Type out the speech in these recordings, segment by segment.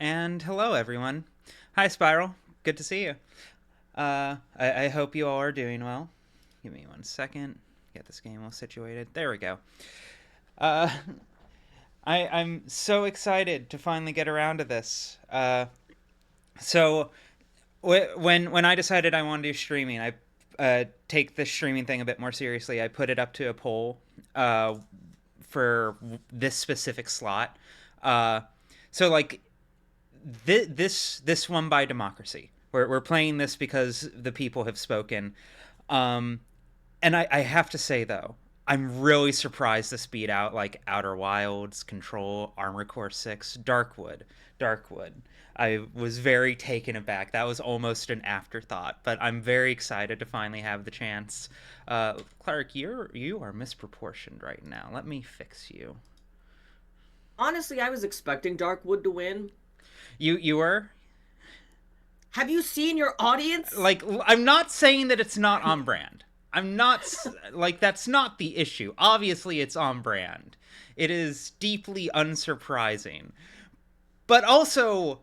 And hello, everyone. Hi, Spiral. Good to see you. I hope you all are doing well. Give me 1 second. Get this game all situated. There we go. Uh, I'm so excited to finally get around to this. So when I decided I wanted to do streaming, I take the streaming thing a bit more seriously. I put it up to a poll uh, for this specific slot. Uh, so like this one by democracy. We're playing this because the people have spoken. Um, and I have to say though, I'm really surprised this beat out like Outer Wilds, Control, Armored Core 6, Darkwood. I was very taken aback. That was almost an afterthought, but I'm very excited to finally have the chance. Clark, you are misproportioned right now. Let me fix you. Honestly, I was expecting Darkwood to win. You were Have you seen your audience? like, I'm not saying that it's not on brand. I'm not like, that's not the issue. Obviously it's on brand. It is deeply unsurprising. But also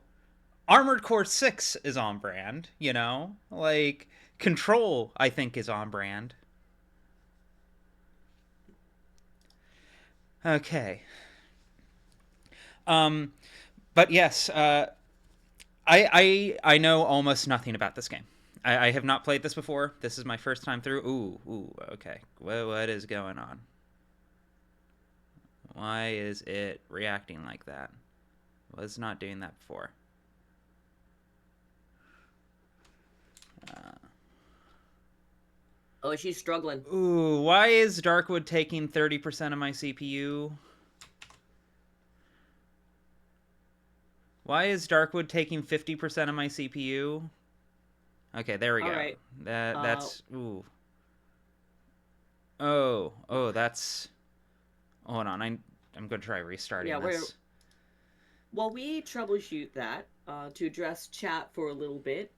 Armored Core 6 is on brand, you know? Like Control I think is on brand. Okay. Um but yes, I know almost nothing about this game. I have not played this before. This is my first time through. Ooh, okay. What is going on? Why is it reacting like that? Was not doing that before. Uh, Oh, she's struggling. why is Darkwood taking 30% of my CPU? Why is Darkwood taking 50% of my CPU? Okay, there we All go. right. Uh, That's ooh. Oh, that's. Hold on, I'm going to try restarting yeah, we're this. while we troubleshoot that to address chat for a little bit.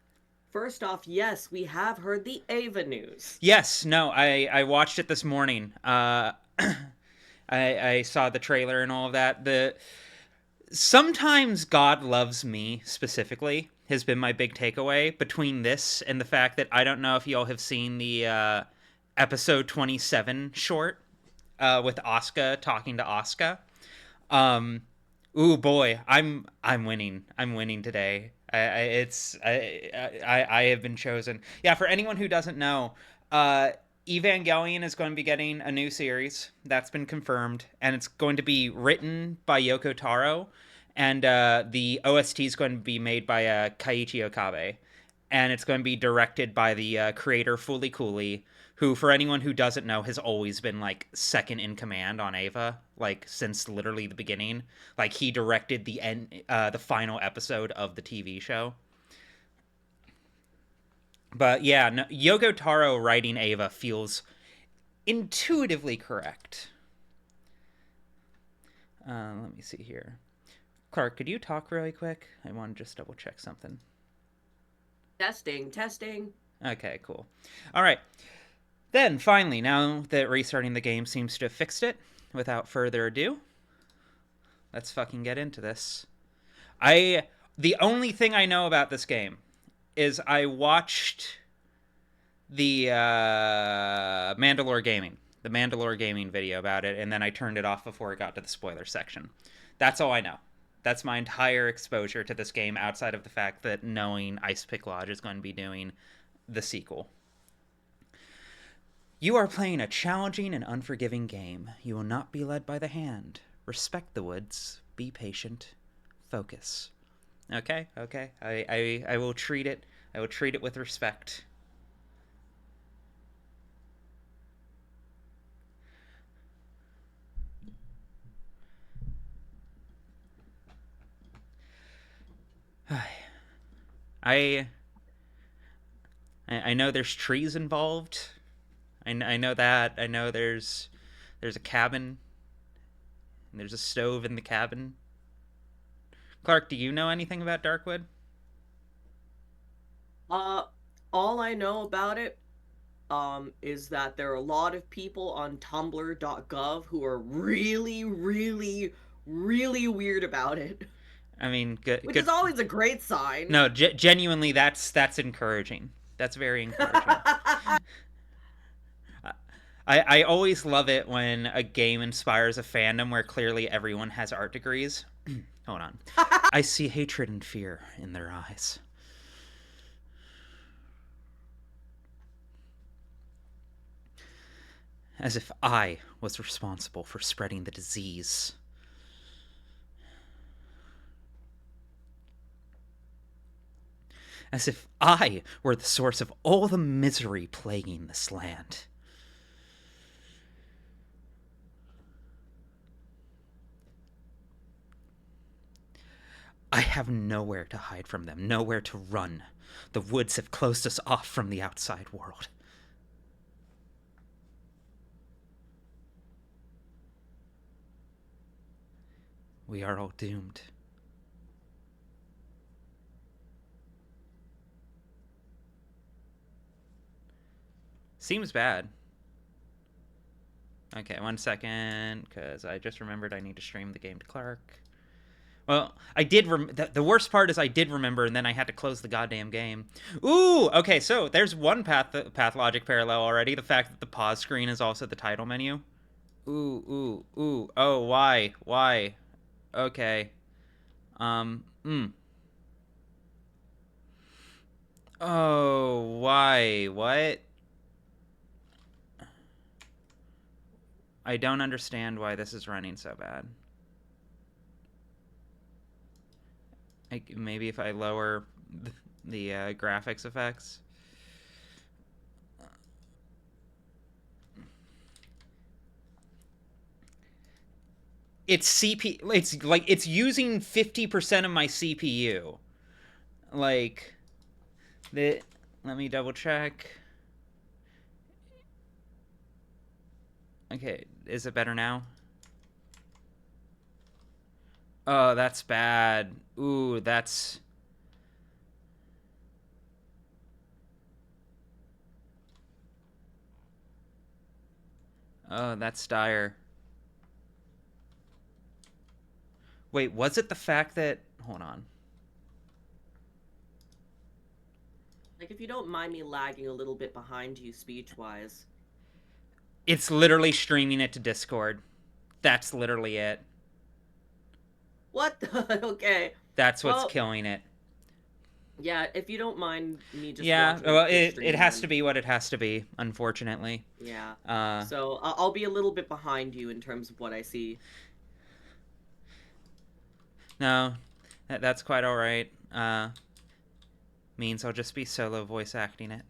First off, yes, we have heard the Ava news. Yes, no, I watched it this morning. I saw the trailer and all of that. The sometimes God loves me specifically has been my big takeaway between this and the fact that I don't know if y'all have seen the episode 27 short with Asuka talking to Asuka. Um, ooh boy, I'm winning. I'm winning today. I have been chosen. Yeah, for anyone who doesn't know, uh, Evangelion is going to be getting a new series that's been confirmed, and it's going to be written by Yoko Taro, and the OST is going to be made by Kaiichi Okabe, and it's going to be directed by the creator Fooly Cooley, who, for anyone who doesn't know, has always been like second in command on Ava, like since literally the beginning. Like he directed the final episode of the TV show. But yeah, no, Yoko Taro writing Ava feels intuitively correct. Let me see here. Clark, could you talk really quick? I want to just double check something. Testing, testing. Okay, cool. All right. Then, finally, now that restarting the game seems to have fixed it, without further ado, let's fucking get into this. I the only thing I know about this game is I watched the Mandalore Gaming video about it, and then I turned it off before it got to the spoiler section. That's all I know. That's my entire exposure to this game outside of the fact that knowing Ice Pick Lodge is going to be doing the sequel. You are playing a challenging and unforgiving game. You will not be led by the hand. Respect the woods. Be patient. Focus. Okay. I will treat it. I will treat it with respect. I I know there's trees involved. I know that. I know there's a cabin. And there's a stove in the cabin. Clark, do you know anything about Darkwood? Uh, all I know about it is that there are a lot of people on tumblr.gov who are really, really, really weird about it. I mean, good. which Good. is always a great sign. No, genuinely, that's encouraging. That's very encouraging. I always love it when a game inspires a fandom where clearly everyone has art degrees. Hold on. I see hatred and fear in their eyes. As if I was responsible for spreading the disease. As if I were the source of all the misery plaguing this land. I have nowhere to hide from them, nowhere to run. The woods have closed us off from the outside world. We are all doomed. Seems bad. Okay, 1 second, because I just remembered I need to stream the game to Clark. Well, I did. The worst part is I did remember, and then I had to close the goddamn game. Ooh, okay, so there's one pathologic parallel already. The fact that the pause screen is also the title menu. Ooh, ooh, ooh. Oh, why? Why? Okay. Hmm. Oh, why? What? I don't understand why this is running so bad. Maybe if I lower the graphics effects. It's like it's using 50% of my CPU. Like the let me double check. Okay, is it better now? Oh, that's bad. Ooh, that's oh, that's dire. Wait, was it the fact that hold on. Like, if you don't mind me lagging a little bit behind you speech wise. It's literally streaming it to Discord. That's literally it. What? Okay. That's what's Well, killing it. yeah, if you don't mind me just Yeah, watching well, the it stream, has to then be what it has to be, unfortunately. yeah. Uh, So I'll be a little bit behind you in terms of what I see. no, that's quite all right. Means I'll just be solo voice acting it.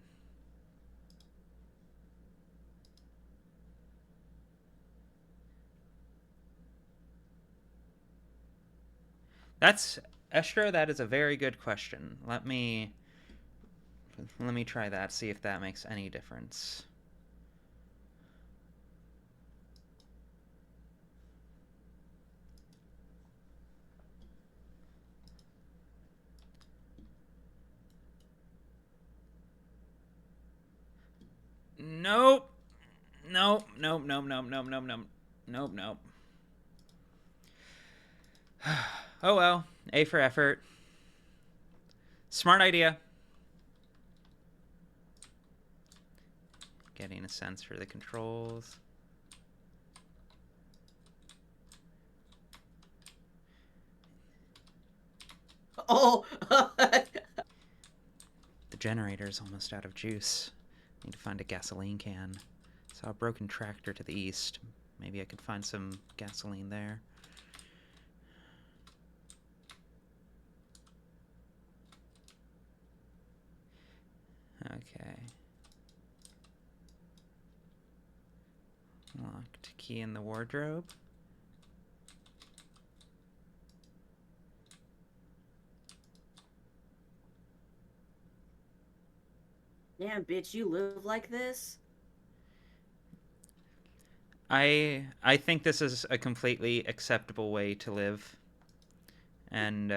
That's Estro. That is a very good question. Let me try that. See if that makes any difference. Nope. Nope. Nope. Nope. Nope. Nope. Nope. Nope. Nope. Nope. Oh well. A for effort. Smart idea. Getting a sense for the controls. Oh, The generator's almost out of juice. Need to find a gasoline can. Saw a broken tractor to the east. Maybe I could find some gasoline there. Okay. Locked key in the wardrobe. damn, bitch, you live like this? I think this is a completely acceptable way to live. And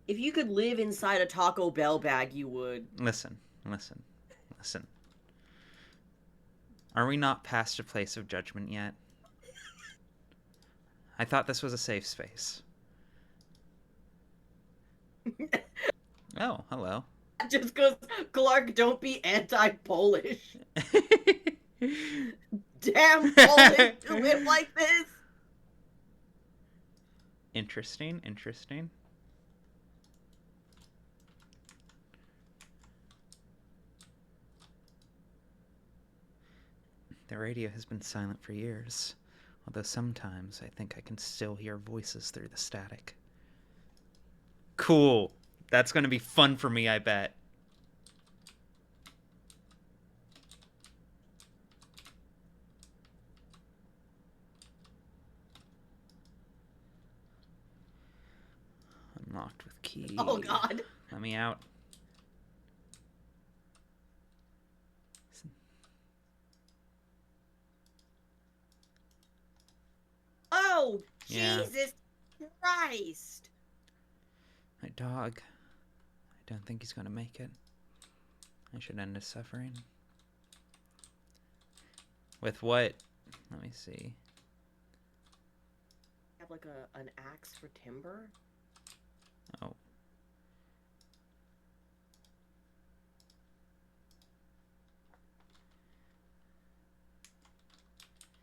If you could live inside a Taco Bell bag, you would. listen, listen, listen. Are we not past a place of judgment yet? I thought this was a safe space. Oh, hello. Just goes, Clark, don't be anti-Polish. Damn Polish to live like this. Interesting, interesting. The radio has been silent for years, although sometimes I think I can still hear voices through the static. Cool. That's going to be fun for me, I bet. Unlocked with key. Oh God. Let me out. Oh, Yeah. Jesus Christ. My dog. I don't think he's going to make it. I should end his suffering. With what? Let me see. Have like an axe for timber? Oh.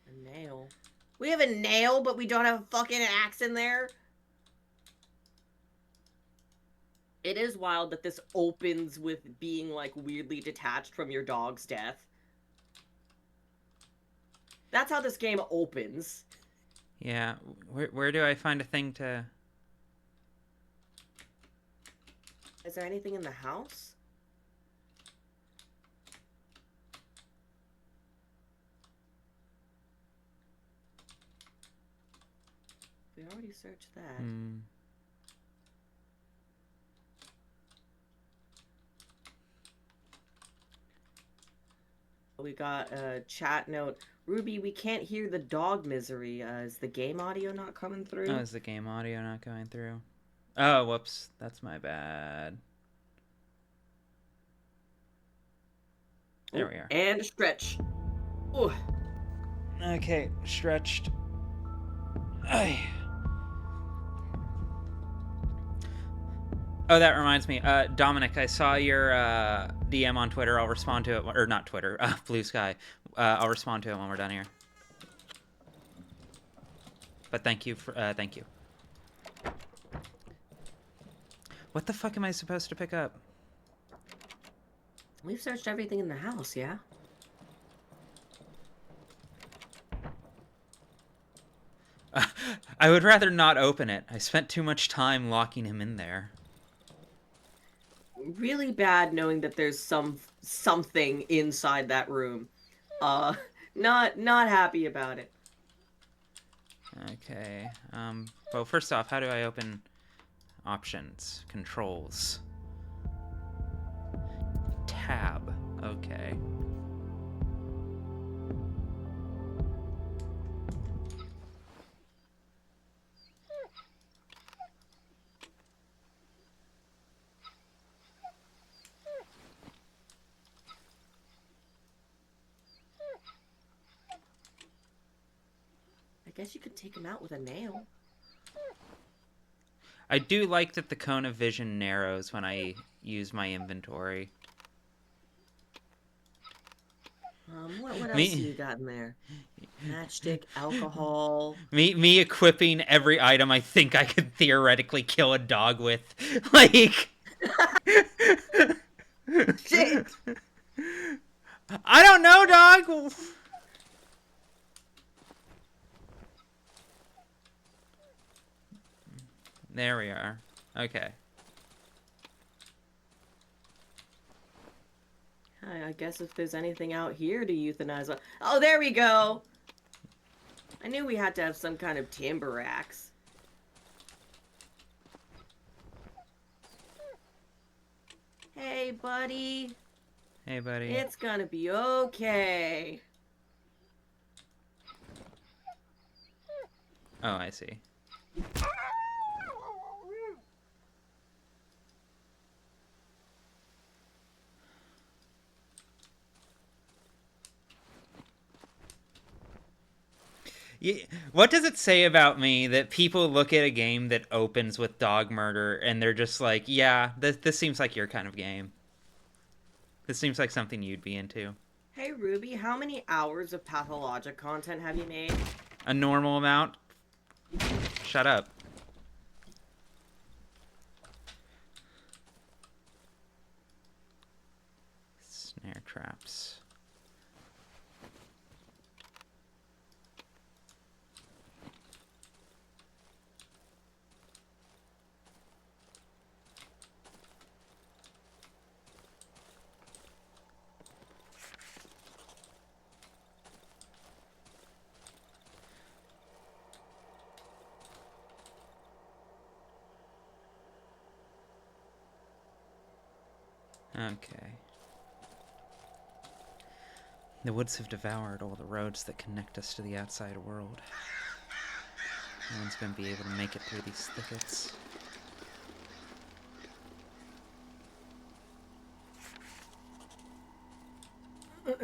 A nail. We have a nail, but we don't have a fucking axe in there? It is wild that this opens with being, like, weirdly detached from your dog's death. That's how this game opens. Yeah. Where do I find a thing to... Is there anything in the house? We already searched that. We got a chat note. Ruby, we can't hear the dog misery. Is the game audio not coming through? Oh, is the game audio not going through? Oh, whoops. That's my bad. There we are. And stretch. Ooh. Okay, stretched. Ay. Oh, that reminds me. Dominic, I saw your DM on Twitter. I'll respond to it. Or not Twitter. Blue Sky. I'll respond to it when we're done here. But thank you for... thank you. What the fuck am I supposed to pick up? We've searched everything in the house, yeah? I would rather not open it. I spent too much time locking him in there. Really bad knowing that there's something inside that room. Not happy about it. Okay. Well, first off, how do I open options? Controls. Tab. Okay. I guess you could take him out with a nail. I do like that the cone of vision narrows when I use my inventory. What else you got in there? Matchstick, alcohol. Me equipping every item I think I could theoretically kill a dog with. Like... Shit! I don't know, dog! There we are. Okay. I guess if there's anything out here to euthanize... Oh, there we go! I knew we had to have some kind of timber axe. Hey, buddy. Hey, buddy. It's gonna be okay. Oh, I see. What does it say about me that people look at a game that opens with dog murder and they're just like, yeah, this seems like your kind of game. This seems like something you'd be into. Hey Ruby, how many hours of pathologic content have you made? A normal amount? Shut up. Snare traps. Okay. The woods have devoured all the roads that connect us to the outside world. No one's going to be able to make it through these thickets. What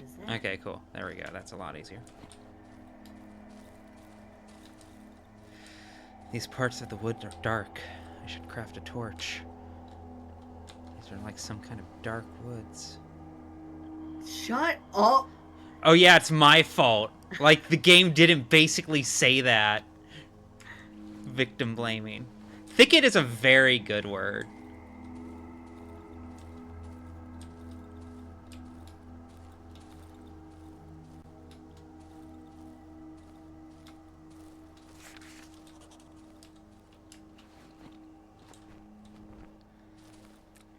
is that? Okay, cool. There we go. That's a lot easier. These parts of the wood are dark. I should craft a torch. These are like some kind of dark woods. Shut up! Oh yeah, it's my fault. Like, the game didn't basically say that. Victim blaming. Thicket is a very good word.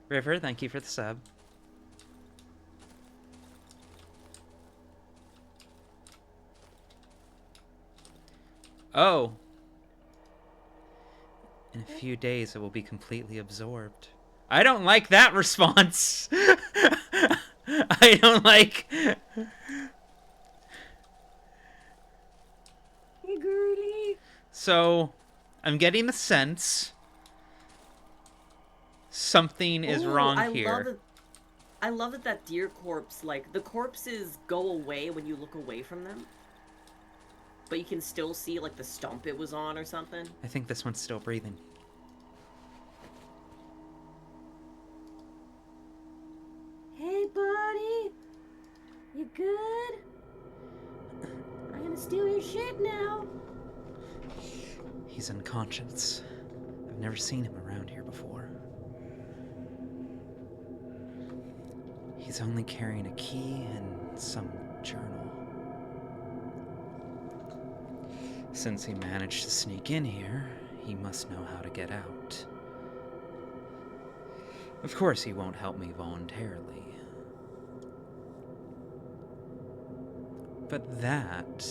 River, thank you for the sub. Oh. In a few days, it will be completely absorbed. I don't like that response. I don't like... Hey, girly. So, I'm getting the sense something is Ooh, wrong I here. Love it. I love that that deer corpse, like, the corpses go away when you look away from them. But you can still see, like, the stump it was on or something. I think this one's still breathing. Hey, buddy. You good? I'm gonna steal your shit now. He's unconscious. I've never seen him around here before. He's only carrying a key and some journal. Since he managed to sneak in here, he must know how to get out. Of course, he won't help me voluntarily. But that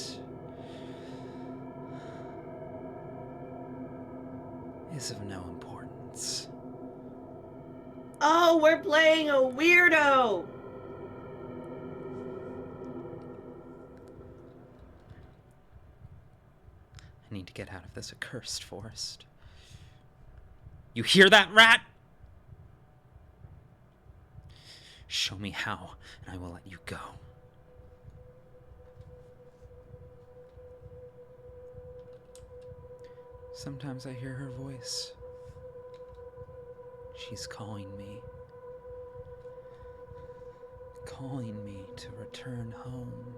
is of no importance. Oh, we're playing a weirdo! I need to get out of this accursed forest. You hear that, rat? Show me how, and I will let you go. Sometimes I hear her voice. She's calling me. Calling me to return home.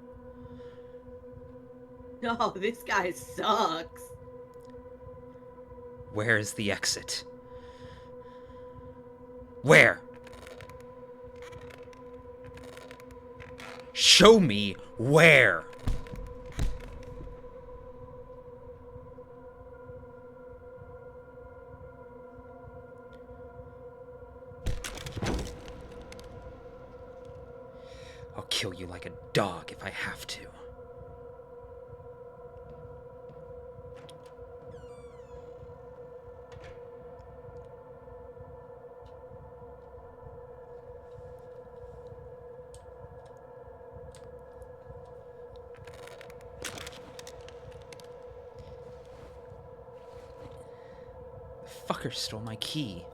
No, this guy sucks. Where is the exit? Where? Show me where. I'll kill you like a dog if I have to. Fucker stole my key.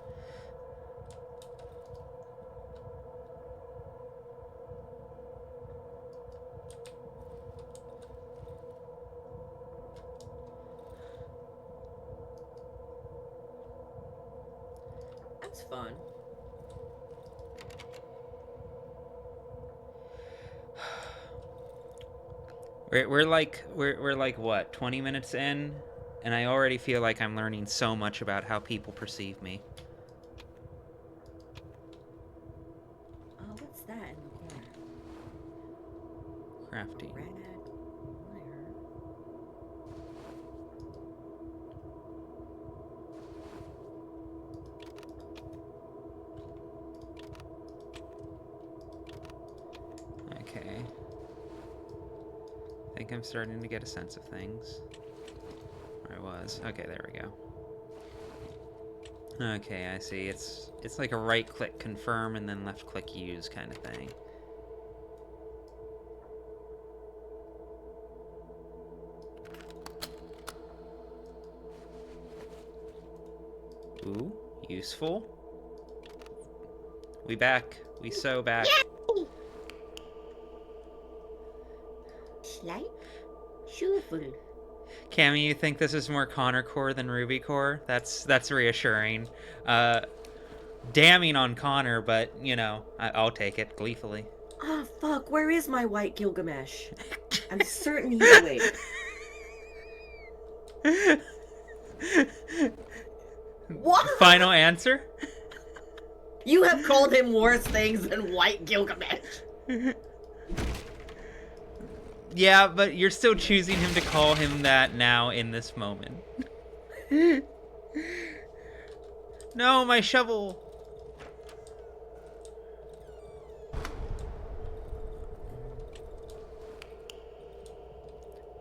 That's fun. We're like what, 20 minutes in, and I already feel like I'm learning so much about how people perceive me. What's that in the corner? Crafty. Red wire. Okay. I think I'm starting to get a sense of things. Where I was. Okay, there we go. Okay, I see. It's like a right-click confirm and then left-click use kind of thing. Ooh, useful. We back. We so back. Slight shuffle. Cammy, you think this is more Connor core than Ruby core? That's reassuring. Damning on Connor, but you know, I'll take it gleefully. Ah, fuck, where is my white Gilgamesh? I'm certain he's awake. What? Final answer? You have called him worse things than white Gilgamesh. Yeah, but you're still choosing him to call him that now in this moment. No, my shovel!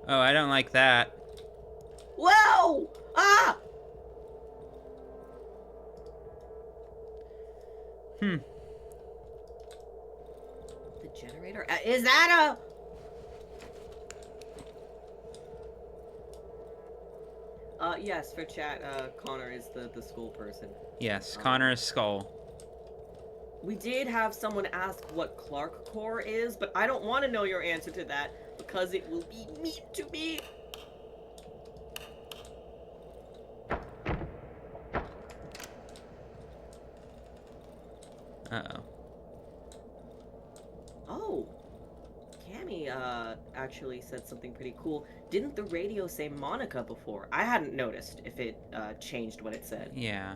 Oh, I don't like that. Whoa! Ah! Hmm. The generator? Is that a... yes, for chat, Connor is the school person. Yes, Connor's skull. We did have someone ask what Clark core is, but I don't want to know your answer to that because it will be mean to me. Uh-oh. Oh. Cammy, actually said something pretty cool. Didn't the radio say Monica before? I hadn't noticed if it, changed what it said. Yeah.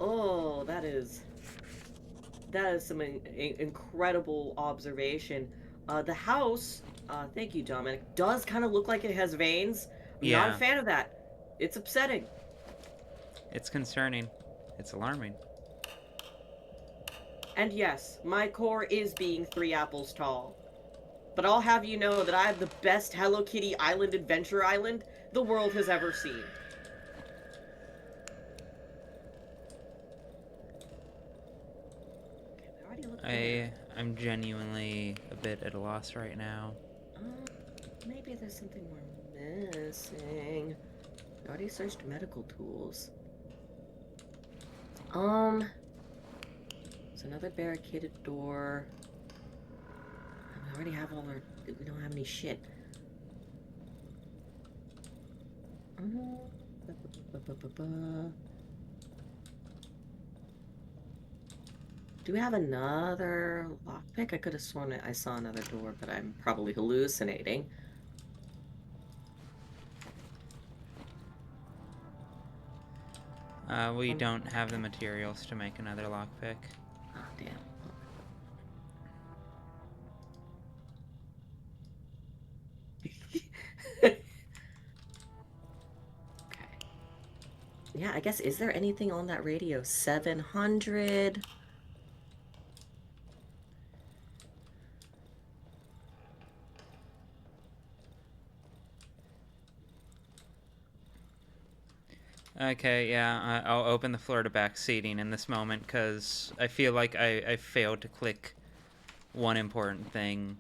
Oh, that is some incredible observation. The house, thank you, Dominic, does kind of look like it has veins. I'm not a Yeah. fan of that. It's upsetting. It's concerning. It's alarming. And yes, my core is being 3 apples tall. But I'll have you know that I have the best Hello Kitty Island Adventure Island the world has ever seen. I'm genuinely a bit at a loss right now. Maybe there's something we're missing. I already searched medical tools. There's another barricaded door. We already have all our... We don't have any shit. Do we have another lockpick? I could have sworn I saw another door, but I'm probably hallucinating. We don't have the materials to make another lockpick. Oh, damn. Okay. Yeah, I guess, is there anything on that radio? 700? Okay, yeah, I'll open the floor to back seating in this moment because I feel like I failed to click one important thing.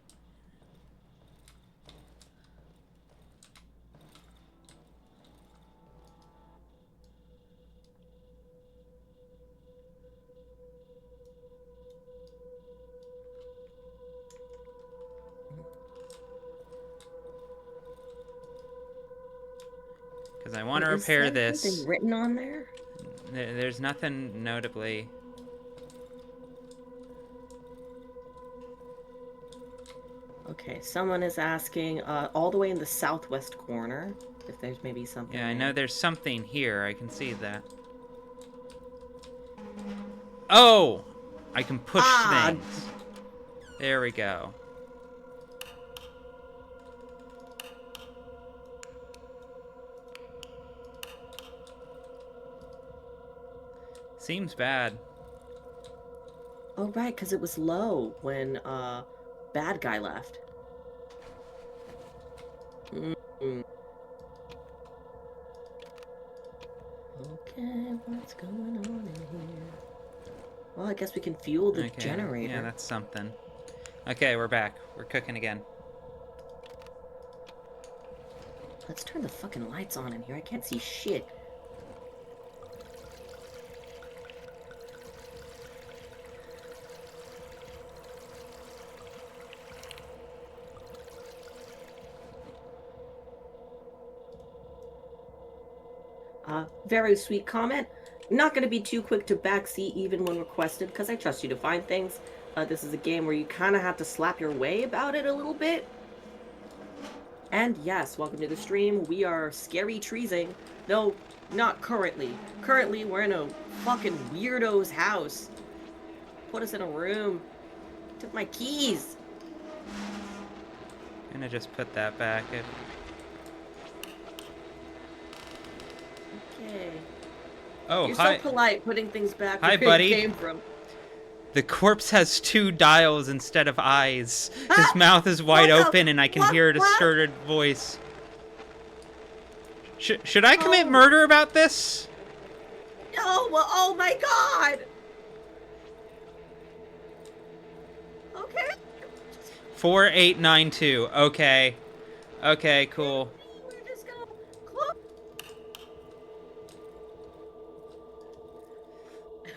Because I want to Is repair there this. something written on there? There's nothing notably. Okay, someone is asking all the way in the southwest corner if there's maybe something. Yeah, I know there's something here. I can see that. Oh! I can push things. There we go. Seems bad. Oh, right, because it was low when bad guy left. Mm-hmm. Okay, what's going on in here? Well, I guess we can fuel the generator. Yeah, that's something. Okay, we're back. We're cooking again. Let's turn the fucking lights on in here. I can't see shit. Very sweet comment. Not going to be too quick to backseat even when requested because I trust you to find things. This is a game where you kind of have to slap your way about it a little bit. And yes, welcome to the stream. We are scary treesing. No, not currently. Currently, we're in a fucking weirdo's house. Put us in a room. Took my keys. I'm gonna just put that back. Okay. Oh, You're hi. so polite putting things back Hi, where buddy. it came from. The corpse has 2 dials instead of eyes. His mouth is wide open and I can hear a distorted voice. Should I commit murder about this? No, well, oh my god! Okay. 4892. Okay. Okay, cool. We're just gonna close.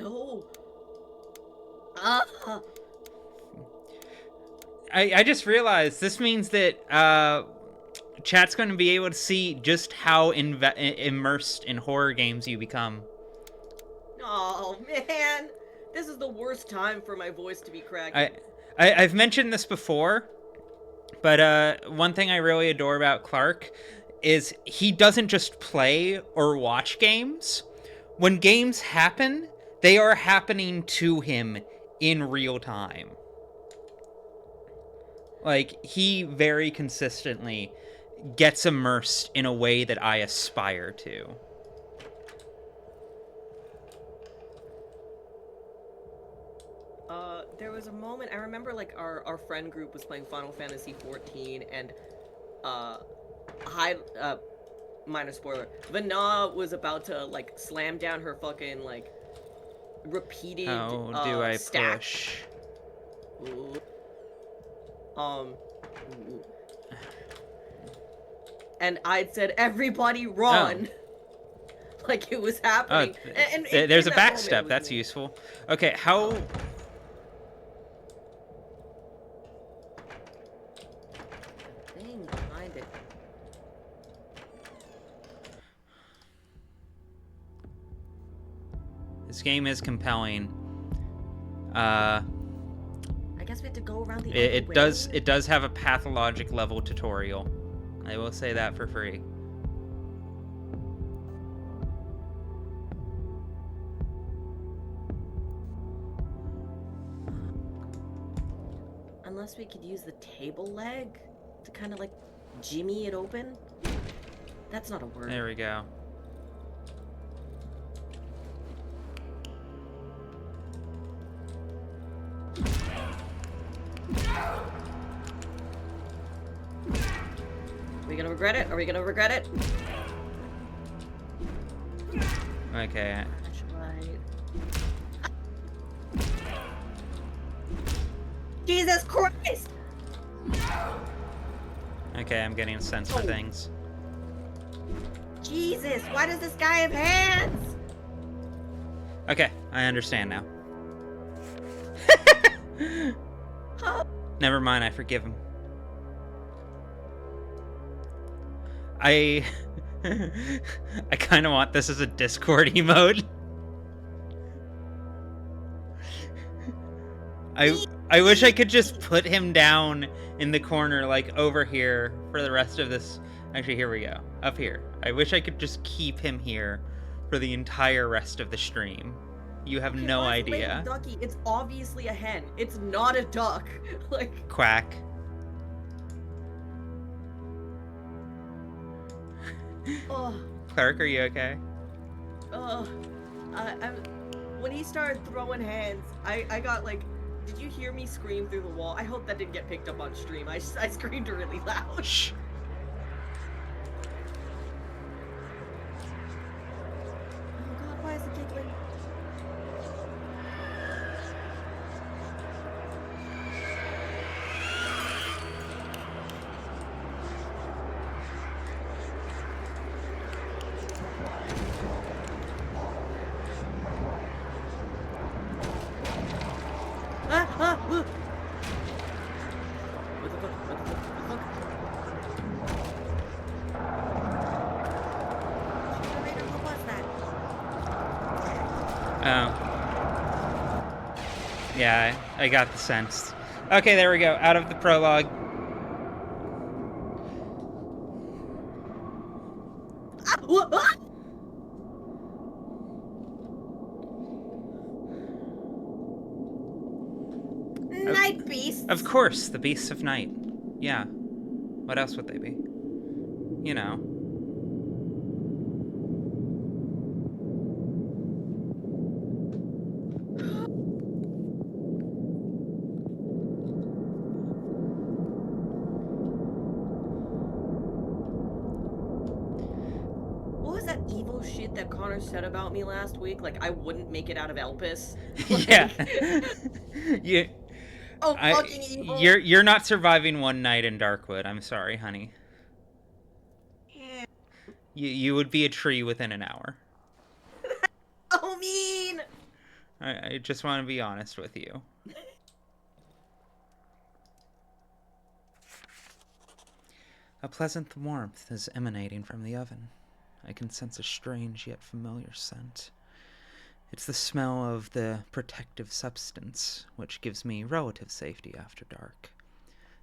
Oh. I just realized this means that chat's going to be able to see just how immersed in horror games you become. Oh man, this is the worst time for my voice to be cracked. I've mentioned this before, but one thing I really adore about Clark is he doesn't just play or watch games. When games happen, they are happening to him in real time. Like, he very consistently gets immersed in a way that I aspire to. There was a moment, I remember, like, our friend group was playing Final Fantasy 14, and, minor spoiler, Vanna was about to, like, slam down her fucking, like, repeated, How do I stack. push? Ooh. And I'd said, everybody run! Oh. Like it was happening. And there's a back step, that's useful. Okay, how... Thing behind it. This game is compelling. I guess we have to go around the it does have a pathologic level tutorial. I will say that for free. Unless we could use the table leg to kind of like jimmy it open. That's not a word. There we go. Are we gonna regret it? Are we gonna regret it? Okay. Flashlight. Jesus Christ! Okay, I'm getting a sense for Oh, things. Jesus! Why does this guy have hands? Okay, I understand now. Oh. Never mind, I forgive him. I kind of want this as a Discord emote. I wish I could just put him down in the corner, like over here, for the rest of this. Actually, here we go. Up here. I wish I could just keep him here for the entire rest of the stream. You have Okay, no why is idea. Labeled ducky? It's obviously a hen. It's not a duck. Like Quack. Oh. Cleric, are you okay? I'm. When he started throwing hands, I got like. Did you hear me scream through the wall? I hope that didn't get picked up on stream. I screamed really loud. Shh. Oh God, why is it giggling? What the fuck? What the fuck? What the fuck? Generator, what was that? Oh. Yeah, I got the sense. Okay, there we go. Out of the prologue. What? Night beasts. Of course, the beasts of night. Yeah. What else would they be? You know. What was that evil shit that Connor said about me last week? Like I wouldn't make it out of Elpis. Like, Yeah. you. Oh, fucking evil. You're not surviving one night in Darkwood. I'm sorry, honey. Yeah. You would be a tree within an hour. Oh, mean. I just want to be honest with you. A pleasant warmth is emanating from the oven. I can sense a strange yet familiar scent. It's the smell of the protective substance, which gives me relative safety after dark.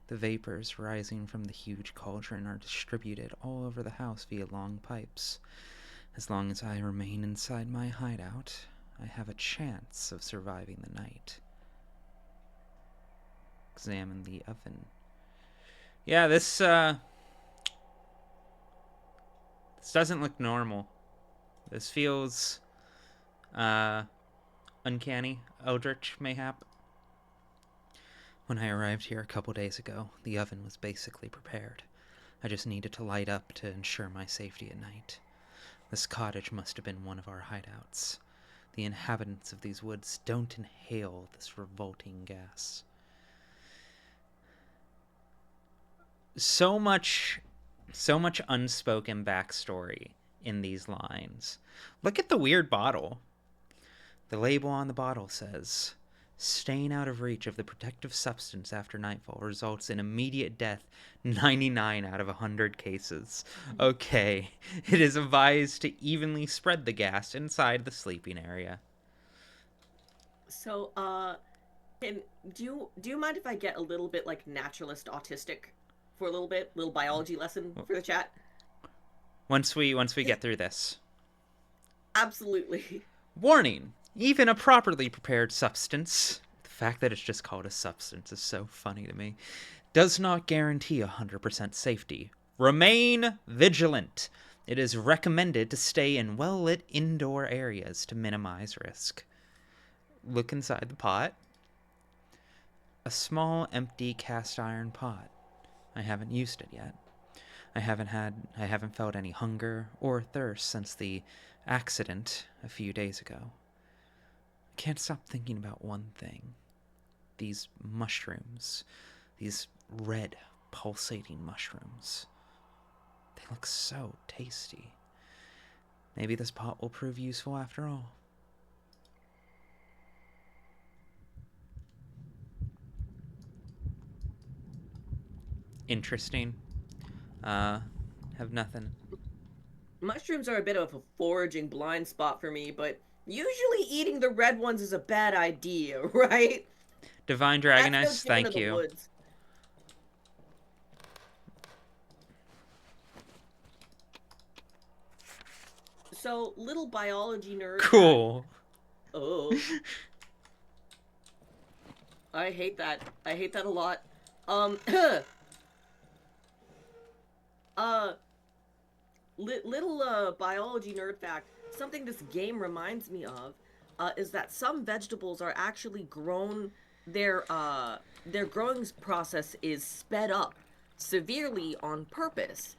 The vapors rising from the huge cauldron are distributed all over the house via long pipes. As long as I remain inside my hideout, I have a chance of surviving the night. Examine the oven. Yeah, this doesn't look normal. This feels uncanny, eldritch, mayhap. When I arrived here a couple days ago, the oven was basically prepared. I just needed to light up to ensure my safety at night. This cottage must have been one of our hideouts. The inhabitants of these woods don't inhale this revolting gas. So much unspoken backstory in these lines. Look at the weird bottle. The label on the bottle says, staying out of reach of the protective substance after nightfall results in immediate death 99 out of 100 cases. Okay, it is advised to evenly spread the gas inside the sleeping area. So, do you mind if I get a little bit like naturalist autistic for a little bit, little biology lesson for the chat? Once we get through this. Absolutely. Warning! Even a properly prepared substance, the fact that it's just called a substance is so funny to me, does not guarantee 100% safety. Remain vigilant. It is recommended to stay in well-lit indoor areas to minimize risk. Look inside the pot. A small, empty cast iron pot. I haven't used it yet. I haven't felt any hunger or thirst since the accident a few days ago. I can't stop thinking about one thing. These mushrooms. These red, pulsating mushrooms. They look so tasty. Maybe this pot will prove useful after all. Interesting. Have nothing. Mushrooms are a bit of a foraging blind spot for me, but usually eating the red ones is a bad idea, right? Divine That's no Dragoness, chicken thank in the you. woods. So, little biology nerd fact. Cool. Oh, I hate that. I hate that a lot. Um, uh, little biology nerd fact. Something this game reminds me of, is that some vegetables are actually grown. Their growing process is sped up severely on purpose.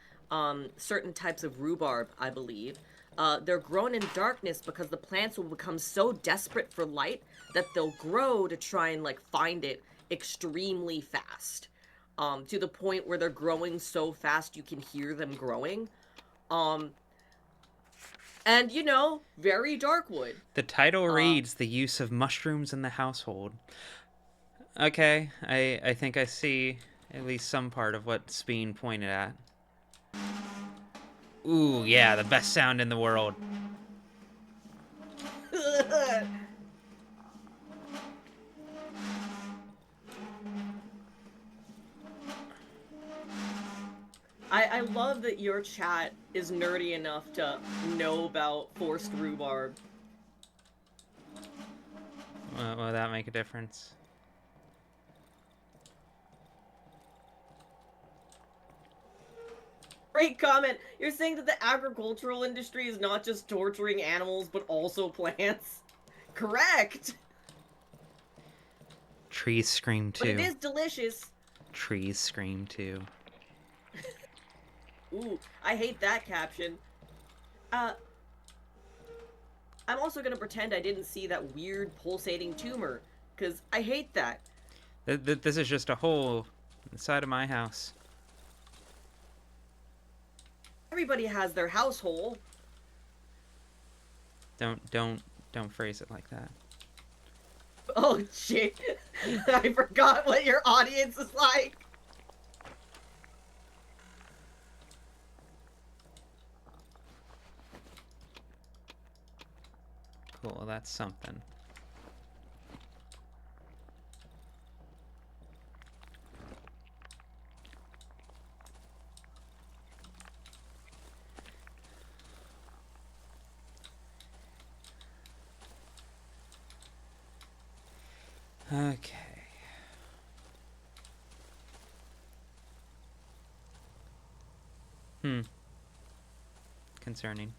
Certain types of rhubarb, I believe, they're grown in darkness because the plants will become so desperate for light that they'll grow to try and like find it extremely fast. To the point where they're growing so fast you can hear them growing. Um, and you know, very Darkwood. The title Uh, reads The Use of Mushrooms in the Household. Okay, I think I see at least some part of what's being pointed at. Ooh, yeah, the best sound in the world. I love that your chat is nerdy enough to know about forced rhubarb. Will that make a difference? Great comment. You're saying that the agricultural industry is not just torturing animals, but also plants. Correct. Trees scream But it too. is delicious. Trees scream too. Ooh, I hate that caption. Uh, I'm also gonna pretend I didn't see that weird pulsating tumor, because I hate that. This is just a hole inside of my house. Everybody has their household. Don't phrase it like that. Oh shit. I forgot what your audience is like. Cool, that's something. Okay. Concerning.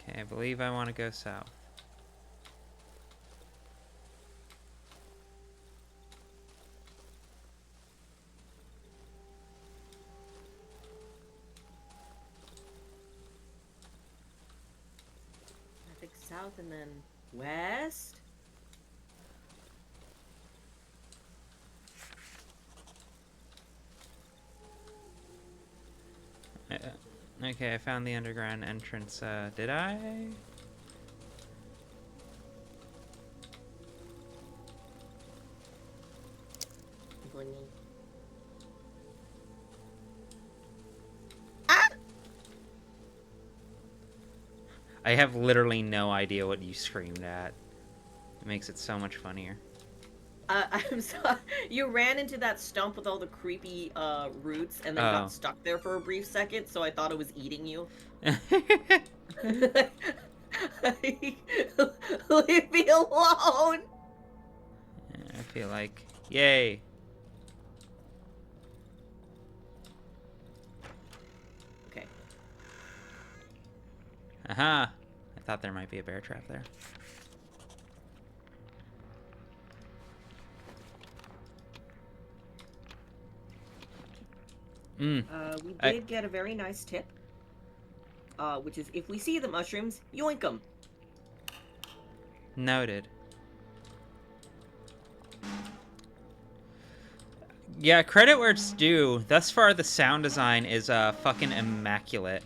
Okay, I believe I want to go south. I think south and then west. Okay, I found the underground entrance. Did I? Bunny. Ah! I have literally no idea what you screamed at. It makes it so much funnier. I'm sorry. You ran into that stump with all the creepy roots and then got Oh. stuck there for a brief second, so I thought it was eating you. Leave me alone! I feel like, yay. Okay. Aha. I thought there might be a bear trap there. Mm. We I did get a very nice tip, which is if we see the mushrooms, yoink them. Noted. Yeah, credit where it's due. Thus far, the sound design is fucking immaculate.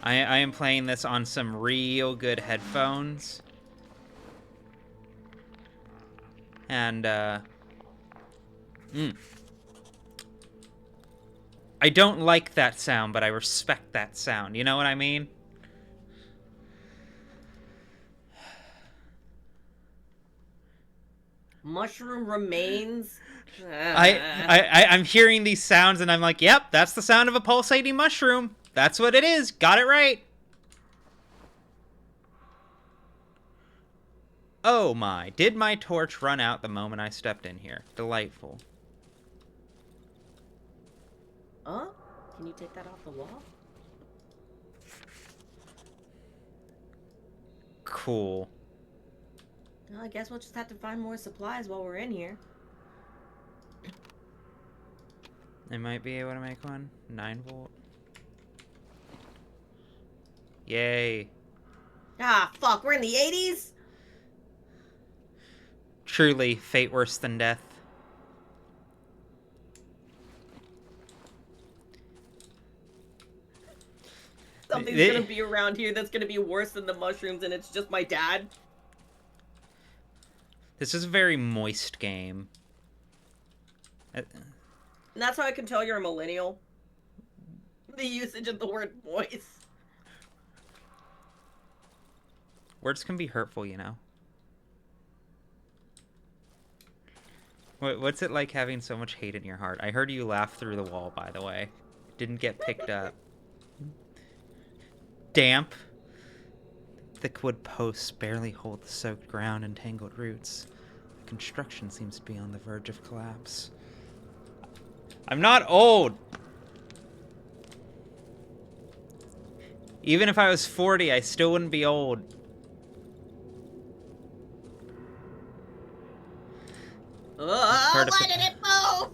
I am playing this on some real good headphones. And, I don't like that sound, but I respect that sound. You know what I mean? Mushroom remains. I'm hearing these sounds and I'm like, yep, that's the sound of a pulsating mushroom. That's what it is. Got it right. Oh my, did my torch run out the moment I stepped in here? Delightful. Can you take that off the wall? Cool. Well, I guess we'll just have to find more supplies while we're in here. I might be able to make one. 9-volt. Yay. Ah, fuck, we're in the 80s? Truly, fate worse than death. Something's gonna be around here that's gonna be worse than the mushrooms, and it's just my dad. This is a very moist game. And that's how I can tell you're a millennial. The usage of the word moist. Words can be hurtful, you know. What's it like having so much hate in your heart? I heard you laugh through the wall, by the way. Didn't get picked up. Damp. Thick wood posts barely hold the soaked ground and tangled roots. The construction seems to be on the verge of collapse. I'm not old! Even if I was 40, I still wouldn't be old. Why did it move?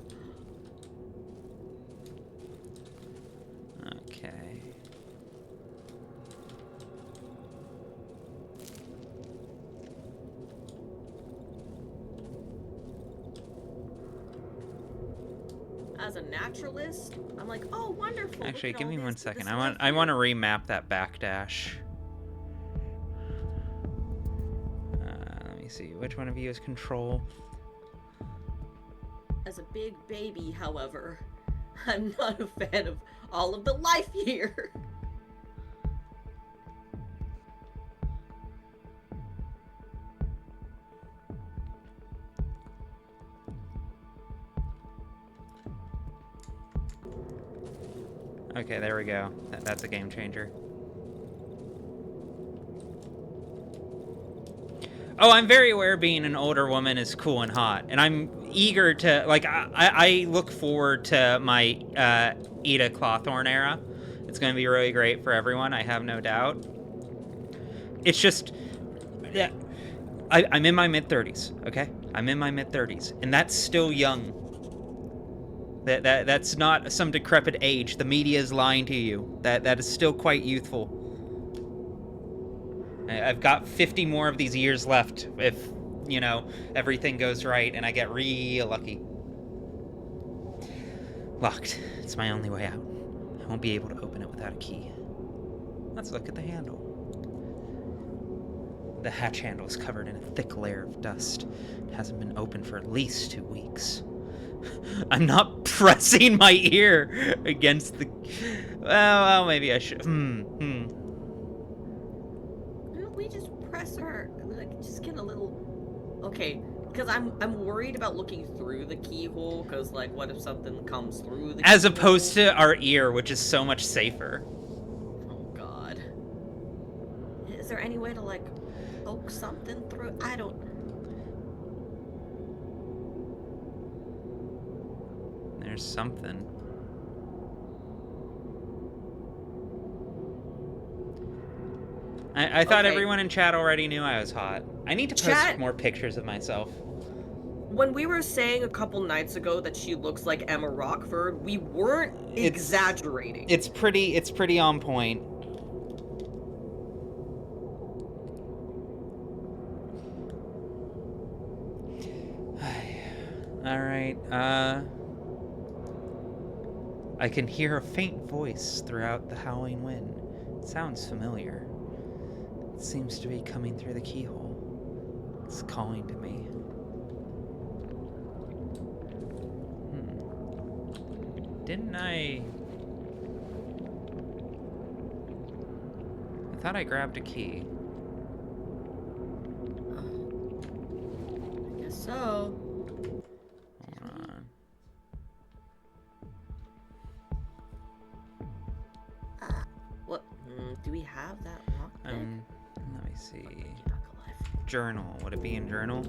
Okay. As a naturalist, I'm like, oh, wonderful. Actually, give me 1 second. I want want to remap that backdash. Let me see. Which one of you is control? As a big baby, however, I'm not a fan of all of the life here. Okay, there we go. That's a game changer. Oh, I'm very aware being an older woman is cool and hot, and I'm eager to, like, I look forward to my Ida Clawthorne era. It's going to be really great for everyone, I have no doubt. It's just, yeah, I'm in my mid-30s, okay? I'm in my mid-30s, and that's still young. That's not some decrepit age. The media is lying to you. That is still quite youthful. I've got 50 more of these years left if, you know, everything goes right and I get real lucky. Locked. It's my only way out. I won't be able to open it without a key. Let's look at the handle. The hatch handle is covered in a thick layer of dust. It hasn't been opened for at least 2 weeks. I'm not pressing my ear against the... Well, maybe I should... We just press her, like, just get a little... Okay, because I'm worried about looking through the keyhole, because, like, what if something comes through the As keyhole? opposed to our ear, which is so much safer. Oh, God. Is there any way to, like, poke something through? I don't... There's something. I thought Okay. everyone in chat already knew I was hot. I need to post Chat- more pictures of myself. when we were saying a couple nights ago that she looks like Emma Rockford, we weren't It's exaggerating. it's pretty on point. All right. I can hear a faint voice throughout the howling wind. It sounds familiar. It seems to be coming through the keyhole. It's calling to me. Didn't I thought I grabbed a key. I guess so. Hold on. What? Do we have that lockpick? Let me see. Back alive. Journal. Would it be in journal?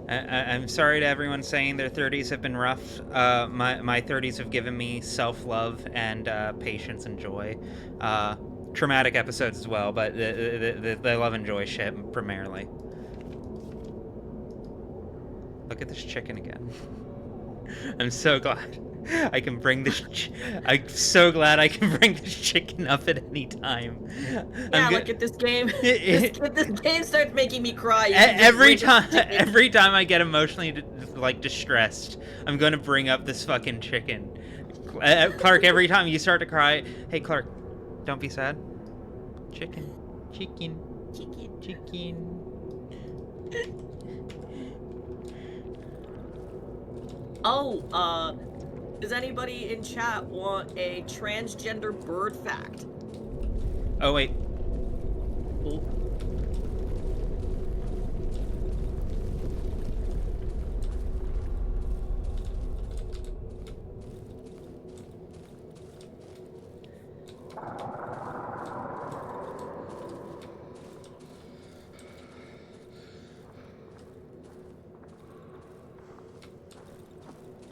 I'm sorry to everyone saying their 30s have been rough. My 30s have given me self-love and patience and joy. Traumatic episodes as well, but the love and joy shit primarily. Look at this chicken again. I'm so glad I can bring this. I'm so glad I can bring this chicken up at any time. Yeah, look at this game. This game starts making me cry. Every time I get emotionally distressed, I'm gonna bring up this fucking chicken. Clark, every time you start to cry, hey Clark, don't be sad. Chicken. Oh, does anybody in chat want a transgender bird fact? Oh wait. Oh.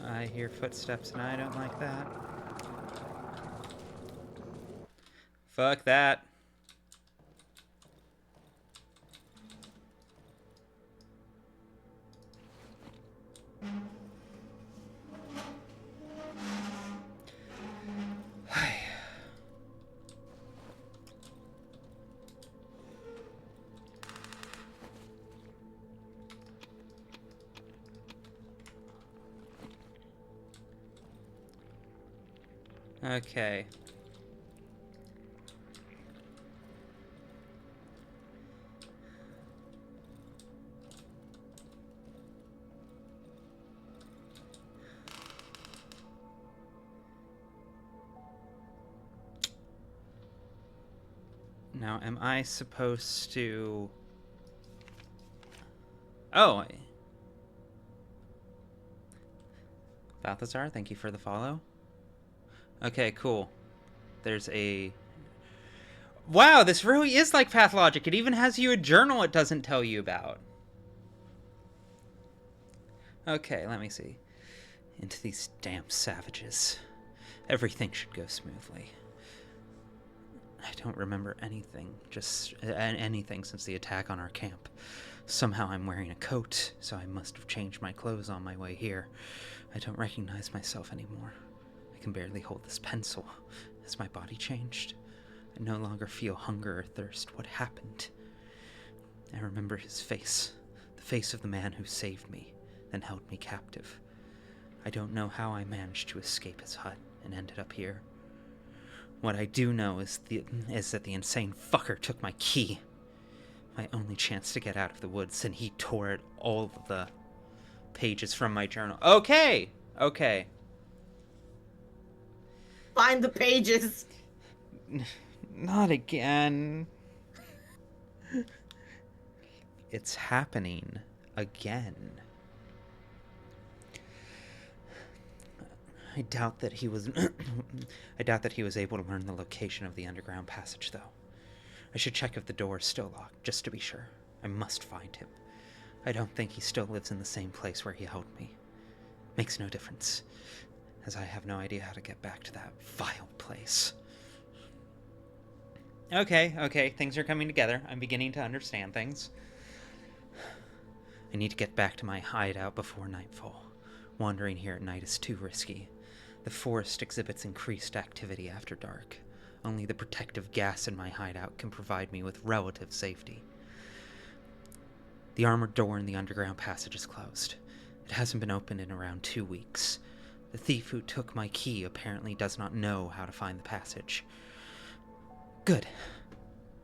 I hear footsteps and I don't like that. Fuck that. Okay. Now, am I supposed to... Oh. Balthazar, thank you for the follow. Okay, cool. There's a... Wow, this really is like Pathologic. It even has you a journal it doesn't tell you about. Okay, let me see. Into these damn savages. Everything should go smoothly. I don't remember anything, just anything since the attack on our camp. Somehow I'm wearing a coat, so I must have changed my clothes on my way here. I don't recognize myself anymore. I can barely hold this pencil. Has my body changed? I no longer feel hunger or thirst. What happened? I remember his face, the face of the man who saved me, then held me captive. I don't know how I managed to escape his hut and ended up here. What I do know is that the insane fucker took my key. My only chance to get out of the woods, and he tore all of the pages from my journal. Okay! Okay. Find the pages! Not again. It's happening again. I doubt that he was able to learn the location of the underground passage, though. I should check if the door is still locked, just to be sure. I must find him. I don't think he still lives in the same place where he held me. Makes no difference, as I have no idea how to get back to that vile place. Okay, things are coming together. I'm beginning to understand things. I need to get back to my hideout before nightfall. Wandering here at night is too risky. The forest exhibits increased activity after dark. Only the protective gas in my hideout can provide me with relative safety. The armored door in the underground passage is closed. It hasn't been opened in around 2 weeks. The thief who took my key apparently does not know how to find the passage. Good.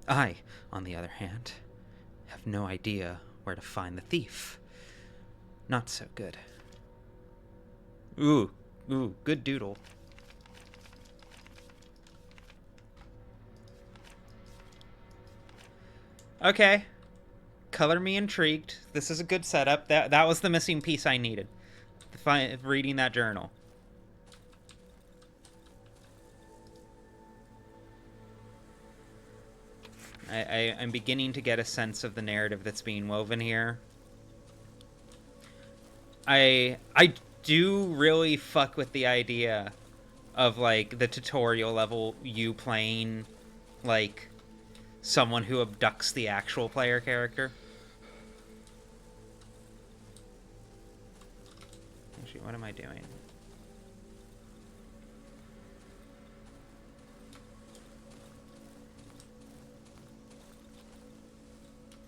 I, on the other hand, have no idea where to find the thief. Not so good. Ooh, good doodle. Okay. Color me intrigued. This is a good setup. That was the missing piece I needed. Reading that journal. I'm beginning to get a sense of the narrative that's being woven here. I do really fuck with the idea of, like, the tutorial level you playing, like, someone who abducts the actual player character. Actually, what am I doing?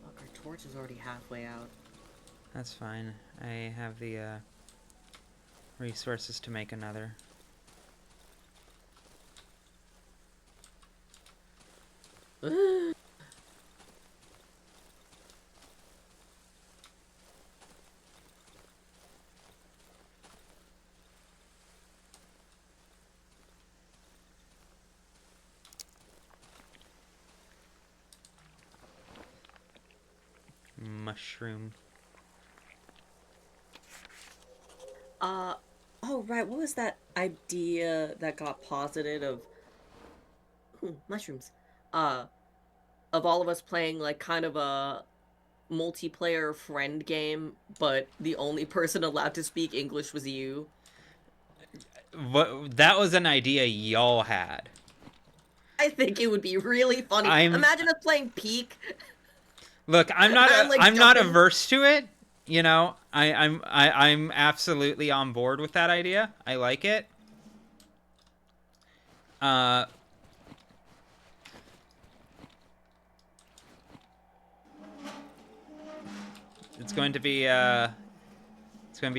Fuck, our torch is already halfway out. That's fine. I have the resources to make another. Mushroom. Oh right, what was that idea that got posited of mushrooms? Of all of us playing like kind of a multiplayer friend game, but the only person allowed to speak English was you. That was an idea y'all had. I think it would be really funny. Imagine us playing Peak. Look, I'm not like I'm not averse to it. You know, I'm absolutely on board with that idea. I like it. It's going to be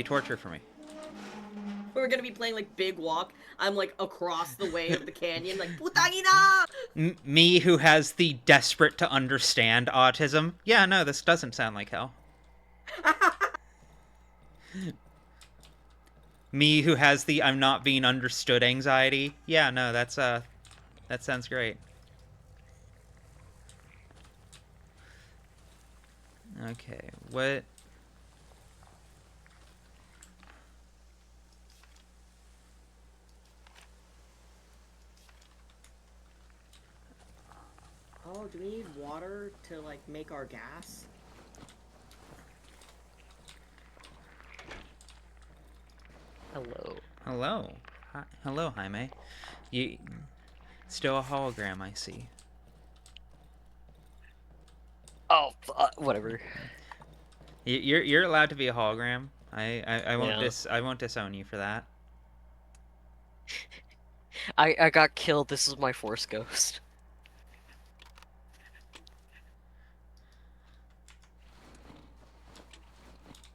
torture for me. We're gonna be playing like Big Walk. I'm like across the way of the canyon, like putangina. Me who has the desperate to understand autism. Yeah, no, this doesn't sound like hell. Me who has the I'm not being understood anxiety. Yeah, no, that sounds great. Okay, what? Oh, do we need water to like make our gas? Hello. Hello. Hi. Hello, Jaime. You still a hologram, I see. Oh, whatever. You're allowed to be a hologram. I won't disown you for that. I got killed. This is my Force Ghost.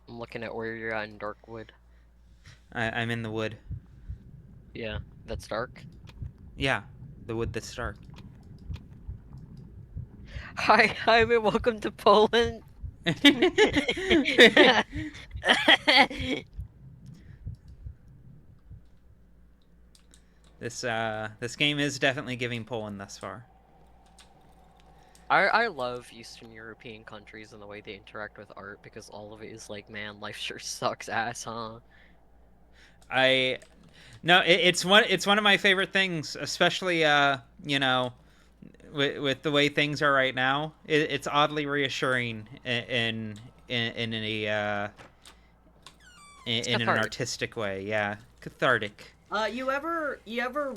I'm looking at where you're at in Darkwood. I'm in the wood. Yeah, that's dark. Yeah, the wood that's dark. Hi, and welcome to Poland. This game is definitely giving Poland thus far. I love Eastern European countries and the way they interact with art because all of it is like, man, life sure sucks ass, huh? No, it's one of my favorite things, especially you know, with the way things are right now. It's oddly reassuring in in an cathartic. artistic way. Yeah, cathartic. You ever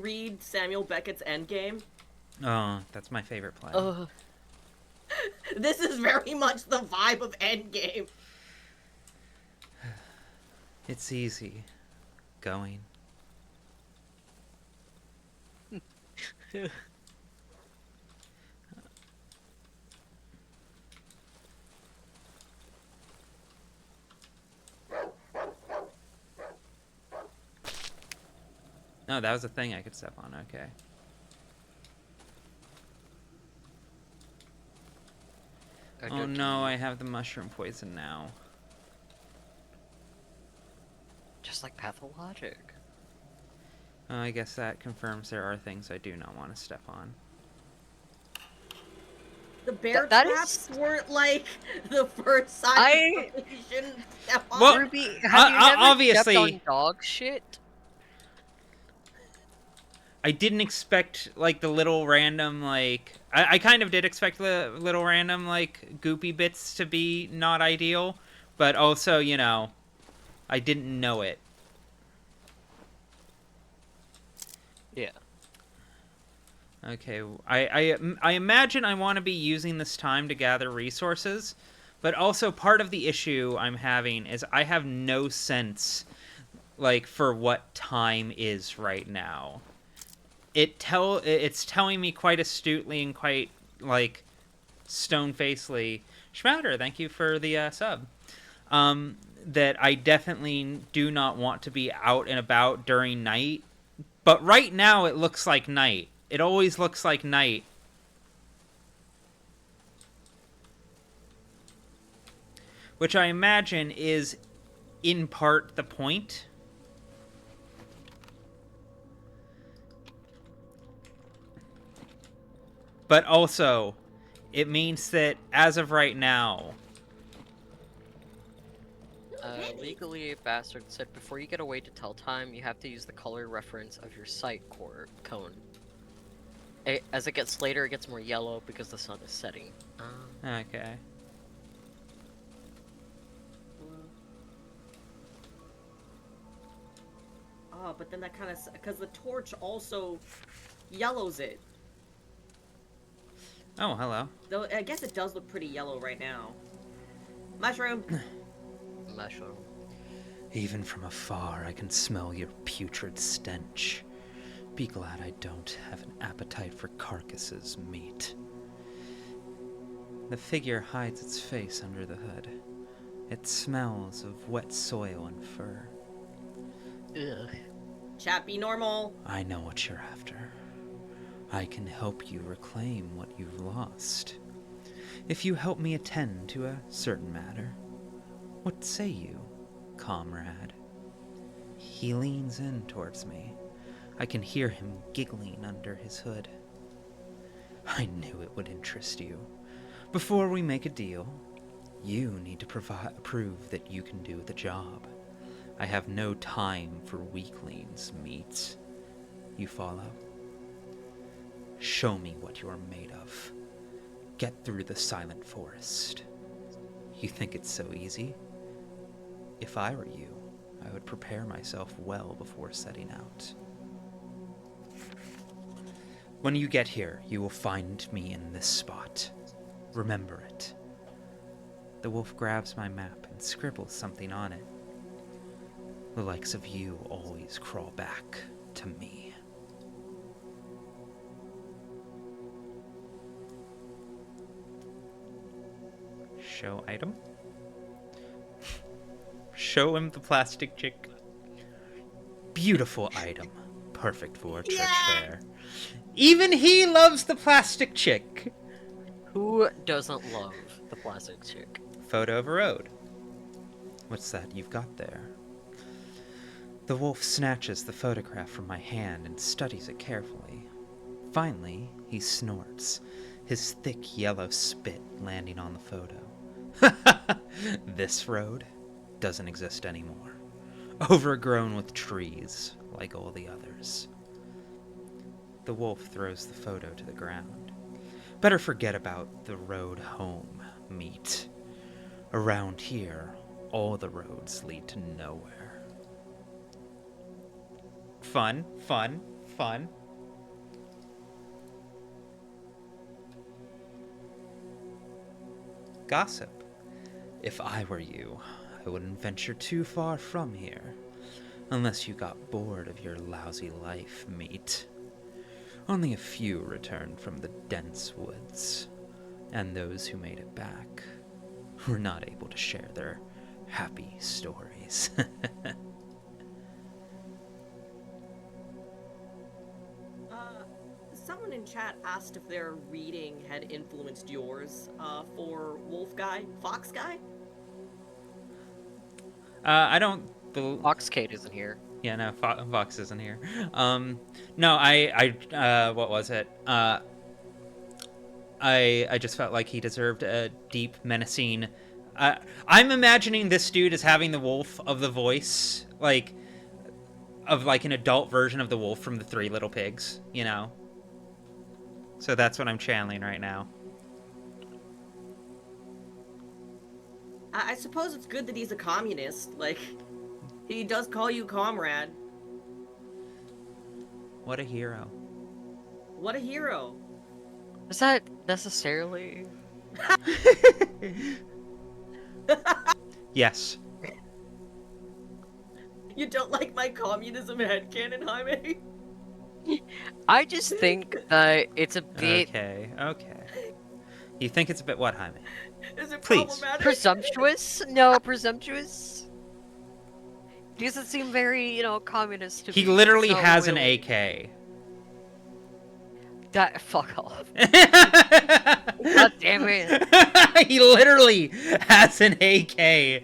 read Samuel Beckett's Endgame? Oh, that's my favorite play. Ugh. This is very much the vibe of Endgame. It's easy going. No, that was a thing I could step on. Okay. Oh no, I have the mushroom poison now. Just like pathologic. I guess that confirms there are things I do not want to step on. The bear That traps is- weren't like the first sign I- you shouldn't step on. Well, Ruby, have you never obviously- stepped on dog shit? I didn't expect, like, the little random, like... I kind of did expect the little random, like, goopy bits to be not ideal. But also, you know, I didn't know it. Yeah. Okay, I imagine I want to be using this time to gather resources. But also, part of the issue I'm having is I have no sense, like, for what time is right now. It's telling me quite astutely and quite, like, stone-facedly, Schmatter, thank you for the sub, that I definitely do not want to be out and about during night. But right now it looks like night. It always looks like night. Which I imagine is, in part, the point. But also, it means that, as of right now... Legally, Bastard said before you get a way to tell time, you have to use the color reference of your sight cone. As it gets later, it gets more yellow because the sun is setting. Okay. Oh, but then that kind of... Because the torch also yellows it. Oh, hello. Though, I guess it does look pretty yellow right now. Mushroom! Mushroom. Even from afar, I can smell your putrid stench. Be glad I don't have an appetite for carcasses' meat. The figure hides its face under the hood. It smells of wet soil and fur. Ugh. Chat, be normal. I know what you're after. I can help you reclaim what you've lost. If you help me attend to a certain matter. What say you, comrade? He leans in towards me. I can hear him giggling under his hood. I knew it would interest you. Before we make a deal, you need to prove that you can do the job. I have no time for weaklings, meat. You follow? Show me what you're made of. Get through the silent forest. You think it's so easy? If I were you, I would prepare myself well before setting out. When you get here, you will find me in this spot. Remember it. The wolf grabs my map and scribbles something on it. The likes of you always crawl back to me. Show item? Show him the plastic chick. Beautiful item. Perfect for a church fair. Even he loves the plastic chick. Who doesn't love the plastic chick? Photo of a road. What's that you've got there? The wolf snatches the photograph from my hand and studies it carefully. Finally, he snorts, his thick yellow spit landing on the photo. This road doesn't exist anymore. Overgrown with trees, like all the others. The wolf throws the photo to the ground. Better forget about the road home, meat. Around here, all the roads lead to nowhere. Fun, fun, fun. Gossip. If I were you, I wouldn't venture too far from here. Unless you got bored of your lousy life, meat. Only a few returned from the dense woods, and those who made it back were not able to share their happy stories. Uh, Someone in chat asked if their reading had influenced yours. For Wolf Guy, Fox Guy. I don't. Oxcade isn't here. Yeah, no, Fox isn't here. No, what was it? I just felt like he deserved a deep, menacing. I'm imagining this dude as having the wolf of the voice, like of like an adult version of the wolf from the Three Little Pigs, you know. So that's what I'm channeling right now. I suppose it's good that he's a communist. Like, he does call you comrade. What a hero. What a hero. Is that necessarily? Yes. You don't like my communism headcanon, Jaime? I just think that it's a bit Okay. You think it's a bit what, Jaime? Is it Please. problematic? presumptuous. No, presumptuous. Doesn't seem very, communist to He me. literally So has an really- AK. That fuck off. God damn it. He literally has an AK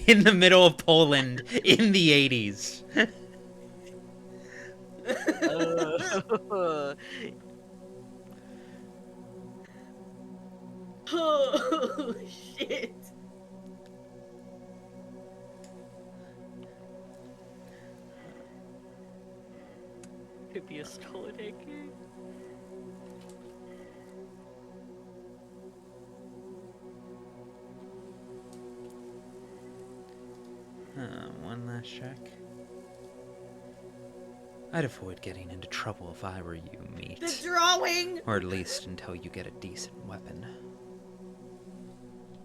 in the middle of Poland in the 80s. Oh, shit. Could be a stolen AK. One last check. I'd avoid getting into trouble if I were you, meat. The drawing! Or at least until you get a decent weapon.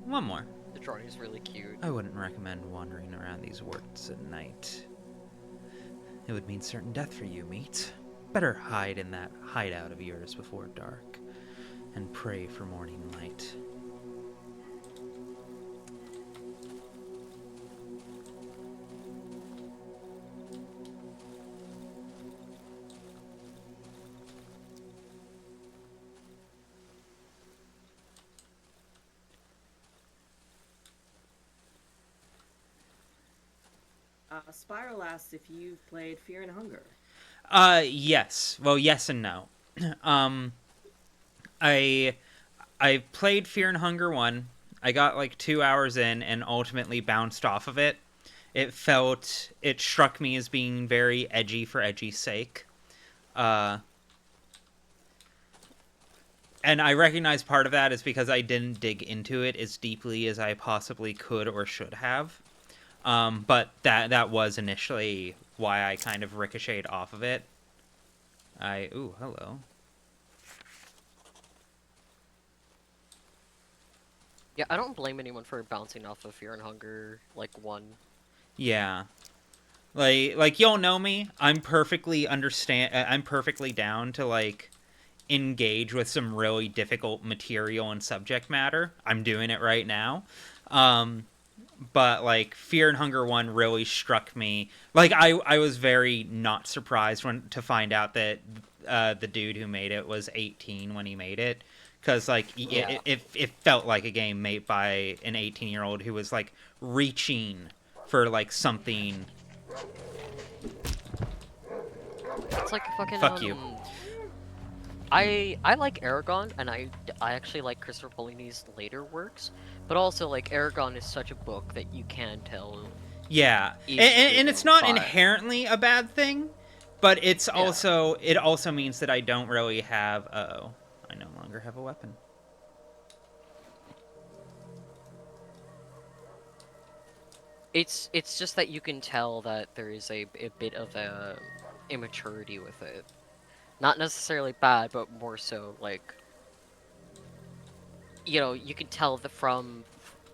One more. The drawing is really cute. I wouldn't recommend wandering around these woods at night. It would mean certain death for you, meat. Better hide in that hideout of yours before dark, and pray for morning light. Spiral asks if you've played Fear and Hunger. Yes. Well, yes and no. um, I played Fear and Hunger 1. I got like 2 hours in and ultimately bounced off of it. It struck me as being very edgy for edgy's sake. And I recognize part of that is because I didn't dig into it as deeply as I possibly could or should have. But that was initially why I kind of ricocheted off of it. Ooh, hello. Yeah, I don't blame anyone for bouncing off of Fear and Hunger, like, 1. Yeah. Like you'll know me. I'm perfectly down to like engage with some really difficult material and subject matter. I'm doing it right now. But like Fear and Hunger 1 really struck me. Like I was very not surprised to find out that the dude who made it was 18 when he made it, because like it felt like a game made by an 18-year-old who was like reaching for like something. It's like a fucking Fuck you. I like Aragon, and I actually like Christopher Paolini's later works, but also like Aragon is such a book that you can tell. Yeah, and it's not inherently a bad thing, but it also means that I don't really have. Uh-oh, I no longer have a weapon. It's just that you can tell that there is a bit of a immaturity with it. Not necessarily bad, but more so like, you can tell the from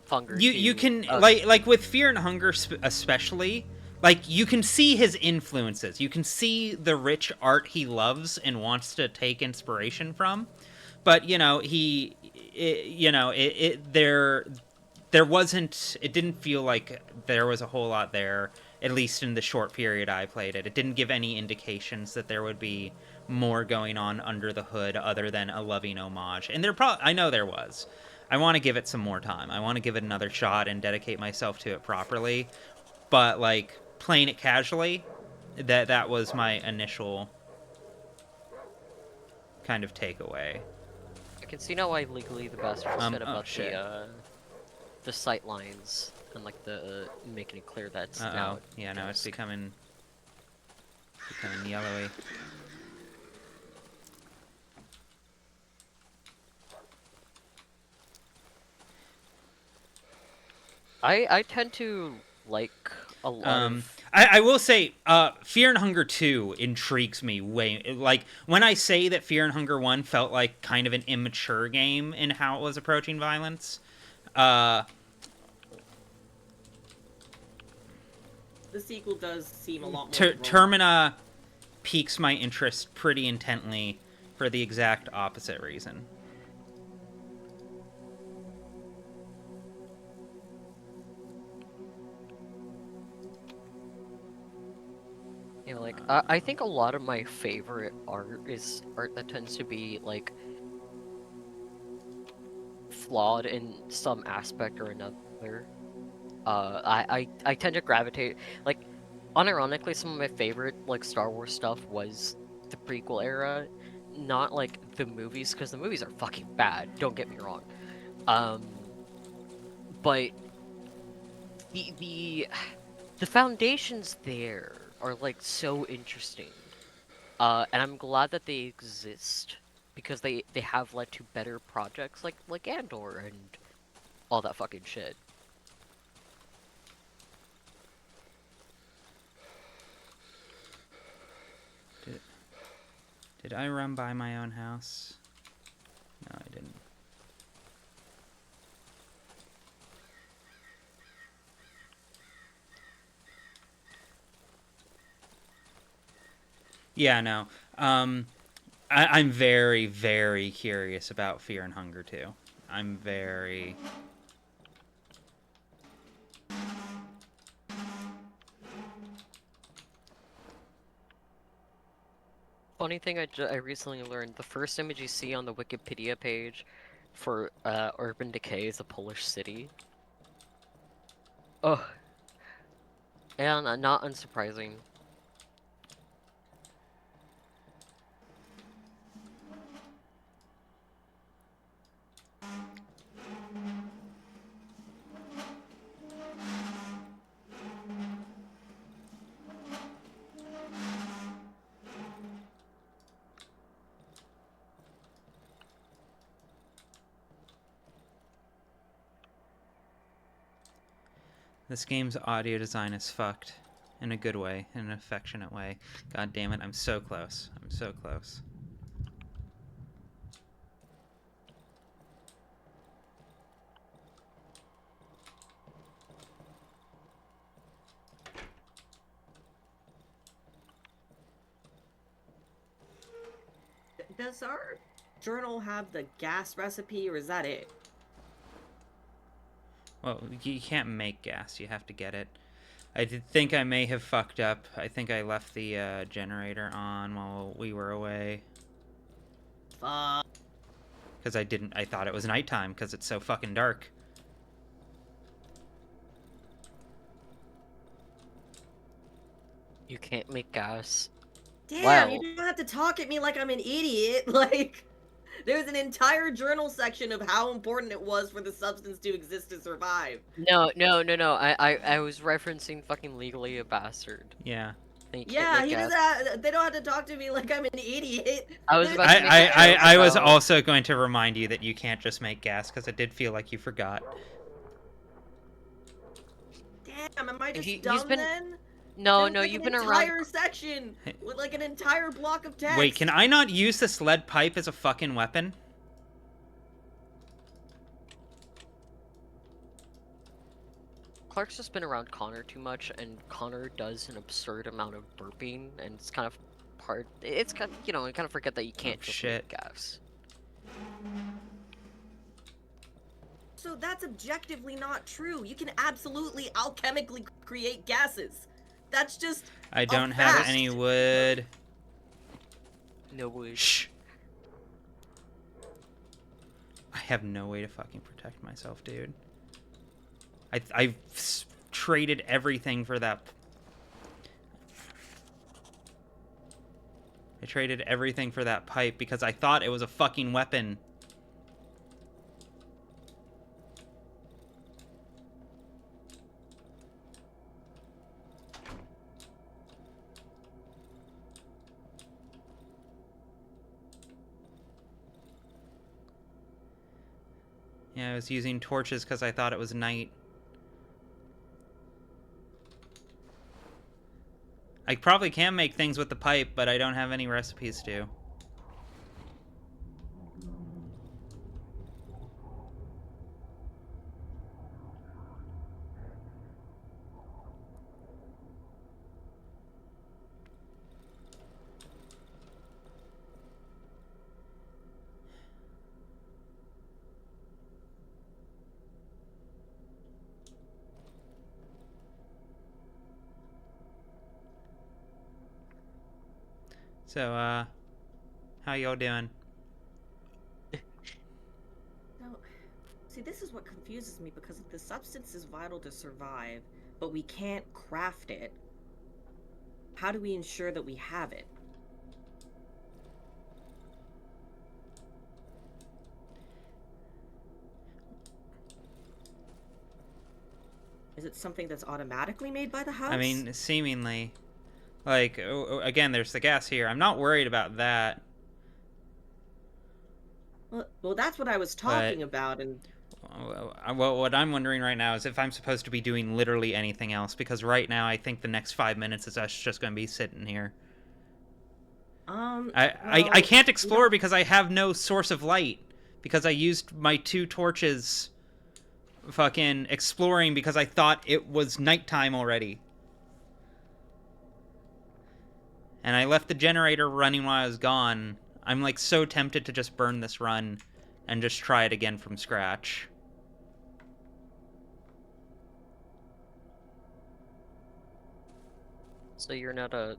Funger You to can like with Fear and Hunger especially, like you can see his influences. You can see the rich art he loves and wants to take inspiration from. But there wasn't. It didn't feel like there was a whole lot there. At least in the short period I played it, it didn't give any indications that there would be more going on under the hood other than a loving homage. And I know there was. I want to give it some more time. I want to give it another shot and dedicate myself to it properly. But like playing it casually, that was my initial kind of takeaway. I can see now why Legally the Bastard said about shit. the sight lines and like the making it clear that it's now. Yeah, now it's becoming yellowy. I tend to like a lot of... I will say, Fear and Hunger 2 intrigues me way. Like, when I say that Fear and Hunger 1 felt like kind of an immature game in how it was approaching violence, the sequel does seem a lot more... Termina piques my interest pretty intently for the exact opposite reason. Like, I think a lot of my favorite art is art that tends to be, like, flawed in some aspect or another. I tend to gravitate, like, unironically, some of my favorite, like, Star Wars stuff was the prequel era, not, like, the movies, because the movies are fucking bad, don't get me wrong. But the foundations there are like so interesting, and I'm glad that they exist because they have led to better projects like Andor and all that fucking shit. Did I run by my own house? No, I didn't. Yeah, no. I'm very, very curious about Fear and Hunger 2. I'm very... Funny thing, I recently learned the first image you see on the Wikipedia page for Urban Decay is a Polish city. Ugh. And not unsurprising. This game's audio design is fucked. In a good way. In an affectionate way. God damn it, I'm so close. I'm so close. Does our journal have the gas recipe, or is that it? Well, you can't make gas. You have to get it. I did think I may have fucked up. I think I left the generator on while we were away. Because I thought it was nighttime because it's so fucking dark. You can't make gas. Damn, Wow. You don't have to talk at me like I'm an idiot. Like, there's an entire journal section of how important it was for the substance to exist to survive. No. I was referencing fucking Legally a Bastard. Yeah. Yeah, he doesn't have, they don't have to talk to me like I'm an idiot. I was about to make a joke I was about... also going to remind you that you can't just make gas because it did feel like you forgot. Damn, am I just He's dumb been... then? No, There was no, like you've an been around. entire section with like an entire block of text. Wait, can I not use this lead pipe as a fucking weapon? Clark's just been around Connor too much, and Connor does an absurd amount of burping, and it's kind of part. It's kind of, you know, you kind of forget that you can't just shit. make gas. So that's objectively not true. You can absolutely alchemically create gases. That's just I a don't have fact. any wood. No wood. Shh. I have no way to fucking protect myself, dude. I've traded everything for that. I traded everything for that pipe because I thought it was a fucking weapon. Yeah, I was using torches because I thought it was night. I probably can make things with the pipe, but I don't have any recipes to. So, how y'all doing? No, see, this is what confuses me because if the substance is vital to survive, but we can't craft it, how do we ensure that we have it? Is it something that's automatically made by the house? I mean, seemingly. Like, again, there's the gas here. I'm not worried about that. Well, that's what I was talking about, and Well, what I'm wondering right now is if I'm supposed to be doing literally anything else, because right now I think the next 5 minutes is us just going to be sitting here. I can't explore because I have no source of light, because I used my 2 torches fucking exploring because I thought it was nighttime already. And I left the generator running while I was gone. I'm like so tempted to just burn this run and just try it again from scratch. So you're not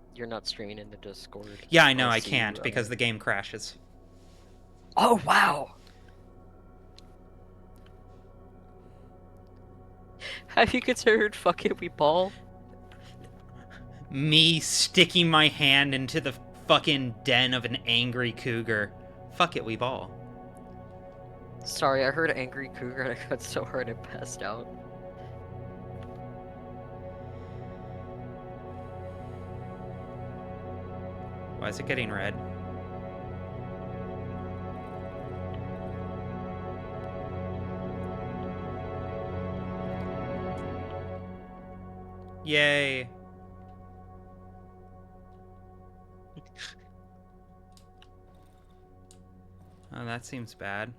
streaming in the Discord. Yeah, I know I can't because the game crashes. Oh wow! Have you considered fucking we ball? Me sticking my hand into the fucking den of an angry cougar. Fuck it, we ball. Sorry, I heard angry cougar and I got so hard I passed out. Why is it getting red? Yay. Oh, that seems bad.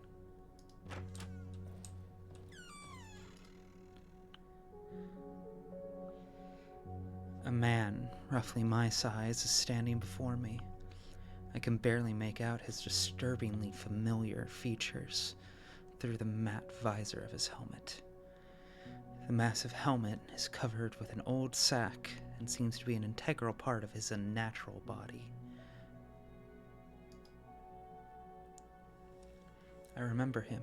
A man, roughly my size, is standing before me. I can barely make out his disturbingly familiar features through the matte visor of his helmet. The massive helmet is covered with an old sack and seems to be an integral part of his unnatural body. I remember him.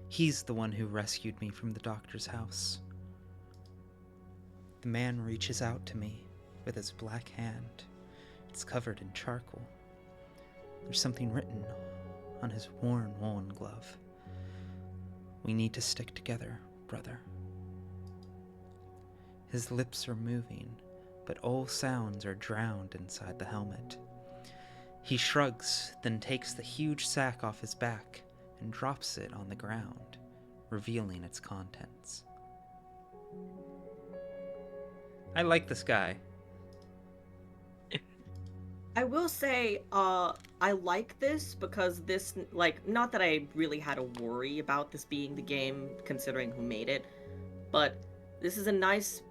He's the one who rescued me from the doctor's house. The man reaches out to me with his black hand. It's covered in charcoal. There's something written on his worn woolen glove. We need to stick together, brother. His lips are moving, but all sounds are drowned inside the helmet. He shrugs, then takes the huge sack off his back and drops it on the ground, revealing its contents. I like this guy. I will say, I like this because this, like, not that I really had a worry about this being the game, considering who made it, but this is a nice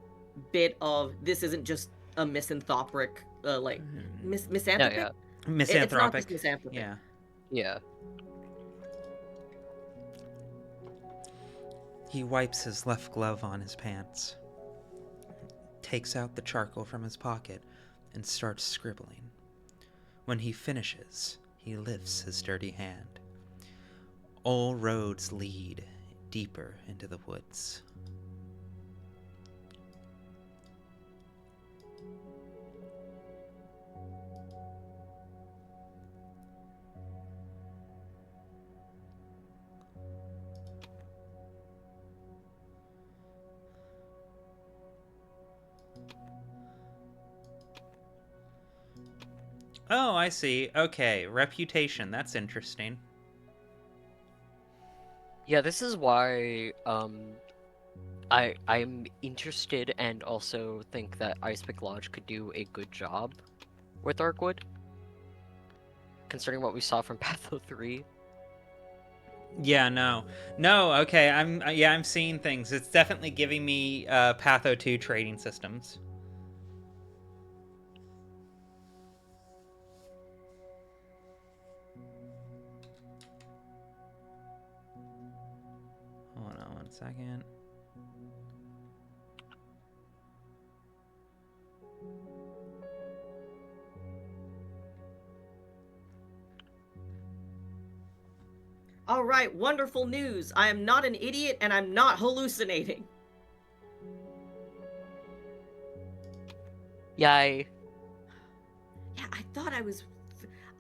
bit of this isn't just a misanthropic, like, No, misanthropic? yeah, It's not just Misanthropic. misanthropic. Yeah. yeah. He wipes his left glove on his pants, takes out the charcoal from his pocket, and starts scribbling. When he finishes, he lifts his dirty hand. All roads lead deeper into the woods. Oh, I see. Okay, reputation. That's interesting. Yeah, this is why I'm interested and also think that Icepick Lodge could do a good job with Darkwood, considering what we saw from Patho 3. Yeah, no. Okay, I'm seeing things. It's definitely giving me Patho 2 trading systems. Hold on 1 second. All right, wonderful news. I am not an idiot and I'm not hallucinating. Yay. Yeah, I thought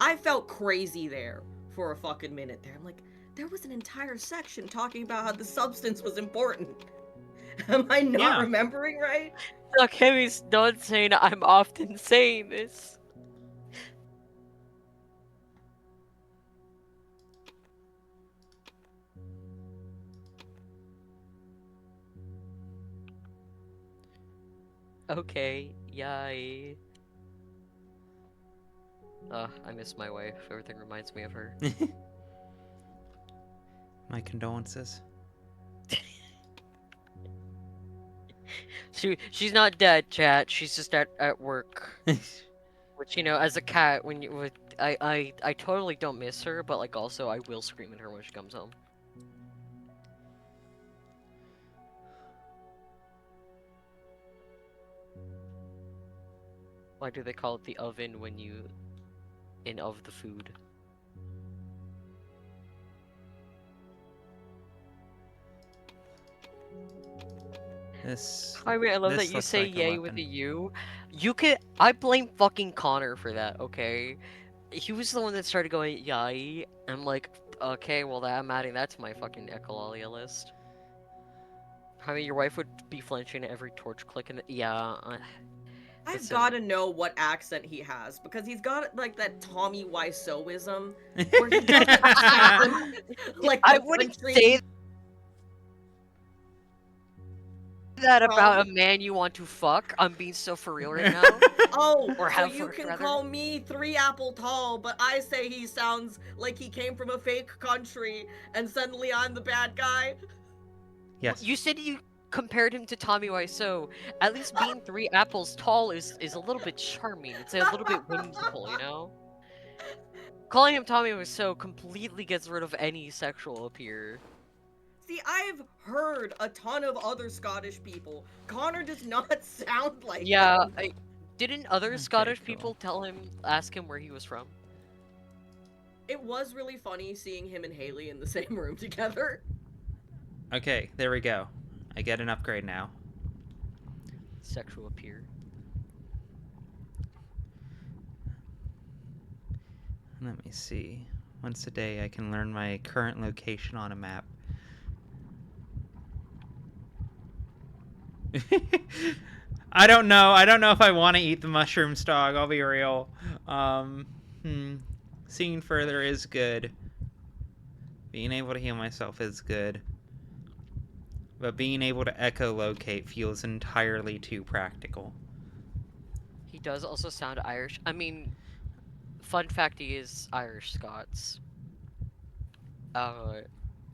I felt crazy there for a fucking minute there. I'm like, there was an entire section talking about how the substance was important. Am I not Yeah. remembering right? Look, Heavy's not saying I'm often saying this. Okay, yay. I miss my wife. Everything reminds me of her. My condolences. She's not dead, chat. She's just at work. Which, you know, as a cat, when you with I totally don't miss her, but like also I will scream at her when she comes home. Why do they call it the oven when you of the food? This. I mean, I love this that you looks say like a yay with weapon. a U. You could. I blame fucking Connor for that. Okay, he was the one that started going yay. I'm like, okay, well, I'm adding that to my fucking echolalia list. I mean, your wife would be flinching at every torch click, and yeah. I've Listen, gotta know what accent he has because he's got like that Tommy Wiseauism where he doesn't sound like I the wouldn't country say that from. about a man you want to fuck. I'm being so for real right now. Oh, Or so have you fucked, can rather. call me Three Apple Tall, but I say he sounds like he came from a fake country and suddenly I'm the bad guy? Yes. You said you compared him to Tommy Wiseau. At least being 3 apples tall is a little bit charming. It's a little bit whimsical, you know? Calling him Tommy Wiseau completely gets rid of any sexual appeal. See, I've heard a ton of other Scottish people. Connor does not sound like Yeah, them. didn't other Okay, Scottish cool. people ask him where he was from? It was really funny seeing him and Haley in the same room together. Okay, there we go. I get an upgrade now. Sexual appeal. Let me see. Once a day, I can learn my current location on a map. I don't know. I don't know if I want to eat the mushrooms, dog. I'll be real. Seeing further is good. Being able to heal myself is good. but being able to echolocate feels entirely too practical. He does also sound Irish. I mean, fun fact, he is Irish Scots. Uh,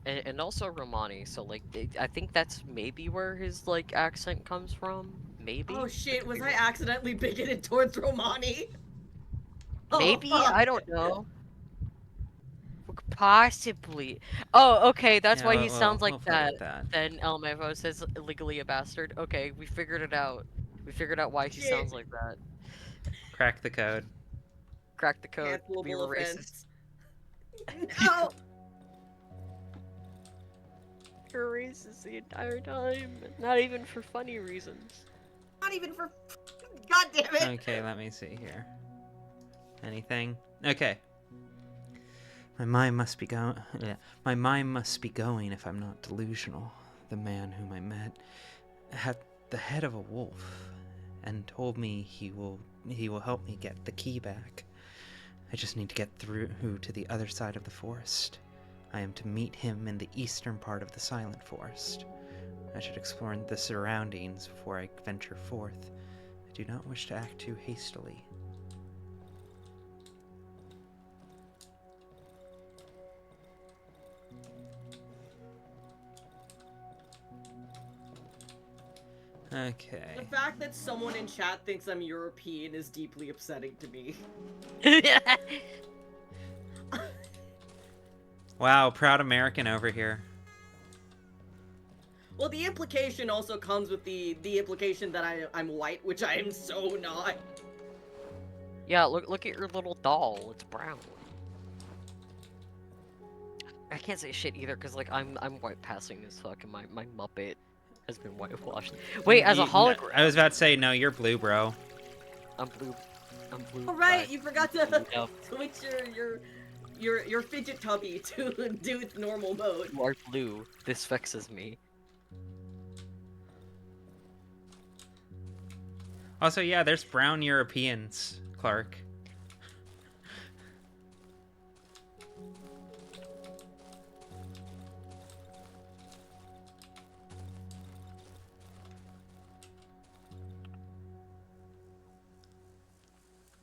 and also Romani. So like, I think that's maybe where his like accent comes from. Oh Maybe. I shit, could was be I wrong. accidentally bigoted towards Romani? Oh Maybe fuck. I don't know. Possibly. Oh, okay. That's Yeah, why he sounds we'll like fight that. with that. Then LMFO says legally a bastard. Okay, we figured it out. We figured out why he Shit. sounds like that. Crack the code. Crack the code. We Cancelable were racist. offense. No! We were racist the entire time. Not even for funny reasons. Not even for. God damn it! Okay, let me see here. Anything? Okay. My mind must be going. Yeah. My mind must be going if I'm not delusional. The man whom I met had the head of a wolf, and told me he will help me get the key back. I just need to get through to the other side of the forest. I am to meet him in the eastern part of the Silent Forest. I should explore the surroundings before I venture forth. I do not wish to act too hastily. Okay. The fact that someone in chat thinks I'm European is deeply upsetting to me. Wow, proud American over here. Well, the implication also comes with the implication that I'm white, which I am so not. Yeah, look at your little doll. It's brown. I can't say shit either, cause like I'm white passing as fuck, and my Muppet has been whitewashed. Wait, as a hologram, I was about to say, no, you're blue, bro. I'm blue. I'm blue. All right, Black. you forgot to Yep. switch your fidget tubby to do its normal mode. You are blue. This vexes me. Also, yeah, there's brown Europeans, Clark.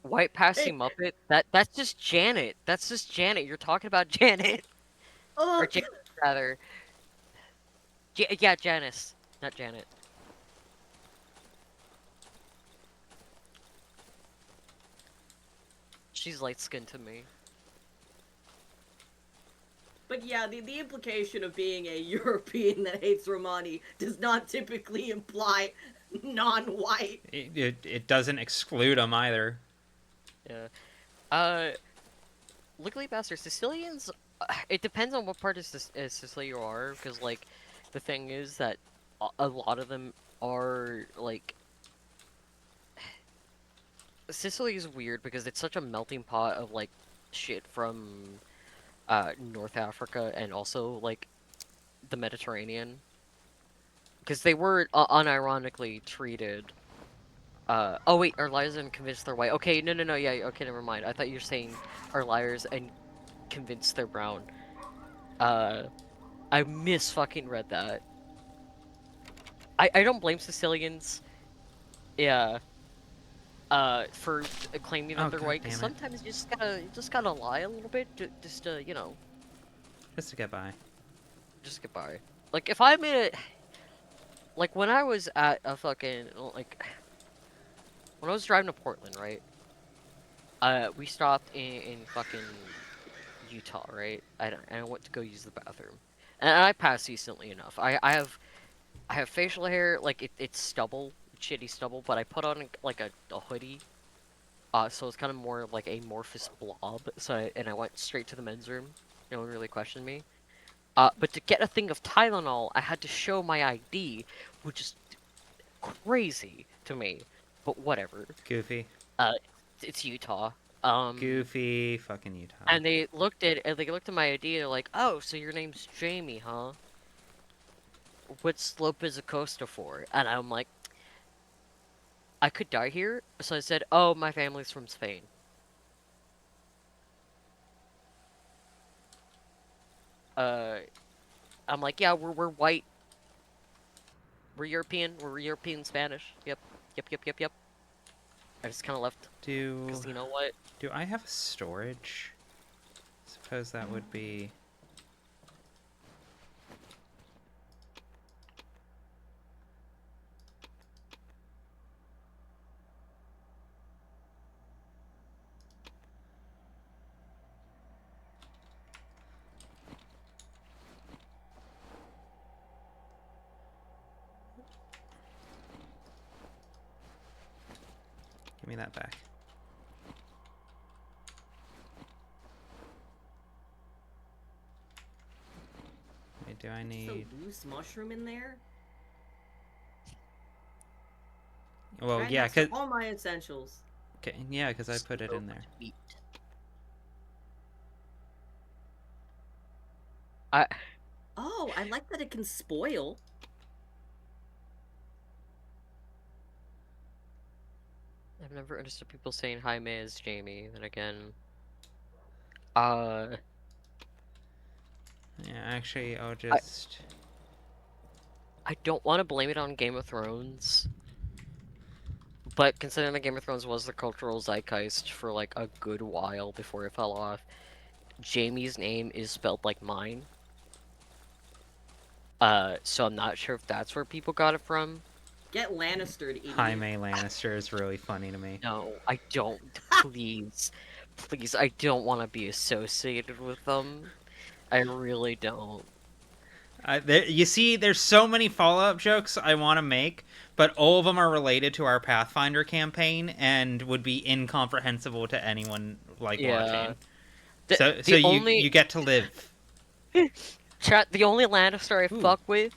White passing Muppet? That's just Janet. That's just Janet. You're talking about Janet. Or Oh, Janice, rather. Yeah, Janice. Not Janet. She's light skinned to me. but yeah, the implication of being a European that hates Romani does not typically imply non-white. It doesn't exclude them either. Yeah. Uh, Legally Bastard, Sicilians, it depends on what part of Sicily you are, because, like, the thing is that a lot of them are, like, Sicily is weird because it's such a melting pot of, like, shit from, North Africa and also, like, the Mediterranean. Because they were unironically treated. Oh wait, are liars and convinced they're white? Okay, no, yeah, okay, never mind. I thought you were saying are liars and convinced they're brown. Uh, I fucking read that. I don't blame Sicilians, yeah, for claiming that Oh, they're god white, because damn it. sometimes you just gotta lie a little bit, just to, you know, Just to get by. just get by. Like, if I'm in a, like, when I was at a fucking, like, when I was driving to Portland, right? We stopped in fucking Utah, right? And I went to go use the bathroom, and I passed decently enough. I have facial hair, like it's stubble, shitty stubble, but I put on like a hoodie, so it's kind of more like a amorphous blob. And I went straight to the men's room. No one really questioned me. But to get a thing of Tylenol, I had to show my ID, which is crazy to me. But whatever. Goofy. Uh, it's Utah. Goofy fucking Utah. And they looked at my ID. They're like, "Oh, so your name's Jamie, huh? What slope is a coaster for?" And I'm like, "I could die here." So I said, "Oh, my family's from Spain." Uh, I'm like, "Yeah, we're white. We're European. We're European Spanish. Yep. Yep. I just kind of left Do because you know what? I have storage? Suppose that would be. Give me that back. Wait, do I need? So loose mushroom in there. Well, Right yeah, next to cause all my essentials. yeah, because I put it in there. Sweet. I Oh, I like that it can spoil. I've never understood people saying Jaime is Jamie. Then again, uh, Yeah, actually, I'll just. I don't want to blame it on Game of Thrones, but considering that Game of Thrones was the cultural zeitgeist for like a good while before it fell off, Jamie's name is spelled like mine. So I'm not sure if that's where people got it from. Get Lannistered, idiot. Jaime Lannister is really funny to me. No, I don't. Please, please, I don't want to be associated with them. I really don't. You see, there's so many follow-up jokes I want to make, but all of them are related to our Pathfinder campaign and would be incomprehensible to anyone watching. So The you get to live. chat. The only Lannister I Ooh. fuck with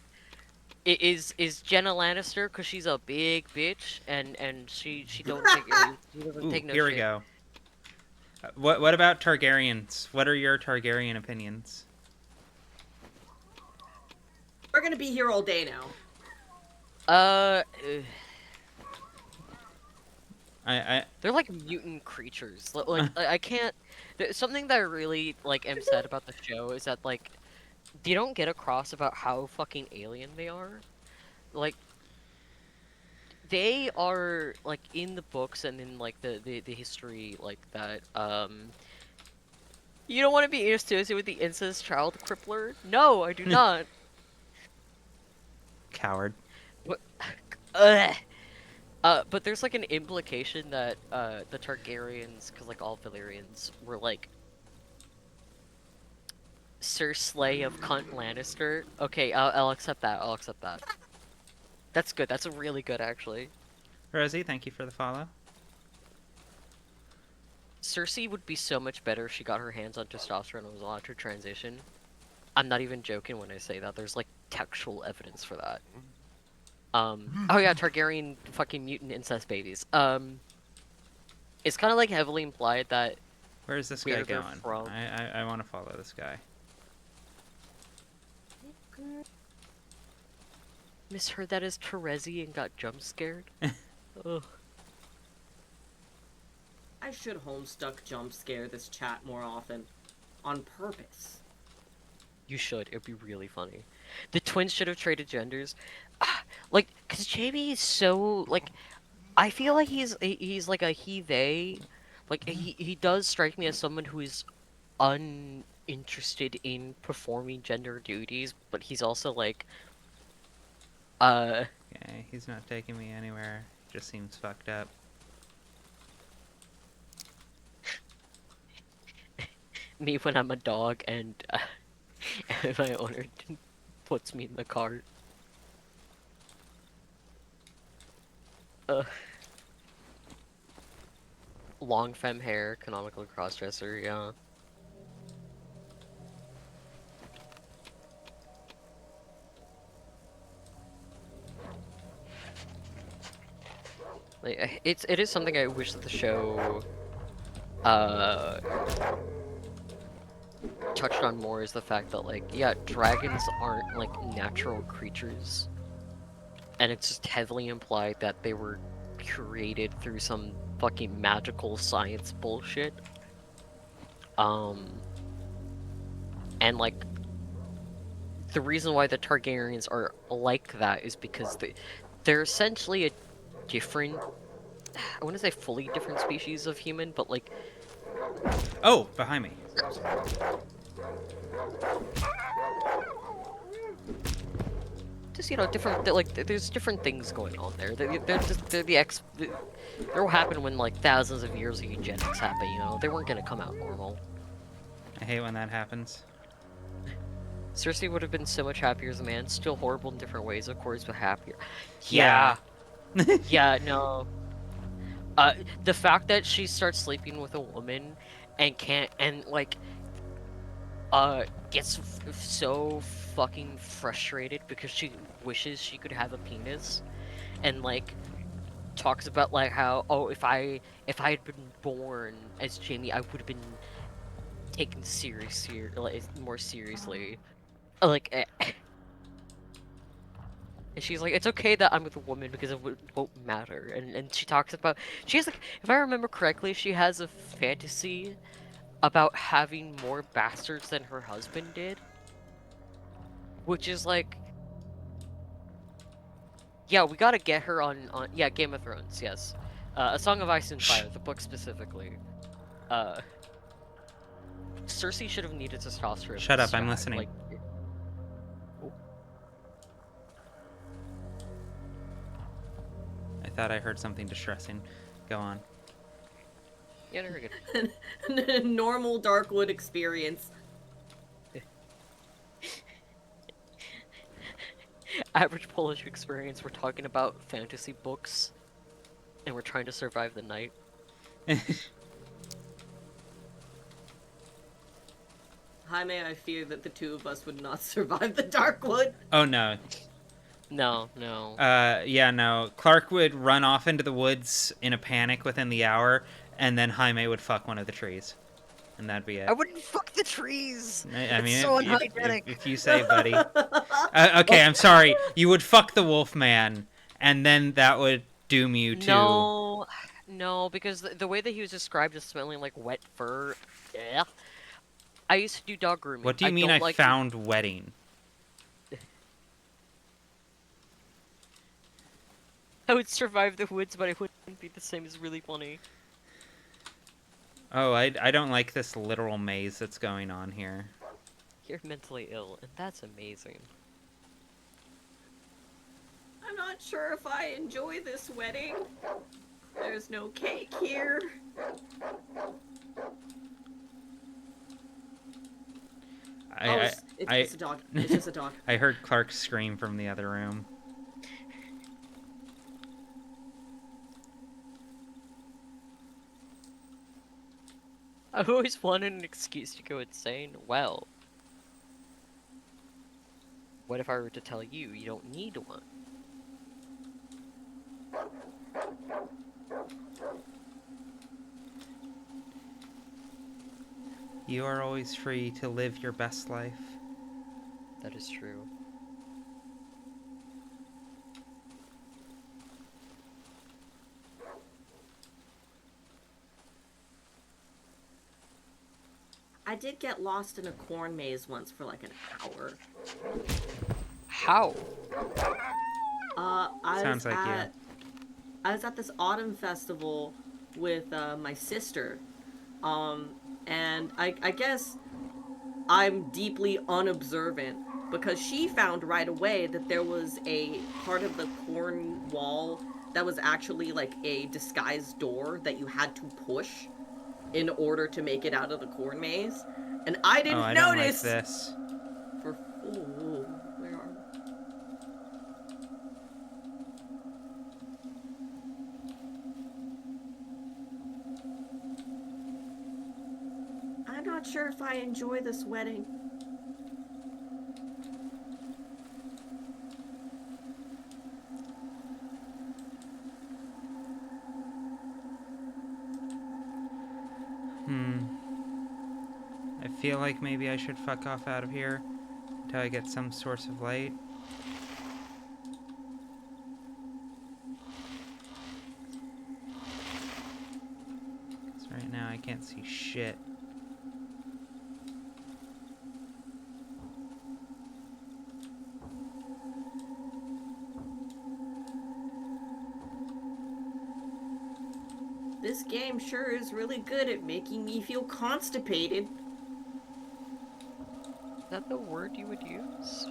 is Jenna Lannister because she's a big bitch and she don't take she doesn't Ooh, take no here shit. we go. What about Targaryens? What are your Targaryen opinions? We're gonna be here all day now. They're like mutant creatures. Like I can't. Something that I really like am sad about the show is that like they don't get across about how fucking alien they are. Like they are like in the books and in like the history like that. You don't want to be associated with the incest child crippler? No, I do not. Coward. What? But there's like an implication that the Targaryens, because like all Valyrians were like Sir Slay of Cunt Lannister. Okay, I'll accept that. I'll accept that. That's good. That's really good, actually. Rosie, thank you for the follow. Cersei would be so much better if she got her hands on testosterone and was allowed to transition. I'm not even joking when I say that. There's like textual evidence for that. Oh yeah, Targaryen fucking mutant incest babies. It's kind of like heavily implied that Where's this guy going? I want to follow this guy. Misheard that as Terezi and got jump scared. Ugh. I should homestuck jump scare this chat more often. On purpose. You should. It'd be really funny. The twins should have traded genders. Like, cause Jamie is so like, I feel like he's like a he/they. Like he does strike me as someone who is uninterested in performing gender duties, but he's also like, Okay, he's not taking me anywhere. Just seems fucked up. me when I'm a dog and my owner puts me in the cart. Long femme hair, canonical crossdresser, yeah. Like, it is something I wish that the show touched on more, is the fact that like, yeah, dragons aren't like natural creatures, and it's just heavily implied that they were created through some fucking magical science bullshit. And like the reason why the Targaryens are like that is because they're essentially a different, I wouldn't say fully different species of human, but like, Oh, behind me. just different. Like, there's different things going on there. They're what happened when like thousands of years of eugenics happened. They weren't gonna come out normal. I hate when that happens. Cersei would have been so much happier as a man. Still horrible in different ways, of course, but happier. Yeah. Yeah, no. The fact that she starts sleeping with a woman and can't, and like, gets so fucking frustrated because she wishes she could have a penis, and like talks about like how, oh, if I had been born as Jaime, I would have been taken like more seriously. Like, and she's like, it's okay that I'm with a woman because it won't matter. And she talks about, she has like, if I remember correctly, she has a fantasy about having more bastards than her husband did. Which is like, yeah, we gotta get her on yeah, Game of Thrones, yes. A Song of Ice and Fire, the book specifically. Uh, Cersei should have needed testosterone. Shut up, I'm listening. Like, I thought I heard something distressing. Go on. yeah, no, you're good. Normal Darkwood experience. Average Polish experience, we're talking about fantasy books, and we're trying to survive the night. Jaime, I fear that the two of us would not survive the Darkwood. Oh, no. No, no. Yeah, no. Clark would run off into the woods in a panic within the hour, and then Jaime would fuck one of the trees. And that'd be it. I wouldn't fuck the trees! I mean, it's so unhygienic. if you say, buddy. Okay, I'm sorry. You would fuck the Wolfman, and then that would doom you to... No, because the way that he was described as smelling like wet fur, yeah. I used to do dog grooming. What do you mean I found wetting? I would survive the woods, but I wouldn't be the same. Is really funny. Oh, I don't like this literal maze that's going on here. You're mentally ill, and that's amazing. I'm not sure if I enjoy this wedding. There's no cake here. It's a dog. It's just a dog. I heard Clark scream from the other room. I've always wanted an excuse to go insane. Well, what if I were to tell you you don't need one? You are always free to live your best life. That is true. I did get lost in a corn maze once for like an hour. How? Sounds like you. I was at this autumn festival with my sister, and I guess I'm deeply unobservant because she found right away that there was a part of the corn wall that was actually like a disguised door that you had to push in order to make it out of the corn maze, and I didn't notice. Don't like this. Where are we? I'm not sure if I enjoy this wedding. I feel like maybe I should fuck off out of here until I get some source of light. Because right now I can't see shit. This game sure is really good at making me feel constipated. Is that the word you would use?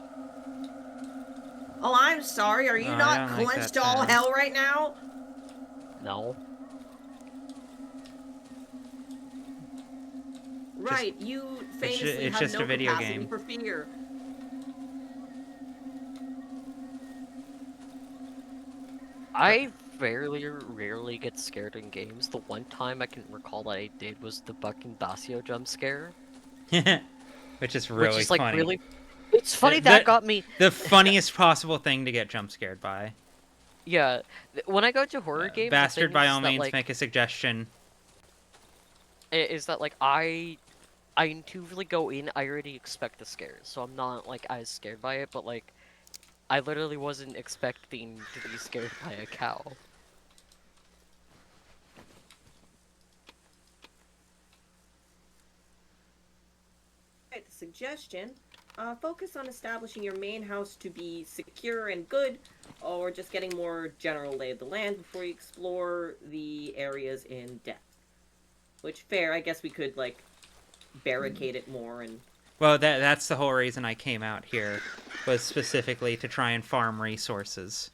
Oh, I'm sorry. Are Oh, you I not don't like that clenched to all sound. hell right now? No. Right, you famously It's have just a no video capacity game. for fear. I very rarely get scared in games. The one time I can recall that I did was the Bucking Dacio jump scare, Which is which really is like funny. really. It's funny that The got me. the funniest possible thing to get jump scared by. Yeah, when I go to horror games, the Bastard, thing by is all that means, like make a suggestion. is that like I intuitively go in, I already expect the scares, so I'm not like as scared by it. But like I literally wasn't expecting to be scared by a cow. Right, the suggestion, focus on establishing your main house to be secure and good, or just getting more general lay of the land before you explore the areas in depth. Which, fair, I guess we could, like, barricade it more and... Well, that's the whole reason I came out here, was specifically to try and farm resources.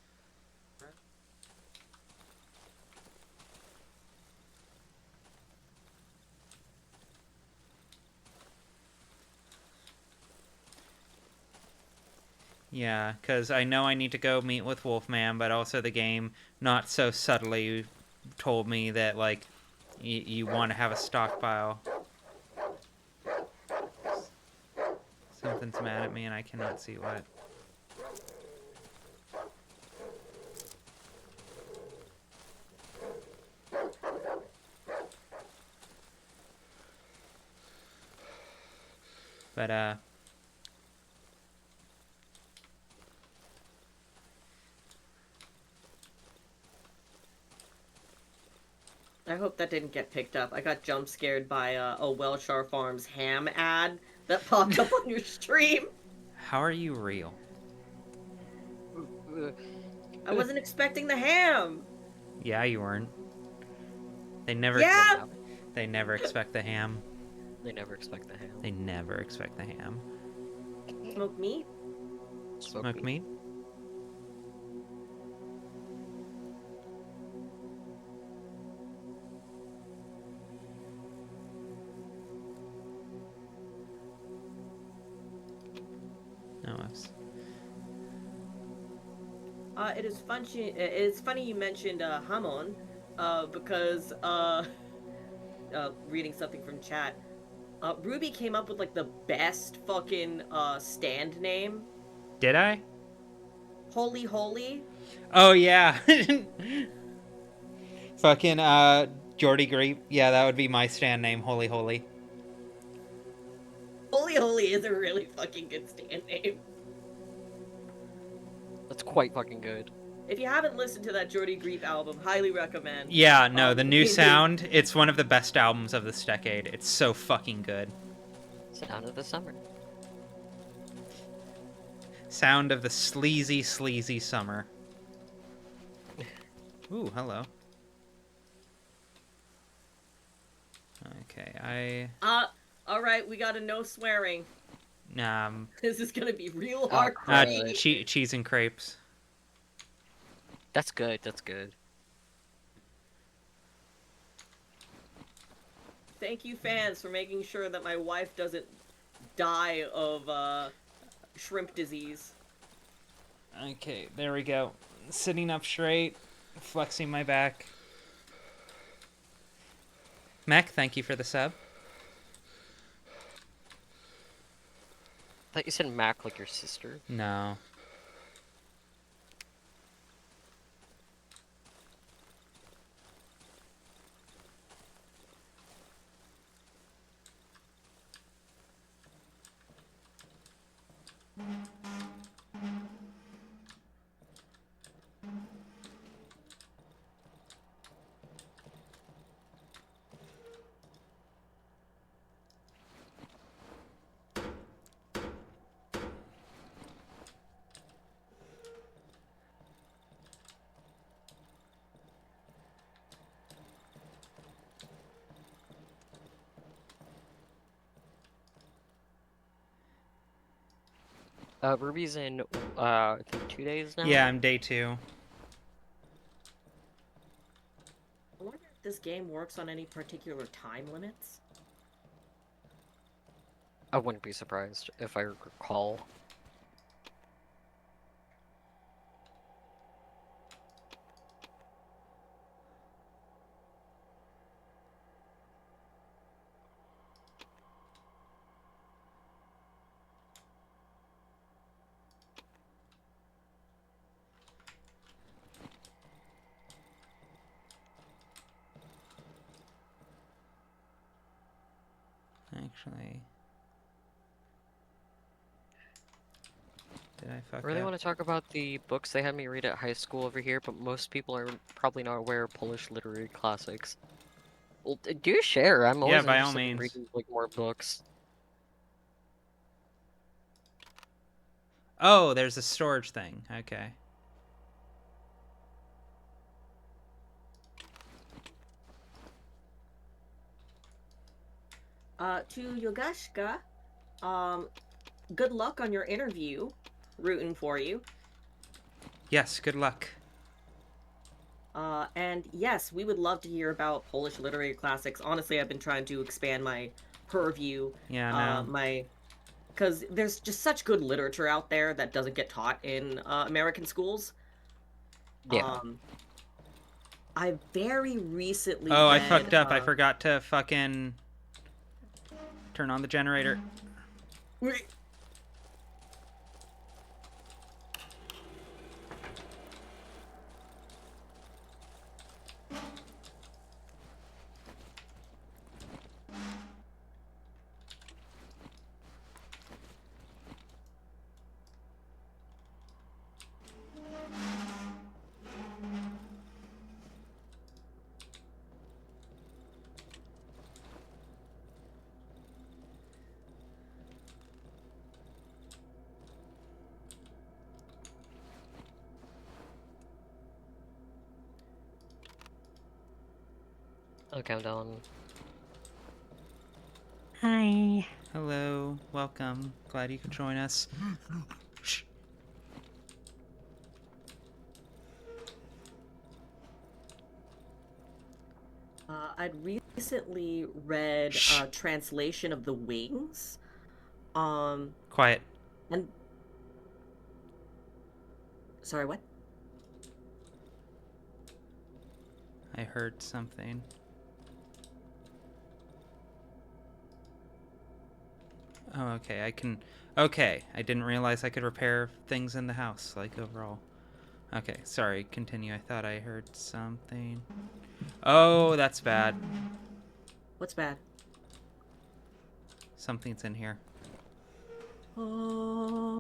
Yeah, because I know I need to go meet with Wolfman, but also the game not so subtly told me that, like, you want to have a stockpile. Something's mad at me and I cannot see what. But, I hope that didn't get picked up. I got jump scared by a Welshar Farms ham ad that popped up on your stream. how are you real? I wasn't expecting the ham. Yeah, you weren't. They never, Yeah. they never expect the ham. They never expect the ham. They never expect the ham. Smoked meat. Smoked meat? No, It's funny you mentioned Hamon, because reading something from chat, Ruby came up with like the best fucking stand name. Did I? Holy Holy. Oh, yeah. Fucking, Jordy Greep. Yeah, that would be my stand name, Holy Holy. Holy Holy is a really fucking good stand name. That's quite fucking good. If you haven't listened to that Jordy Grief album, highly recommend. Yeah, no, the new sound, it's one of the best albums of this decade. It's so fucking good. Sound of the summer. Sound of the sleazy, sleazy summer. Ooh, hello. Okay, alright, we got a no swearing. This is gonna be real hard for me. cheese and crepes. That's good, that's good. Thank you, fans, for making sure that my wife doesn't die of, shrimp disease. Okay, there we go. Sitting up straight, flexing my back. Mech, thank you for the sub. I thought you said Mac like your sister. No. Ruby's in, I think 2 days now? Yeah, I'm day 2. I wonder if this game works on any particular time limits. I wouldn't be surprised if I recall. Actually, did I fuck I really up? want to talk about the books they had me read at high school over here, but most people are probably not aware of Polish literary classics. Well, do share. I'm Yeah, always by all interested in means. reading like more books. Oh, there's a storage thing. Okay. To Yogashka, good luck on your interview. Rooting for you. Yes, good luck. And yes, we would love to hear about Polish literary classics. Honestly, I've been trying to expand my purview, Yeah, no. my because there's just such good literature out there that doesn't get taught in American schools. Yeah. Um, I very recently Oh, I read. fucked up. I forgot to fucking turn on the generator. I'll count down. Hi. Hello. Welcome. Glad you could join us. Shh. I'd recently read Shh. a translation of The Wings. Quiet. And sorry, what? I heard something. Oh, okay. I can. Okay. I didn't realize I could repair things in the house, like overall. Okay. Sorry. Continue. I thought I heard something. Oh, that's bad. What's bad? Something's in here. Oh.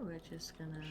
We're just gonna.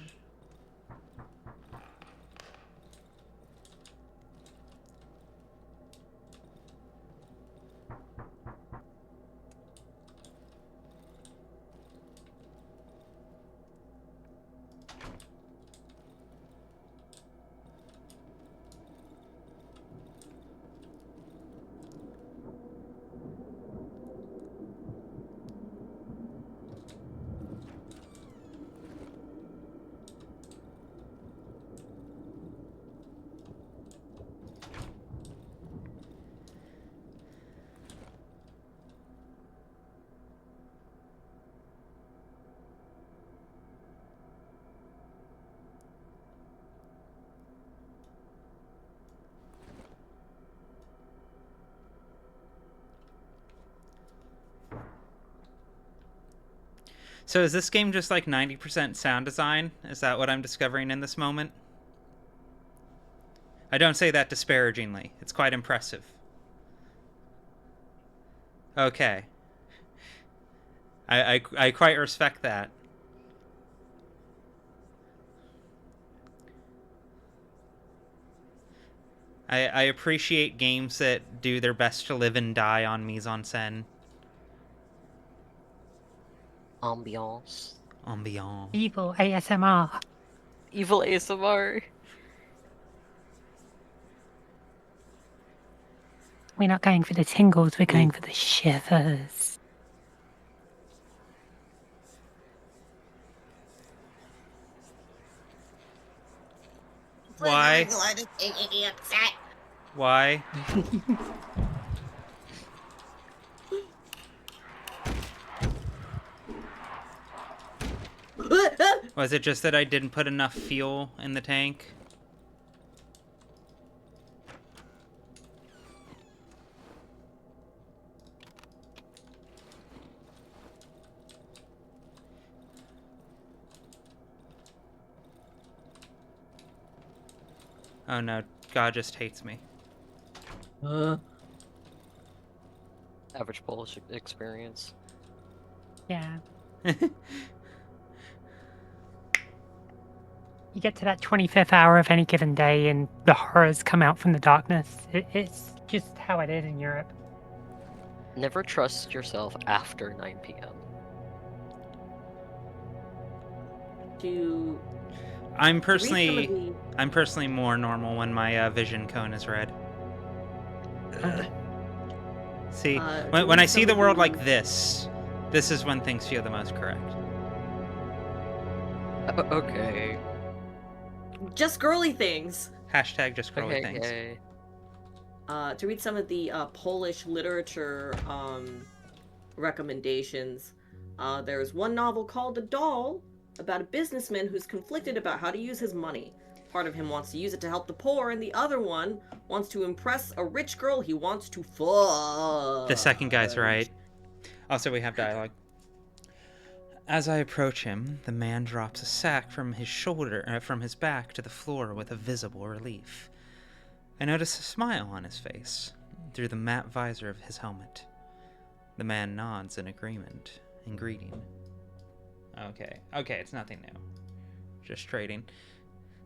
So is this game just like 90% sound design? Is that what I'm discovering in this moment? I don't say that disparagingly. It's quite impressive. Okay. I quite respect that. I appreciate games that do their best to live and die on mise en scène. Ambiance. Ambiance. Evil ASMR. Evil ASMR. We're not going for the tingles, we're going for the shivers. Why? Why? Was it just that I didn't put enough fuel in the tank? Oh no, God just hates me. Average Polish experience. Yeah. You get to that 25th hour of any given day and the horrors come out from the darkness. It's just how it is in Europe. Never trust yourself after 9 p.m. To I'm read some of personally the I'm personally more normal when my vision cone is red. See, to when I read see some the of world like this is when things feel the most correct. Okay. just girly things. Hashtag just girly Okay. things. Okay. To read some of the Polish literature recommendations. There's one novel called A Doll about a businessman who's conflicted about how to use his money. Part of him wants to use it to help the poor, and the other one wants to impress a rich girl he wants to fuck. The second guy's right. Also, we have dialogue. As I approach him, the man drops a sack from his back to the floor with a visible relief. I notice a smile on his face through the matte visor of his helmet. The man nods in agreement, in greeting. Okay, it's nothing new. Just trading.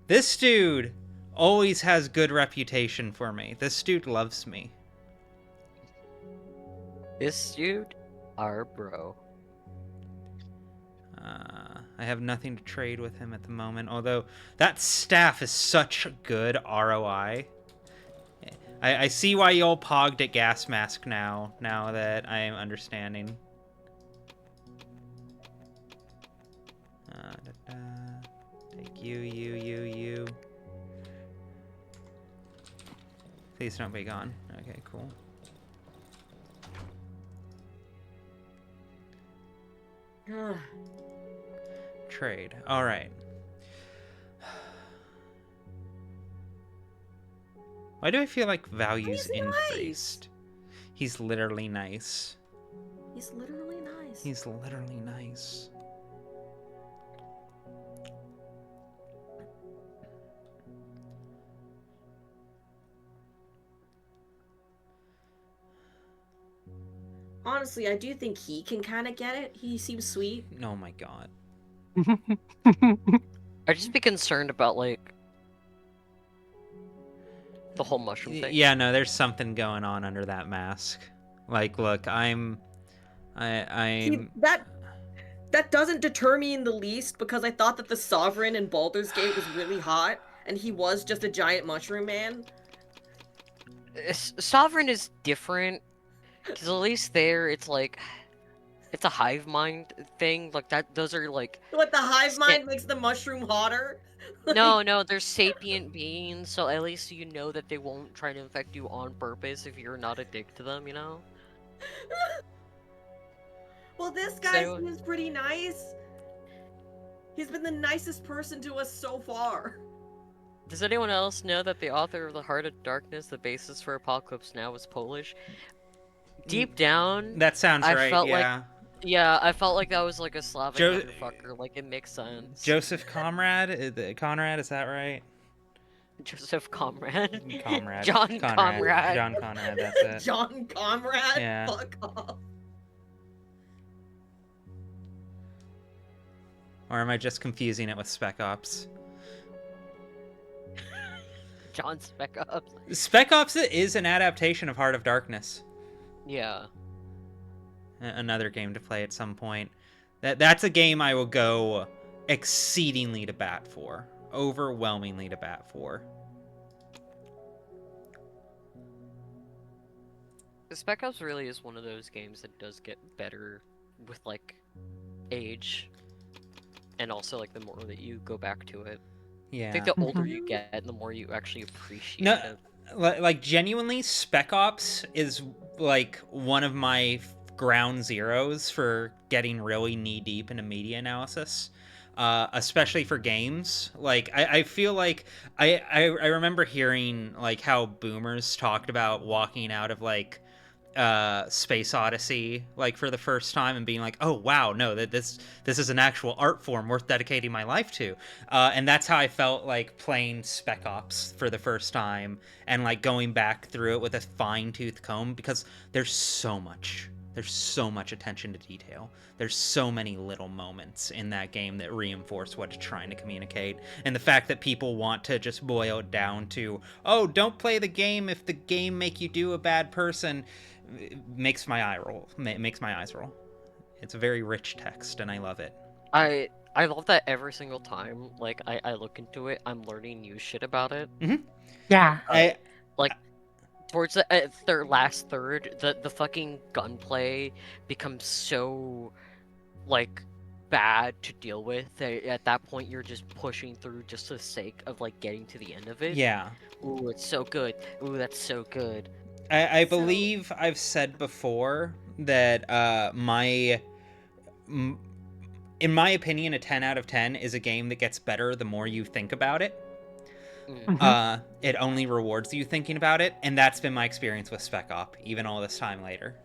This dude always has good reputation for me. This dude loves me. This dude, our bro. I have nothing to trade with him at the moment, although that staff is such a good ROI. I see why you all pogged at Gas Mask now that I am understanding. Take you. Please don't be gone. Okay, cool. Trade. All right. Why do I feel like values He's increased? He's literally nice. He's literally nice. He's literally nice. Honestly, I do think he can kind of get it. He seems sweet. Oh my god. I'd just be concerned about like the whole mushroom thing. Yeah, no, there's something going on under that mask. Like, look, I'm That doesn't deter me in the least, because I thought that the Sovereign in Baldur's Gate was really hot, and he was just a giant mushroom man. Sovereign is different, because at least there it's like it's a hive mind thing. Like that, those are like What, the hive mind makes the mushroom hotter? no, they're sapient beings, so at least you know that they won't try to infect you on purpose if you're not a dick to them, you know? Well, this guy seems pretty nice. He's been the nicest person to us so far. Does anyone else know that the author of The Heart of Darkness, the basis for Apocalypse Now, was Polish? Deep down, that sounds I right, felt yeah. like I felt like that was like a Slavic motherfucker. Like, it makes sense. Joseph Conrad, is that right? Joseph Conrad? Conrad. John Conrad. John Conrad, that's it. John Conrad? Yeah. Fuck off. Or am I just confusing it with Spec Ops? John Spec Ops. Spec Ops is an adaptation of Heart of Darkness. Yeah. Another game to play at some point. That's a game I will go exceedingly to bat for. Overwhelmingly to bat for. Spec Ops really is one of those games that does get better with like age, and also like the more that you go back to it. Yeah. I think the older you get, the more you actually appreciate No, it. like genuinely, Spec Ops is like one of my ground zeros for getting really knee deep into media analysis. Especially for games. Like I feel like I remember hearing like how boomers talked about walking out of like Space Odyssey like for the first time and being like, oh wow, no, that this is an actual art form worth dedicating my life to. And that's how I felt like playing Spec Ops for the first time and like going back through it with a fine-tooth comb, because there's so much attention to detail. There's so many little moments in that game that reinforce what it's trying to communicate. And the fact that people want to just boil it down to, oh, don't play the game if the game make you do a bad person, makes my eye roll. Makes my eyes roll. It's a very rich text, and I love it. I love that every single time like I look into it, I'm learning new shit about it. Yeah. Like towards the their last third, the fucking gunplay becomes so like bad to deal with. At that point, you're just pushing through just for the sake of like getting to the end of it. Yeah. Ooh, it's so good. Ooh, that's so good. I So- believe I've said before that in my opinion, a 10 out of 10 is a game that gets better the more you think about it. It only rewards you thinking about it, and that's been my experience with Spec Op, even all this time later.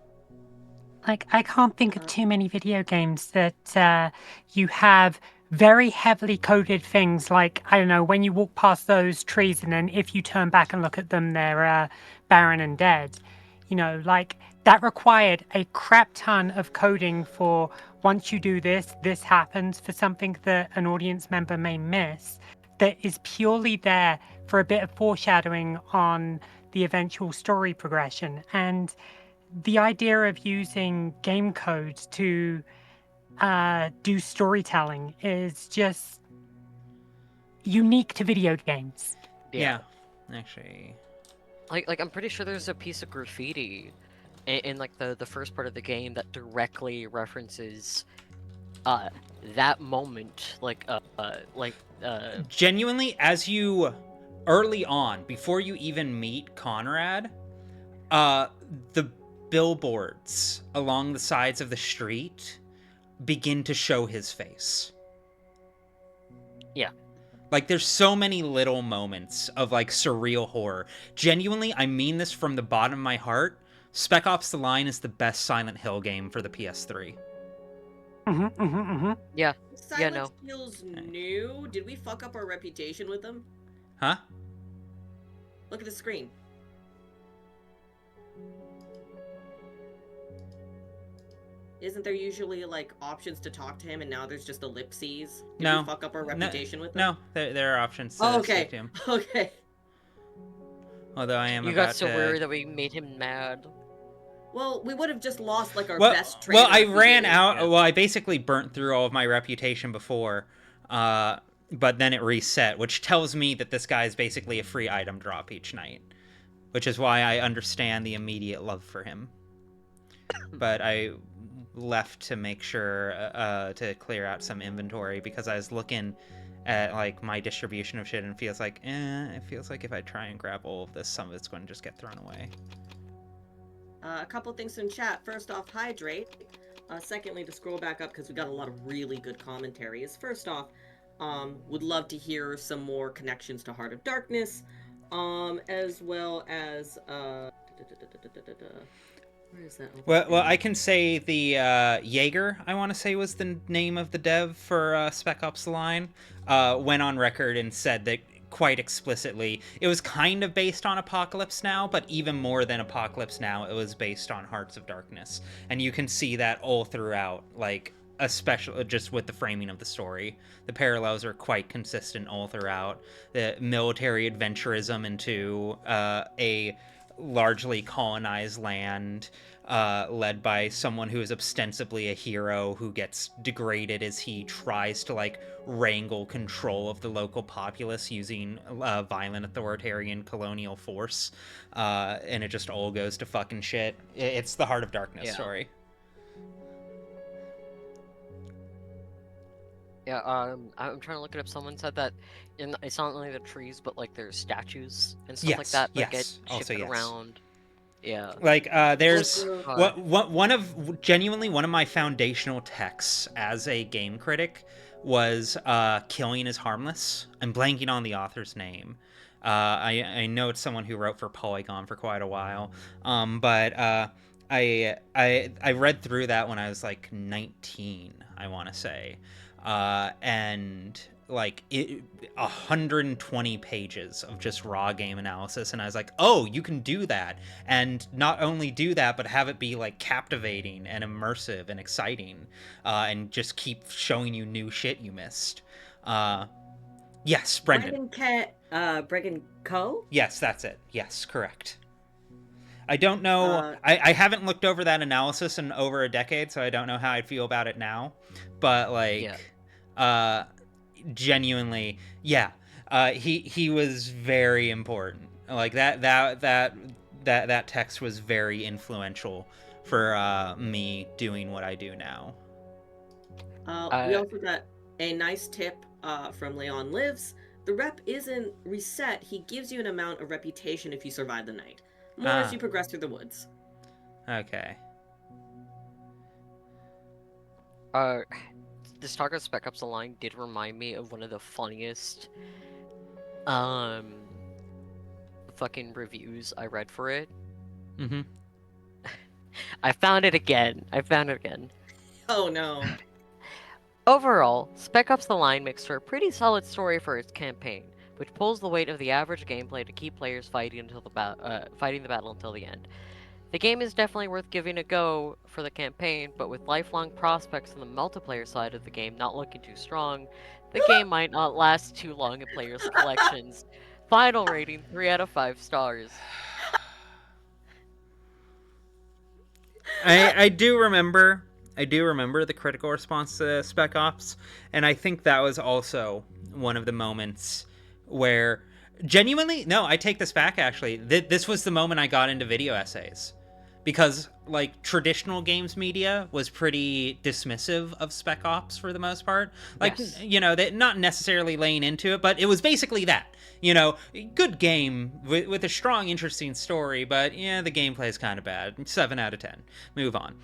Like, I can't think of too many video games that you have very heavily coded things like, I don't know, when you walk past those trees and then if you turn back and look at them, they're barren and dead. You know, like, that required a crap ton of coding for once you do this, this happens, for something that an audience member may miss, that is purely there for a bit of foreshadowing on the eventual story progression. And the idea of using game code to do storytelling is just unique to video games. Yeah. Actually. Like I'm pretty sure there's a piece of graffiti in like the first part of the game that directly references that moment, Genuinely, as you early on, before you even meet Conrad, the billboards along the sides of the street begin to show his face. Yeah. Like, there's so many little moments of, like, surreal horror. Genuinely, I mean this from the bottom of my heart. Spec Ops The Line is the best Silent Hill game for the PS3. Yeah. Silent no. Hill's new. Did we fuck up our reputation with them? Huh? Look at the screen. Isn't there usually like options to talk to him, and now there's just ellipses? Did No. we fuck up our reputation with them? No, there are options to Oh, speak okay. to him. Okay. Although I am You about got so to... worried that we made him mad. Well, we would have just lost like our well, best trainer. well, I if we ran didn't. out. Yeah. Well, I basically burnt through all of my reputation before, but then it reset, which tells me that this guy is basically a free item drop each night, which is why I understand the immediate love for him. But I left to make sure to clear out some inventory because I was looking at like my distribution of shit and it feels like if I try and grab all of this, some of it's going to just get thrown away. A couple things in chat. First off, hydrate. Secondly, to scroll back up because we got a lot of really good commentaries. First off, would love to hear some more connections to Heart of Darkness, as well as where is that? Well, I can say the Jaeger, I want to say was the name of the dev for Spec Ops The Line, went on record and said that quite explicitly it was kind of based on Apocalypse Now, but even more than Apocalypse Now, it was based on Hearts of Darkness. And you can see that all throughout, like, especially just with the framing of the story. The parallels are quite consistent all throughout. The military adventurism into a largely colonized land, led by someone who is ostensibly a hero who gets degraded as he tries to like wrangle control of the local populace using violent authoritarian colonial force, and it just all goes to fucking shit. It's the Heart of Darkness story. Yeah, I'm trying to look it up. Someone said that it's not only the trees, but like there's statues and stuff like that that get shifted around. Yeah. Like, there's one of genuinely one of my foundational texts as a game critic was "Killing is Harmless." I'm blanking on the author's name. I know it's someone who wrote for Polygon for quite a while. But I read through that when I was like 19, I want to say. And like 120 pages of just raw game analysis, and I was like, oh, you can do that, and not only do that but have it be like captivating and immersive and exciting, and just keep showing you new shit you missed. Yes, Brendan. Bregan Co? Yes, that's it. Yes, correct. I don't know. I haven't looked over that analysis in over a decade, so I don't know how I'd feel about it now. But like, genuinely, yeah, he was very important. Like that text was very influential for me doing what I do now. We also got a nice tip from Leon Lives. The rep isn't reset. He gives you an amount of reputation if you survive the night. More as you progress through the woods. Okay. This talk of Spec Ops: The Line did remind me of one of the funniest fucking reviews I read for it. Mm-hmm. I found it again. Oh no. Overall, Spec Ops: The Line makes for a pretty solid story for its campaign, which pulls the weight of the average gameplay to keep players fighting the battle until the end. The game is definitely worth giving a go for the campaign, but with lifelong prospects on the multiplayer side of the game not looking too strong, the game might not last too long in players' collections. Final rating 3 out of 5 stars. I do remember the critical response to Spec Ops, and I think that was also one of the moments where genuinely, no, I take this back actually. This was the moment I got into video essays. Because like traditional games media was pretty dismissive of Spec Ops for the most part. Like, yes. You know, they not necessarily laying into it, but it was basically that. You know, good game with a strong, interesting story, but yeah, the gameplay is kind of bad. 7 out of 10. Move on.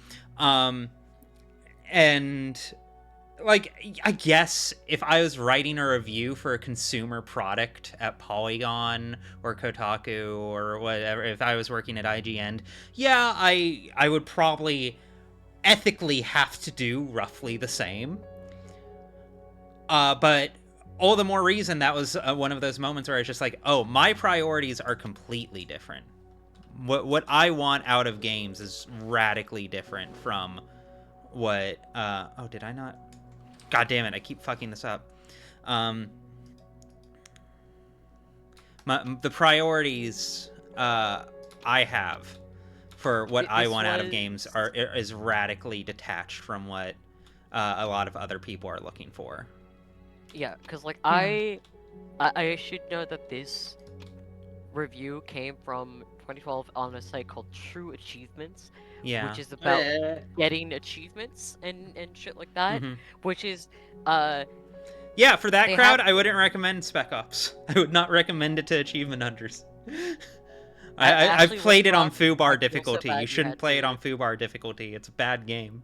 And like, I guess if I was writing a review for a consumer product at Polygon or Kotaku or whatever, if I was working at IGN, yeah, I would probably ethically have to do roughly the same. But all the more reason that was one of those moments where I was just like, oh, my priorities are completely different. What I want out of games is radically different from what... oh, did I not... God damn it, I keep fucking this up. The priorities I have for what I want out of games is radically detached from what a lot of other people are looking for. Yeah, because like I should know that this review came from 2012 on a site called True Achievements. Yeah. Which is about getting achievements and shit like that. Mm-hmm. Which is, yeah, for that crowd, I wouldn't recommend Spec Ops. I would not recommend it to achievement hunters. I've played it on foobar difficulty. You shouldn't play it on foobar difficulty. It's a bad game.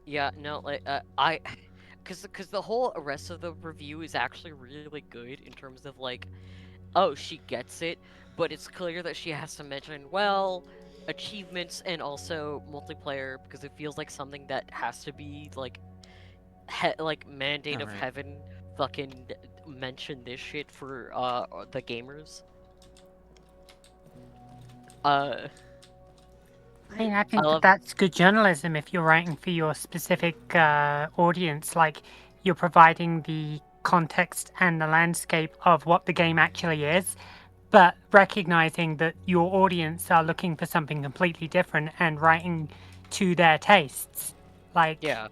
Yeah, no, like, because the whole rest of the review is actually really good in terms of, like, oh, she gets it, but it's clear that she has to mention, well, achievements and also multiplayer, because it feels like something that has to be like mandate of heaven fucking mention this shit for the gamers. I mean, I think that's good journalism if you're writing for your specific audience. Like, you're providing the context and the landscape of what the game actually is, but recognizing that your audience are looking for something completely different and writing to their tastes. Like, Yeah.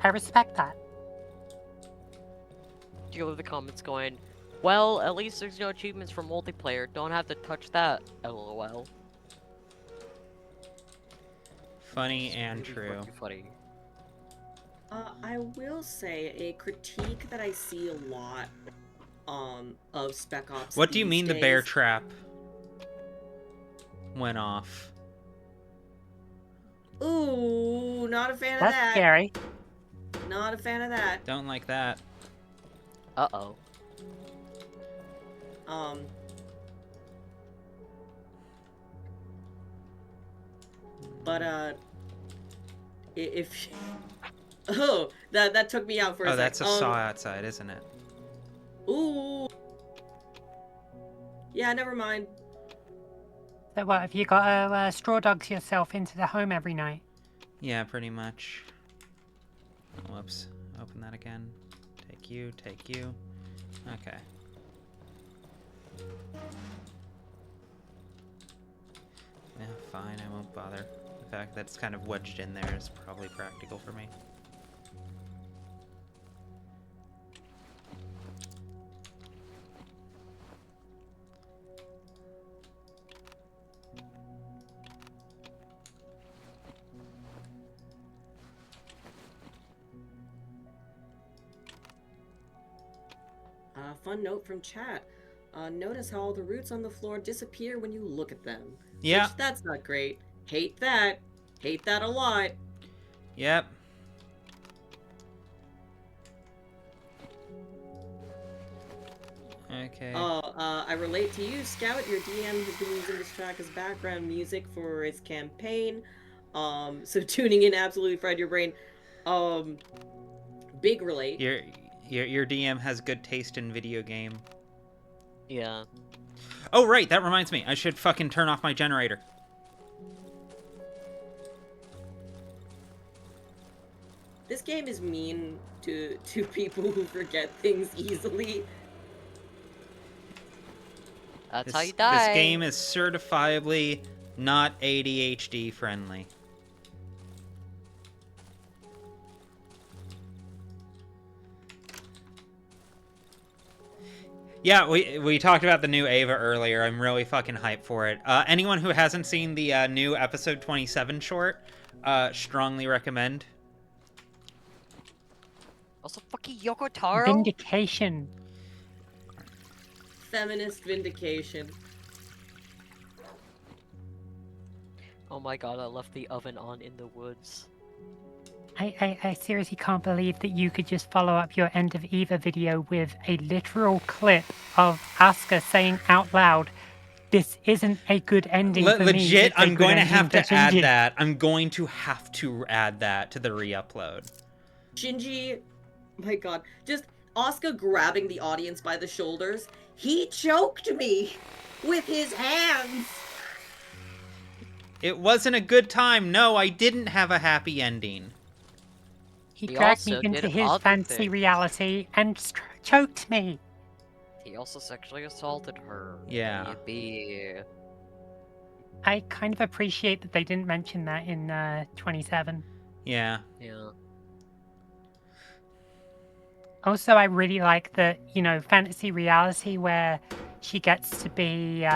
I respect that. Do you leave the comments going, well, at least there's no achievements for multiplayer. Don't have to touch that. LOL. Funny It's and really true. fucking funny. I will say a critique that I see a lot of Spec Ops. What do you these mean the bear days- trap went off? Ooh, not a fan of That's that. scary. Not a fan of that. Don't like that. Uh-oh. Um. But if oh, that took me out for a Oh, sec. that's a saw outside, isn't it? Ooh. Yeah, never mind. So what, have you got to straw dogs yourself into the home every night? Yeah, pretty much. Whoops. Open that again. Take you, take you. Okay. Yeah, fine, I won't bother. The fact that it's kind of wedged in there is probably practical for me. Fun note from chat. Notice how all the roots on the floor disappear when you look at them. Yeah. Which, that's not great. Hate that. Hate that a lot. Yep. Okay. I relate to you, Scout. Your DM has been using this track as background music for his campaign. So tuning in absolutely fried your brain. Big relate. Your DM has good taste in video game. Yeah. Oh, right, that reminds me. I should fucking turn off my generator. This game is mean to people who forget things easily. That's how you die. This game is certifiably not ADHD friendly. Yeah, we talked about the new Ava earlier. I'm really fucking hyped for it. Anyone who hasn't seen the new episode 27 short, strongly recommend. Also, fucking Yoko Taro. Vindication. Feminist vindication. Oh my god, I left the oven on in the woods. I seriously can't believe that you could just follow up your End of Eva video with a literal clip of Asuka saying out loud, "This isn't a good ending for me. Legit, It's a I'm good going to ending have for to add Shinji." that. I'm going to have to add that to the re-upload. Shinji, my god, just Asuka grabbing the audience by the shoulders. He choked me with his hands. It wasn't a good time. No, I didn't have a happy ending. He He dragged me also into did his other fantasy things. reality and choked me. He also sexually assaulted her. Yeah. Yippee. I kind of appreciate that they didn't mention that in 27. Yeah. Yeah. Also, I really like the, fantasy reality where she gets to be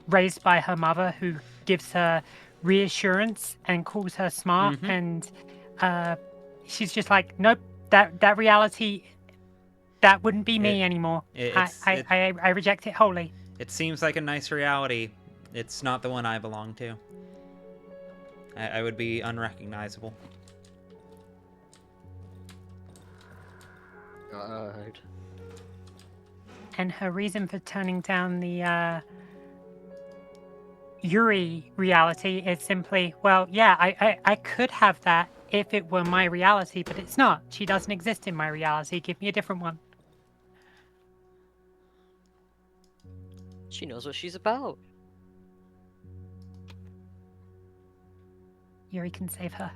raised by her mother, who gives her reassurance and calls her smart, Mhm. and she's just like, nope, that reality, that wouldn't be me anymore. I reject it wholly. It seems like a nice reality. It's not the one I belong to. I would be unrecognizable. God. And her reason for turning down the Yuri reality is simply, well, yeah, I could have that if it were my reality, but it's not. She doesn't exist in my reality. Give me a different one. She knows what she's about. Yuri can save her.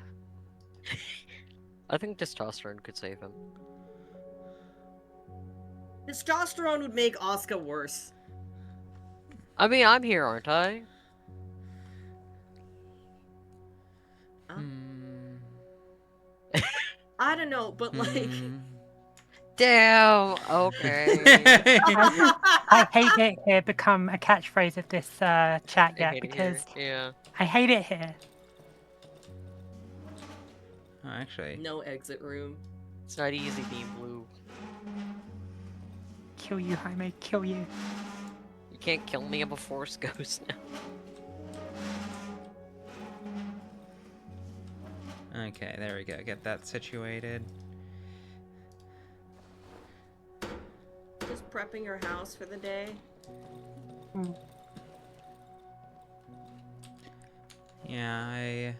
I think testosterone could save him. Testosterone would make Asuka worse. I mean, I'm here, aren't I? Hmm. I don't know, but like... Hmm. Damn. Okay. I hate it here become a catchphrase of this chat I yet hate it because here. Yeah. I hate it here. Oh, actually. No exit room. It's not easy being blue. Kill you, Jaime, kill you. You can't kill me. I'm a force ghost now. Okay, there we go. Get that situated. Just prepping your house for the day. Mm. Yeah,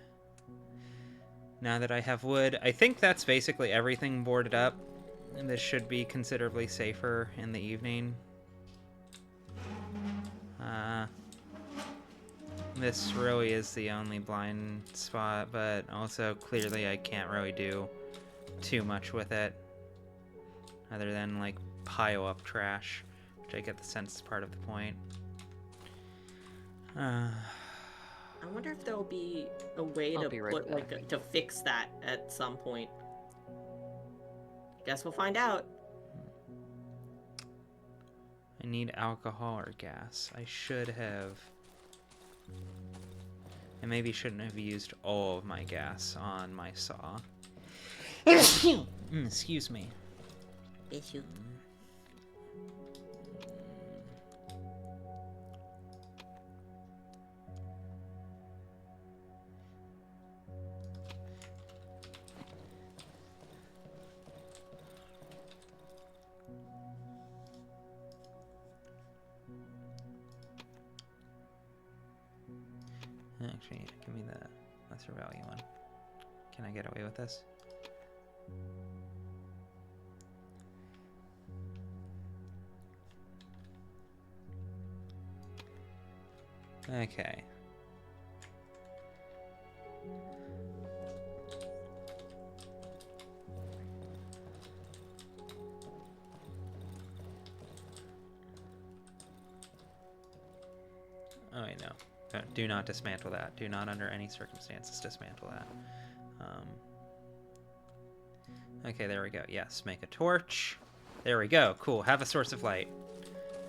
now that I have wood, I think that's basically everything boarded up. And this should be considerably safer in the evening. This really is the only blind spot, but also clearly I can't really do too much with it. Other than, like, pile up trash, which I get the sense is part of the point. I wonder if there'll be a way I'll to be right put back. to fix that at some point. Guess we'll find out. I need alcohol or gas. I should have... I maybe shouldn't have used all of my gas on my saw. Excuse me. Issue. Actually, give me the lesser value one. Can I get away with this? Okay. Oh, wait, no. Do not dismantle that. Do not, under any circumstances, dismantle that. Okay, there we go. Yes, make a torch. There we go. Cool. Have a source of light.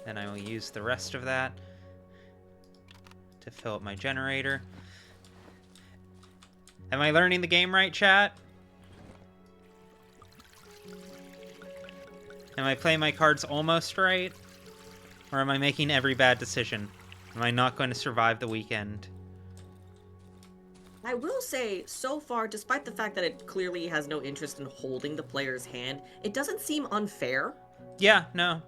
Then I will use the rest of that to fill up my generator. Am I learning the game right, chat? Am I playing my cards almost right? Or am I making every bad decision? Am I not going to survive the weekend? I will say, so far, despite the fact that it clearly has no interest in holding the player's hand, it doesn't seem unfair. Yeah, no.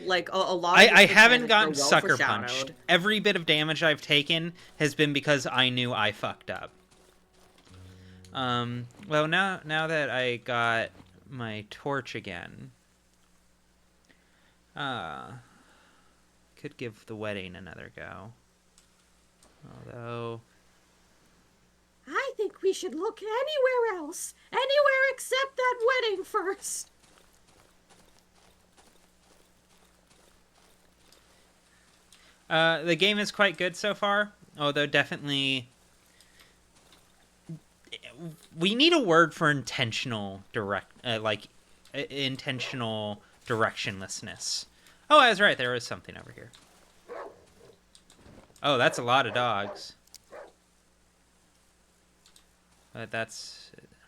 Like, a lot of I its haven't mechanics gotten are well sucker foreshadowed. punched. Every bit of damage I've taken has been because I knew I fucked up. Well, now that I got my torch again, could give the wedding another go. Although, I think we should look anywhere else. Anywhere except that wedding first. the game is quite good so far. Although definitely, we need a word for intentional intentional directionlessness. Oh, I was right. There was something over here. Oh, that's a lot of dogs. But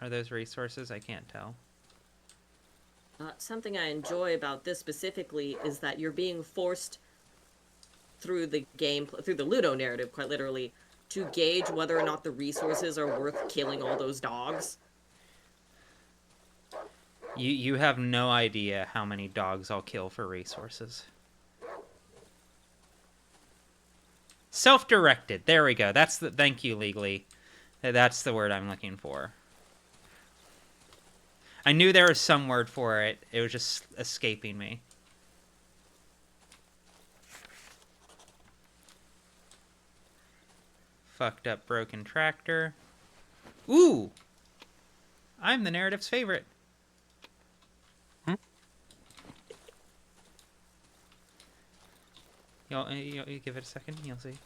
are those resources? I can't tell. Something I enjoy about this specifically is that you're being forced through the game, through the Ludo narrative, quite literally, to gauge whether or not the resources are worth killing all those dogs. You have no idea how many dogs I'll kill for resources. Self-directed. There we go. Thank you, Legally. That's the word I'm looking for. I knew there was some word for it. It was just escaping me. Fucked up broken tractor. Ooh! I'm the narrative's favorite. You'll give it a second. You'll see.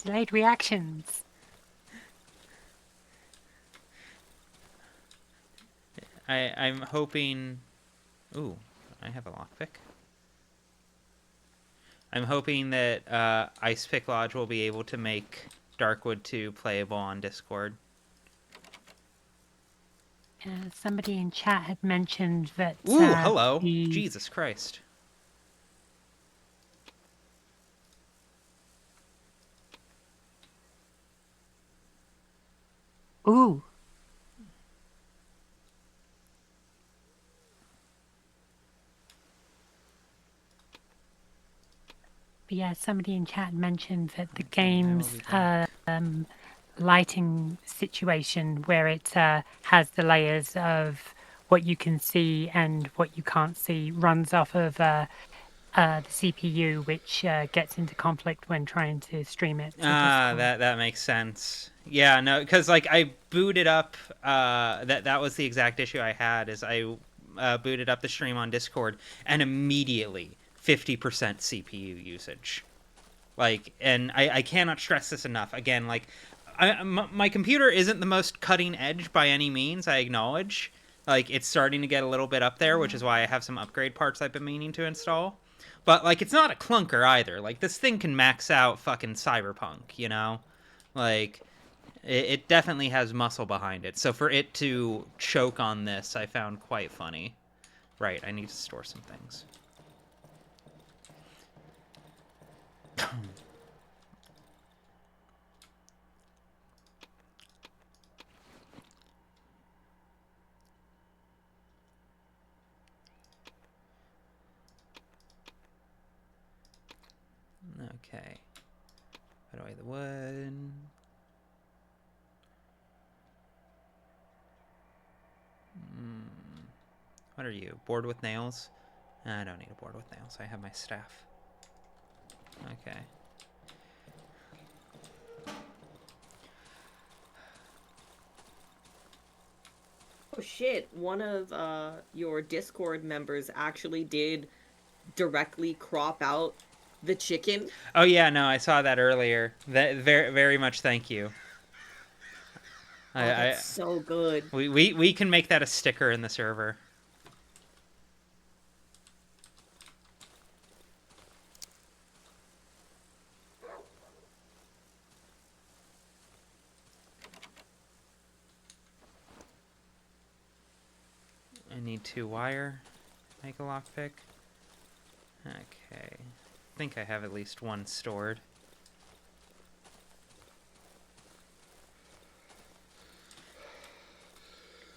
Delayed reactions. I'm hoping. Ooh, I have a lockpick. I'm hoping that Ice Pick Lodge will be able to make Darkwood 2 playable on Discord. Somebody in chat had mentioned that. Ooh, hello! The... Jesus Christ. Ooh. But yeah, somebody in chat mentioned that the game's lighting situation, where it has the layers of what you can see and what you can't see, runs off of the CPU, which gets into conflict when trying to stream it to Discord. That makes sense. Yeah, no, because like I booted up. That was the exact issue I had. Is I booted up the stream on Discord and immediately 50% CPU usage. Like, and I cannot stress this enough. Again, like, my computer isn't the most cutting edge by any means. I acknowledge. Like, it's starting to get a little bit up there, which is why I have some upgrade parts I've been meaning to install. But like, it's not a clunker either. Like, this thing can max out fucking Cyberpunk, you know? Like, it definitely has muscle behind it. So for it to choke on this, I found quite funny. Right, I need to store some things. Okay. Put away the wood. What are you? Bored with nails? I don't need a board with nails. I have my staff. Okay. Oh shit, one of your Discord members actually did directly crop out the chicken. Oh yeah, no, I saw that earlier. That very very much thank you. Oh, that's so good. We can make that a sticker in the server. I need 2 wire. Make a lockpick. Okay. I think I have at least 1 stored.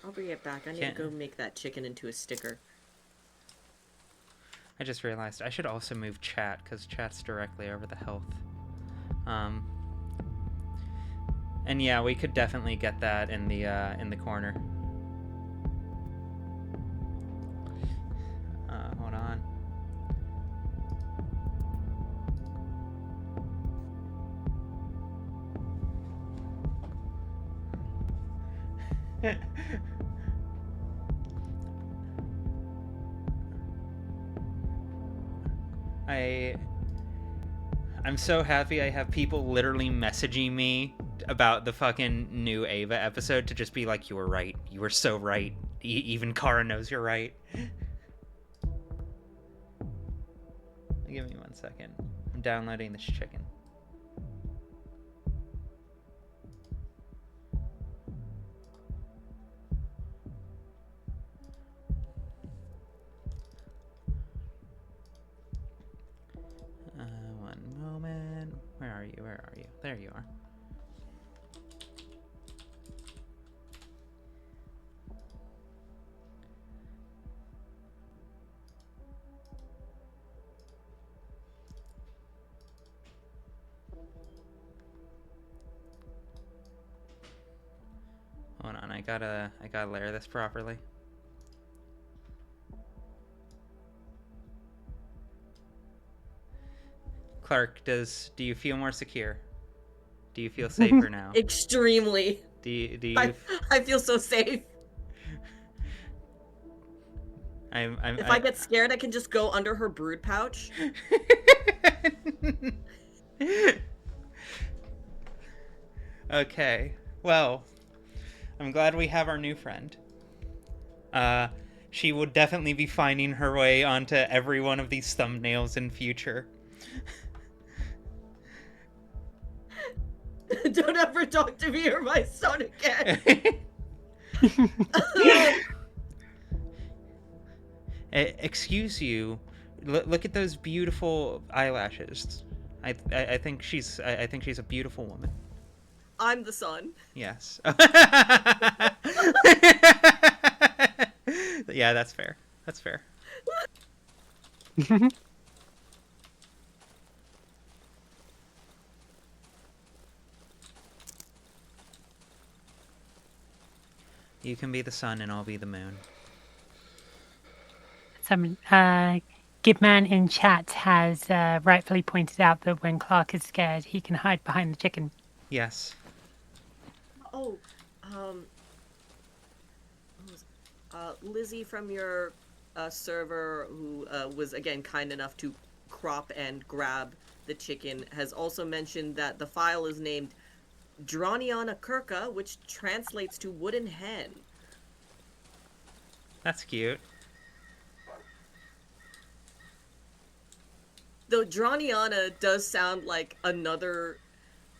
I'll bring it back. I need to go make that chicken into a sticker. I just realized I should also move chat, because chat's directly over the health. And yeah, we could definitely get that in the corner. Hold on. I'm so happy I have people literally messaging me about the fucking new Ava episode to just be like, you were right. You were so right. Even Kara knows you're right. Give me 1 second. I'm downloading this chicken. One moment. Where are you? Where are you? There you are. Hold on, I gotta layer this properly. Clark, do you feel more secure? Do you feel safer now? Extremely. Do you I feel so safe. If I get scared, I can just go under her brood pouch. Okay. Well, I'm glad we have our new friend. She will definitely be finding her way onto every one of these thumbnails in future. Don't ever talk to me or my son again. Excuse you. Look at those beautiful eyelashes. I think she's a beautiful woman. I'm the son. Yes. Yeah, that's fair. That's fair. You can be the sun and I'll be the moon. Some Gibman in chat has rightfully pointed out that when Clark is scared, he can hide behind the chicken. Yes. Oh, Lizzie from your server, who was again kind enough to crop and grab the chicken, has also mentioned that the file is named Droniana Kirka, which translates to wooden hen. That's cute. Though Droniana does sound like another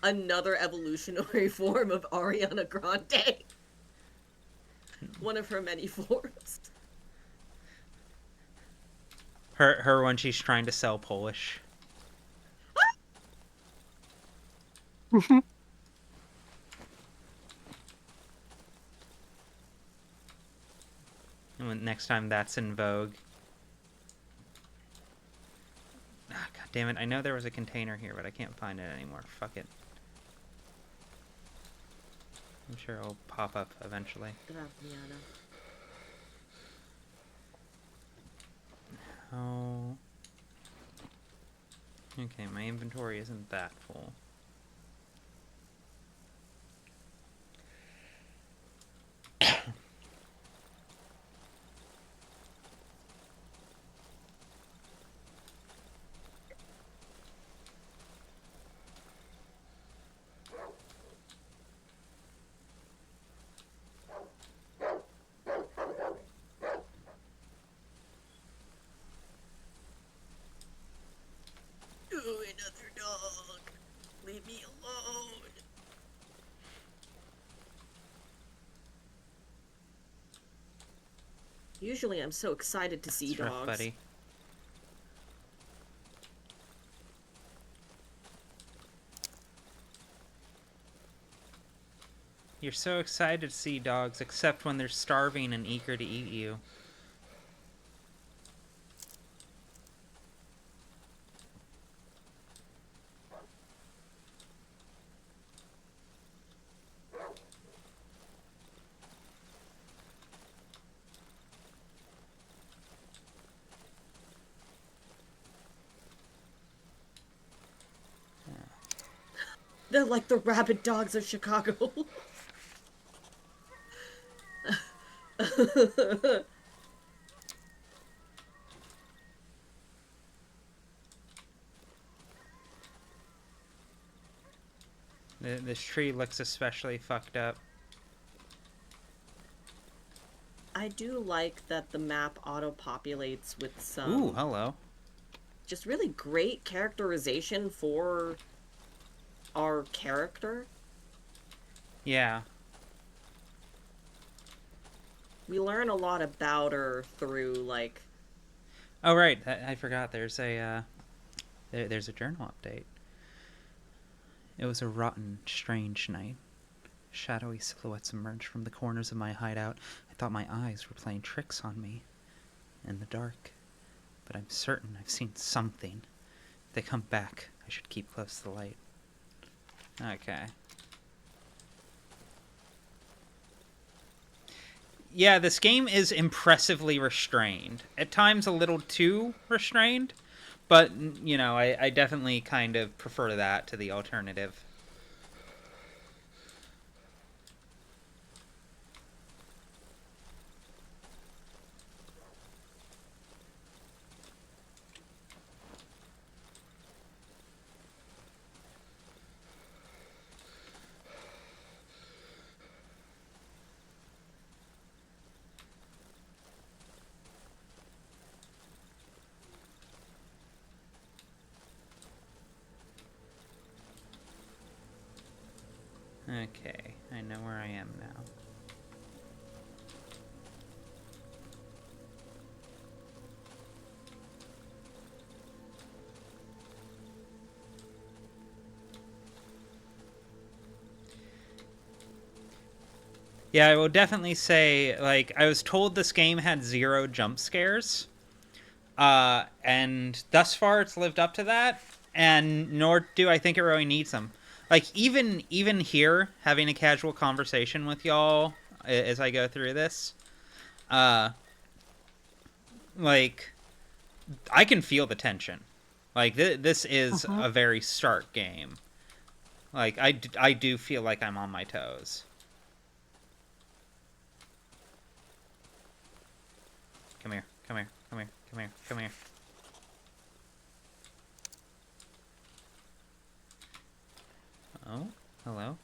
evolutionary form of Ariana Grande. One of her many forms. Her when she's trying to sell Polish. And next time that's in vogue. Ah, God damn it. I know there was a container here, but I can't find it anymore. Fuck it. I'm sure it'll pop up eventually. Graziana. Oh. Okay, my inventory isn't that full. Ooh, another dog. Leave me alone. Usually I'm so excited to see It's rough, dogs. buddy. You're so excited to see dogs, except when they're starving and eager to eat you. They're like the rabid dogs of Chicago. This tree looks especially fucked up. I do like that the map auto-populates with some Ooh, hello. just really great characterization for our character. Yeah. We learn a lot about her through, like... Oh, right. I forgot. There's a journal update. It was a rotten, strange night. Shadowy silhouettes emerged from the corners of my hideout. I thought my eyes were playing tricks on me in the dark. But I'm certain I've seen something. If they come back, I should keep close to the light. Okay. Yeah, this game is impressively restrained. At times a little too restrained. But, you know, I definitely kind of prefer that to the alternative. Okay, I know where I am now. Yeah, I will definitely say, like, I was told this game had 0 jump scares. And thus far it's lived up to that, and nor do I think it really needs them. Like, even here, having a casual conversation with y'all as I go through this, uh, like, I can feel the tension. Like, this is a very stark game. Like, I do feel like I'm on my toes. Come here, come here, come here, come here, come here. Oh, hello.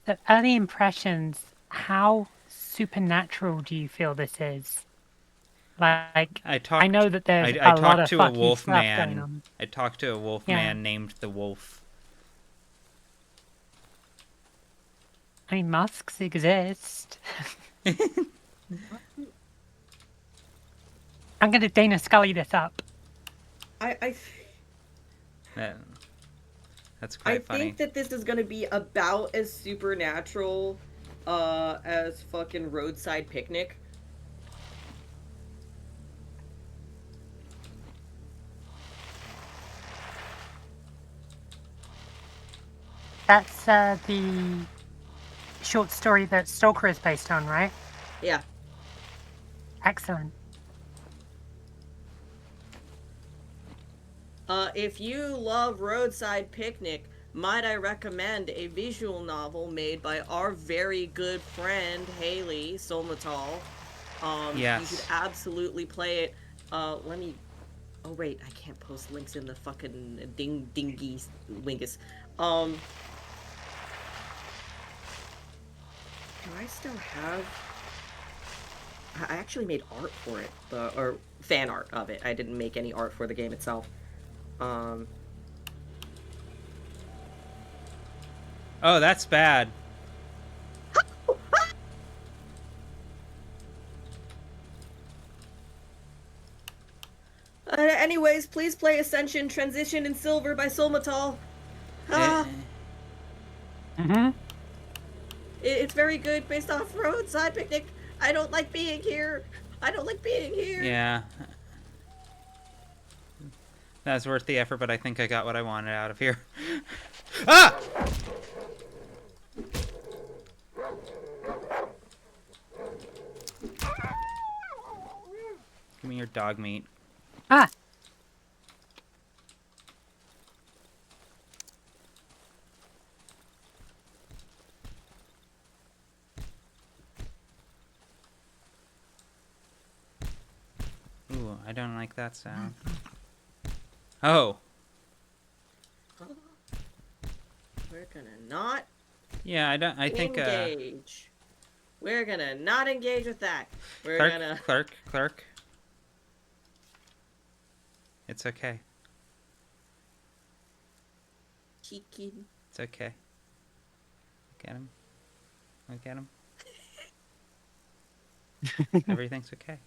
So early impressions, how supernatural do you feel this is? Like, I know that there's I a lot talked of to a fucking wolf stuff going man. on. I talked to a wolf Yeah. man named the Wolf. I mean, musks exist. I'm gonna Dana Scully this up. That's I quite funny. think that this is gonna be about as supernatural as fucking Roadside Picnic. That's the short story that Stalker is based on, right? Yeah. Excellent. If you love Roadside Picnic, might I recommend a visual novel made by our very good friend Haley Solmatal. Yes. You should absolutely play it. Let me. Oh wait, I can't post links in the fucking dingy lingus. Do I still have? I actually made art for it, or fan art of it. I didn't make any art for the game itself. Oh, that's bad. Anyways, please play Ascension Transition in Silver by Solmatal. Ah, it's very good based off Roadside Picnic. I don't like being here. I don't like being here. Yeah. That's worth the effort, but I think I got what I wanted out of here. Ah! Give me your dog meat. Ah! Ooh, I don't like that sound. Oh. We're gonna not Yeah, I think, engage. We're gonna not engage with that. We're Clerk, gonna. clerk. It's okay. Chicken. It's okay. Look at him. Look at him. Everything's okay.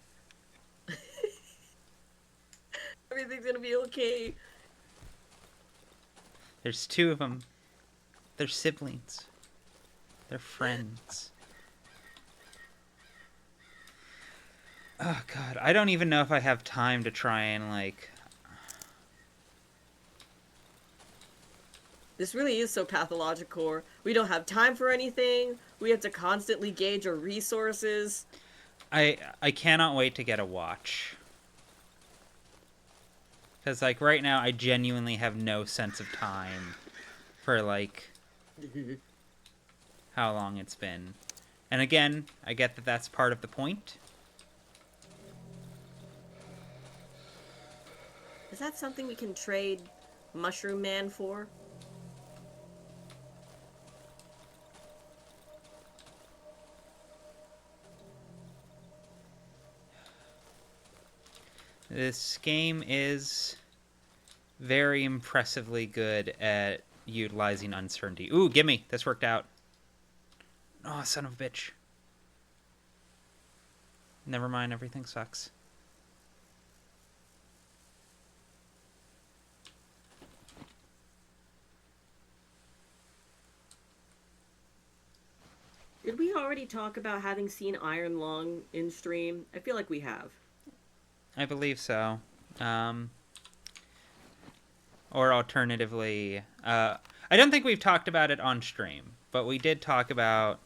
Everything's gonna be okay. There's 2 of them. They're siblings. They're friends. Oh, God. I don't even know if I have time to try and, like... This really is so pathological. We don't have time for anything. We have to constantly gauge our resources. I cannot wait to get a watch. Because, like, right now, I genuinely have no sense of time for, like, how long it's been. And again, I get that that's part of the point. Is that something we can trade Mushroom Man for? This game is very impressively good at utilizing uncertainty. Ooh, gimme! This worked out. Oh, son of a bitch. Never mind, everything sucks. Did we already talk about having seen Iron Lung in stream? I feel like we have. I believe so. Or alternatively, I don't think we've talked about it on stream, but we did talk about,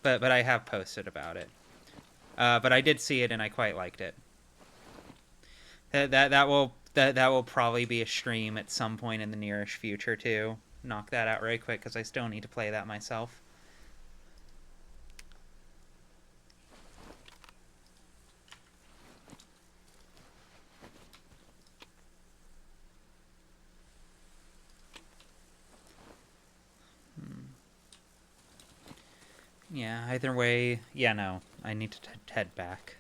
but I have posted about it. But I did see it and I quite liked it. That will probably be a stream at some point in the nearish future too. Knock that out right quick because I still need to play that myself. Yeah, either way, yeah, no. I need to head back.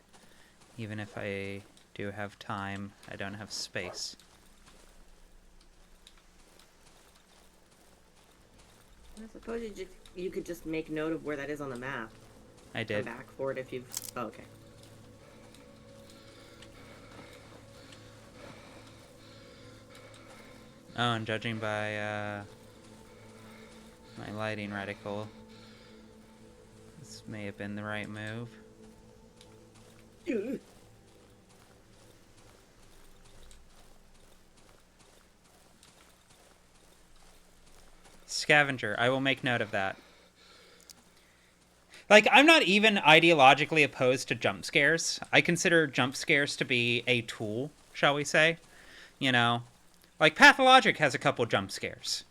Even if I do have time, I don't have space. I suppose you could just make note of where that is on the map. I did. Come back for it if you've... Oh, okay. Oh, and judging by my lighting reticle, this may have been the right move. Scavenger, I will make note of that. Like, I'm not even ideologically opposed to jump scares. I consider jump scares to be a tool, shall we say. You know, like Pathologic has a couple jump scares.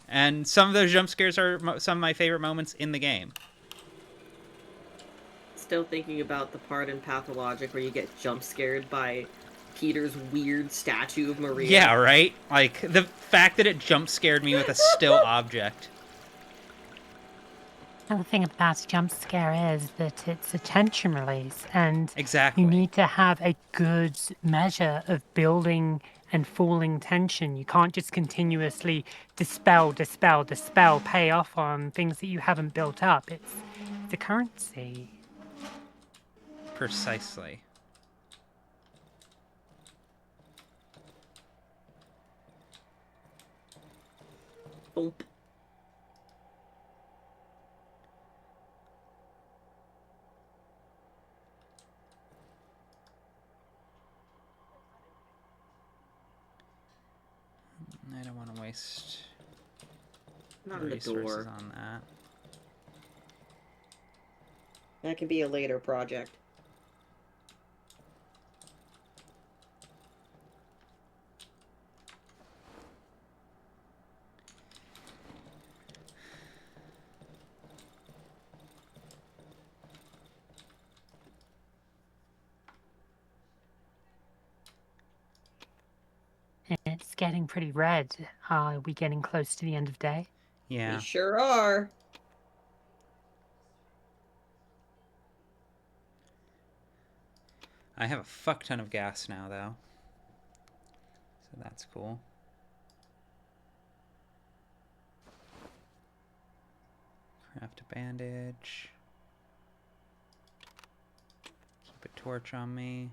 And some of those jump scares are some of my favorite moments in the game. Still thinking about the part in Pathologic where you get jump scared by Peter's weird statue of Maria. Yeah, right? Like, the fact that it jump scared me with a still object. And the thing about a jump scare is that it's a tension release, and Exactly. you need to have a good measure of building and falling tension. You can't just continuously dispel, pay off on things that you haven't built up. It's a currency. Precisely. Boop. I don't want to waste Not in the resources door. on that. That can be a later project. It's getting pretty red. Are we getting close to the end of day? Yeah. We sure are. I have a fuck ton of gas now, though. So that's cool. Craft a bandage. Keep a torch on me.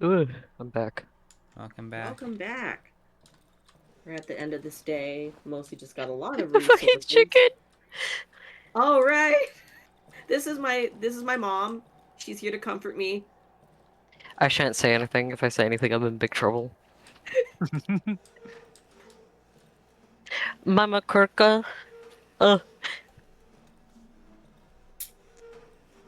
Ugh, I'm back. Welcome back. Welcome back. We're at the end of this day. Mostly just got a lot of The fucking resources. chicken! All right. This is my mom. She's here to comfort me. I shan't say anything. If I say anything, I'm in big trouble. Mama Kurka.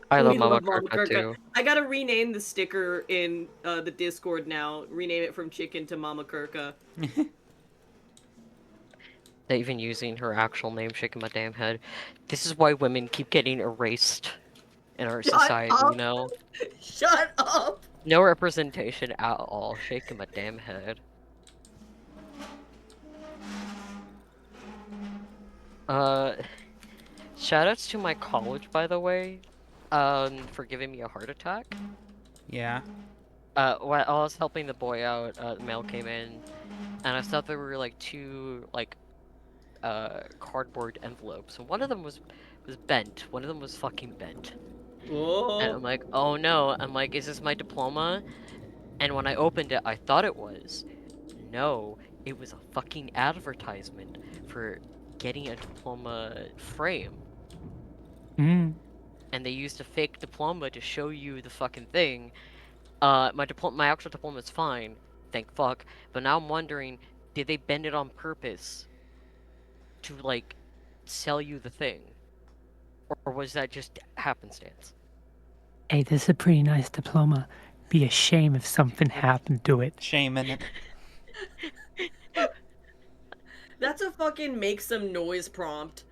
I love We Mama love Mama Kurka Kurka. too. I gotta rename the sticker in the Discord now. Rename it from Chicken to Mama Kurka. Not even using her actual name, shaking my damn head. This is why women keep getting erased in our Shut society, up. you know? Shut up! No representation at all, shaking my damn head. Uh, Shoutouts to my college, by the way, for giving me a heart attack. Yeah. While I was helping the boy out, the mail came in, and I thought there were like two cardboard envelopes, and one of them was bent. One of them was fucking bent. And Oh. I'm like, oh no. I'm like, is this my diploma? And when I opened it, I thought it was. No, it was a fucking advertisement for getting a diploma frame. Mm. And they used a fake diploma to show you the fucking thing. My actual diploma is fine, thank fuck. But now I'm wondering, did they bend it on purpose to like sell you the thing, or was that just happenstance? Hey, this is a pretty nice diploma. Be a shame if something happened to it. Shame in it. That's a fucking make some noise prompt.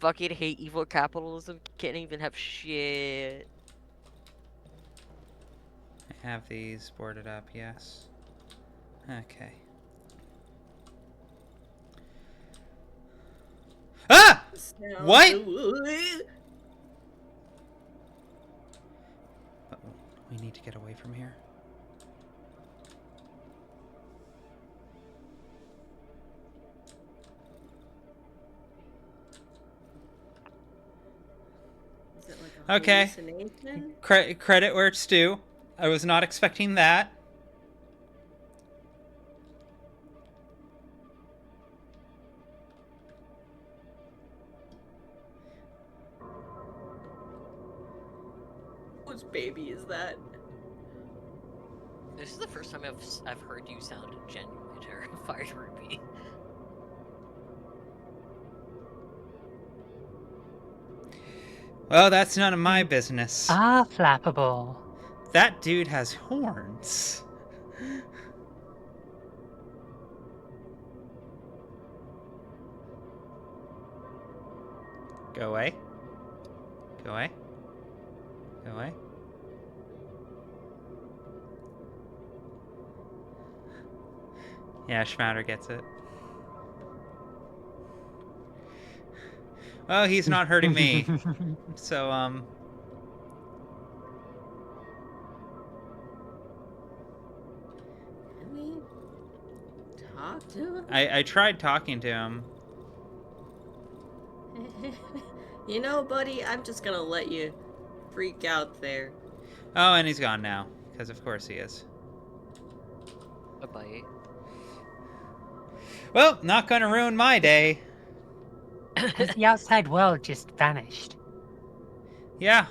Fucking hate evil capitalism. Can't even have shit. I have these boarded up, yes. Okay. Ah! What? Uh-oh. We need to get away from here. Is it like a Okay. hallucination? Credit where it's due. I was not expecting that. Whose baby is that? This is the first time I've heard you sound genuinely terrified, Ruby. Well, that's none of my business. Ah, flappable. That dude has horns. Go away. Go away. Go away. Yeah, Schmatter gets it. Well, he's not hurting me. So, Can we talk to him? I tried talking to him. You know, buddy, I'm just gonna let you freak out there. Oh, and he's gone now. Because of course he is. Bye-bye. Well, not gonna ruin my day. Has the outside world just vanished? Yeah.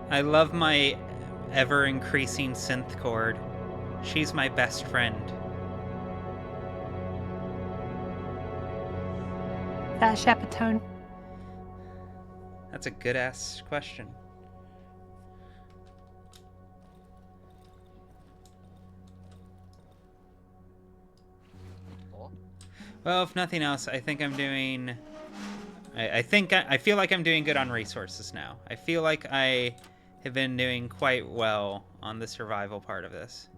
I love my ever-increasing synth chord. She's my best friend. Is that a shepherd tone? That's a good-ass question. Oh. Well, if nothing else, I think I'm doing... I feel like I'm doing good on resources now. I feel like I have been doing quite well on the survival part of this.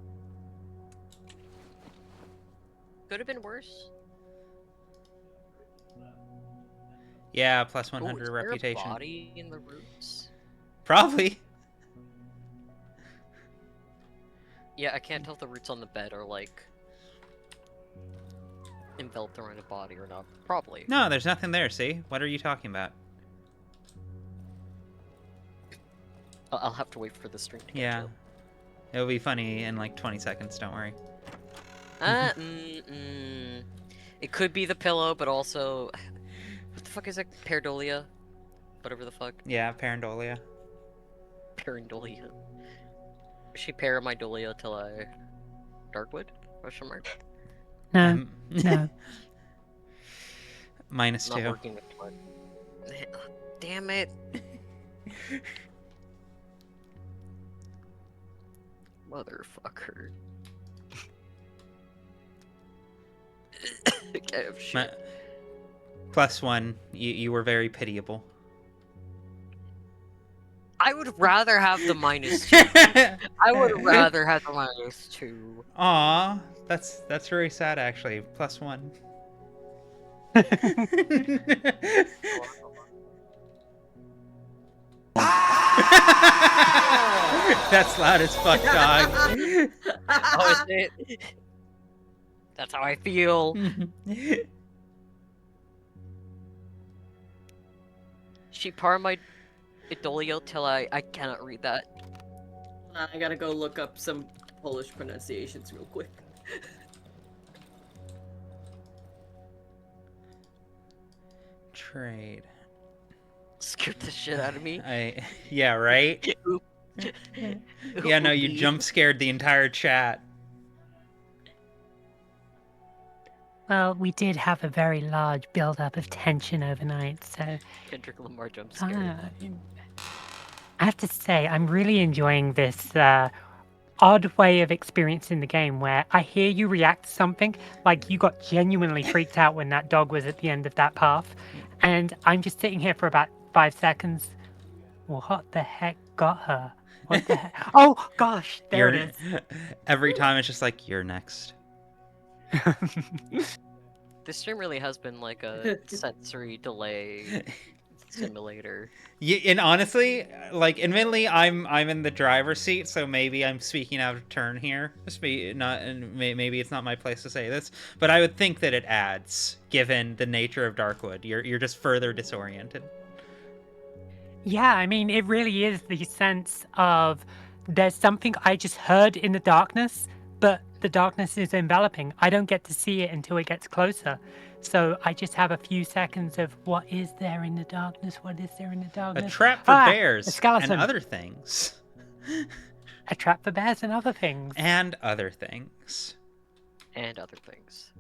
Could have been worse. Yeah, plus Ooh, 100 is reputation. there a body in the roots? Probably. Yeah, I can't tell if the roots on the bed are like enveloped around a body or not. Probably. No, there's nothing there, see? What are you talking about? I'll have to wait for the string to catch Yeah. up. It'll be funny in like 20 seconds, don't worry. It could be the pillow, but also, what the fuck is it? Pareidolia? Whatever the fuck. Yeah, pareidolia. Pareidolia. She pair my dolia till I Darkwood? Question mark. No, no. Minus Not 2. working with what? Damn it. Motherfucker. Okay, shit. +1. You were very pitiable. I would rather have the -2. I would rather have the -2. Aw, that's very sad actually. +1. That's loud as fuck, dog. Oh, is it? That's how I feel. She par my idolio till I cannot read that. I gotta go look up some Polish pronunciations real quick. Trade. Scared the shit out of me. Yeah, right? Oop. Yeah, no, you Oopie. jump scared the entire chat. Well, we did have a very large build-up of tension overnight, so Kendrick Lamar jump scare. I have to say, I'm really enjoying this odd way of experiencing the game where I hear you react to something, like you got genuinely freaked out when that dog was at the end of that path, and I'm just sitting here for about 5 seconds. What the heck got her? What the heck? Oh, gosh, there it is. Every time it's just like, you're next. This stream really has been like a sensory delay simulator. Yeah, and honestly, like, admittedly, I'm in the driver's seat, so maybe I'm speaking out of turn here. Maybe it's not my place to say this, but I would think that it adds, given the nature of Darkwood. You're just further disoriented. Yeah, I mean, it really is the sense of there's something I just heard in the darkness, but the darkness is enveloping. I don't get to see it until it gets closer. So I just have a few seconds of what is there in the darkness? What is there in the A darkness? trap for A bears skeleton. and other things. A trap for bears and other things. And other things. And other things.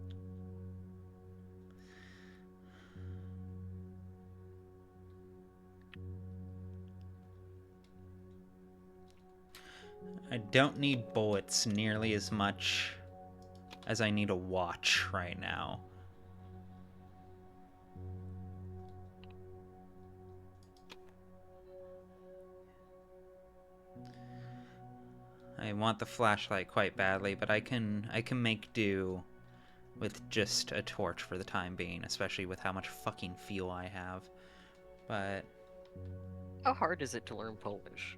I don't need bullets nearly as much as I need a watch right now. I want the flashlight quite badly, but I can make do with just a torch for the time being, especially with how much fucking fuel I have. But How hard is it to learn Polish?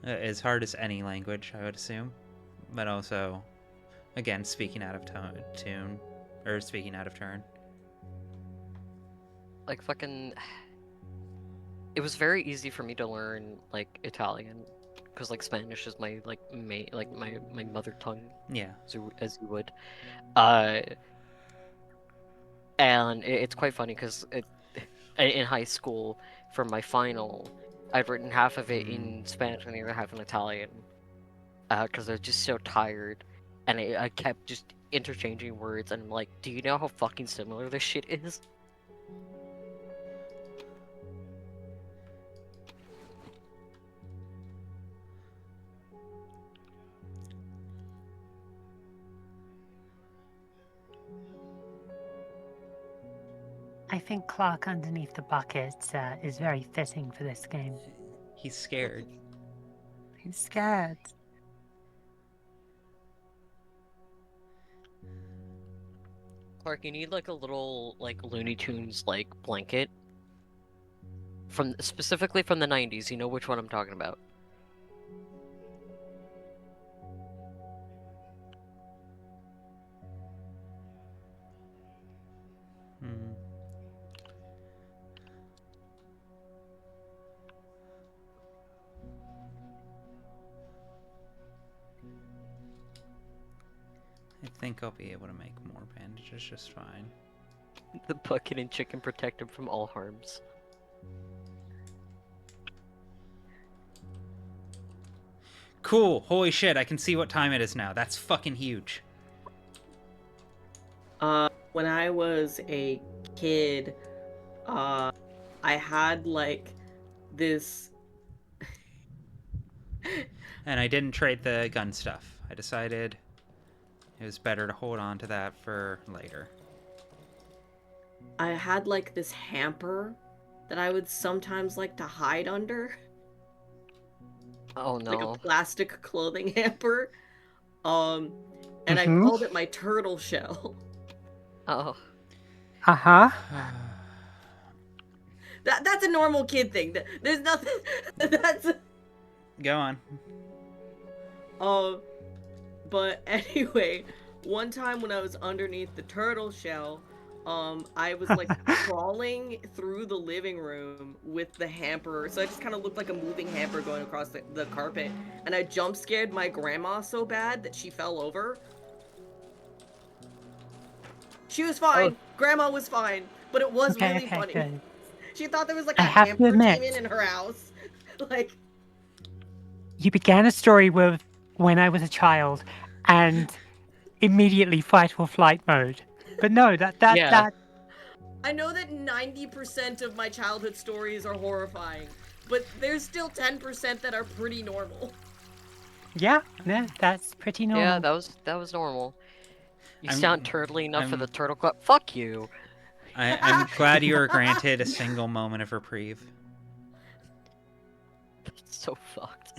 as hard as any language, I would assume. But also, again, speaking out of tune, or speaking out of turn. Like fucking. It was very easy for me to learn like Italian, because like Spanish is my like my mother tongue, Yeah. as you would. And it's quite funny because in high school for my final, I'd written half of it in Spanish and the other half in Italian, because I was just so tired, and I kept just interchanging words, and I'm like, do you know how fucking similar this shit is? I think Clark underneath the bucket is very fitting for this game. He's scared. He's scared. Clark, you need like a little like Looney Tunes like blanket specifically from the 90s. You know which one I'm talking about. think I'll be able to make more bandages just fine. The bucket and chicken protect him from all harms. Cool. Holy shit, I can see what time it is now. That's fucking huge. When I was a kid, I had like this. And I didn't trade the gun stuff. I decided it was better to hold on to that for later. I had like this hamper that I would sometimes like to hide under. Oh Like a no. plastic clothing hamper. And I Mhm. called it my turtle shell. Oh. Uh-huh. That's a normal kid thing. There's nothing. That's. Go on. But anyway, one time when I was underneath the turtle shell, I was like crawling through the living room with the hamper. So I just kind of looked like a moving hamper going across the carpet. And I jump scared my grandma so bad that she fell over. She was fine. Oh. Grandma was fine. But it was Okay, really okay, funny. good. She thought there was like I a have to hamper admit- demon in her house. Like, You began a story with when I was a child, and immediately fight or flight mode. But no, Yeah. that I know that 90% of my childhood stories are horrifying, but there's still 10% that are pretty normal. yeah, that's pretty normal. Yeah, that was normal. You I'm- sound turtly enough for I'm- the turtle club. Fuck you. I'm glad you were granted a single moment of reprieve. It's so fucked.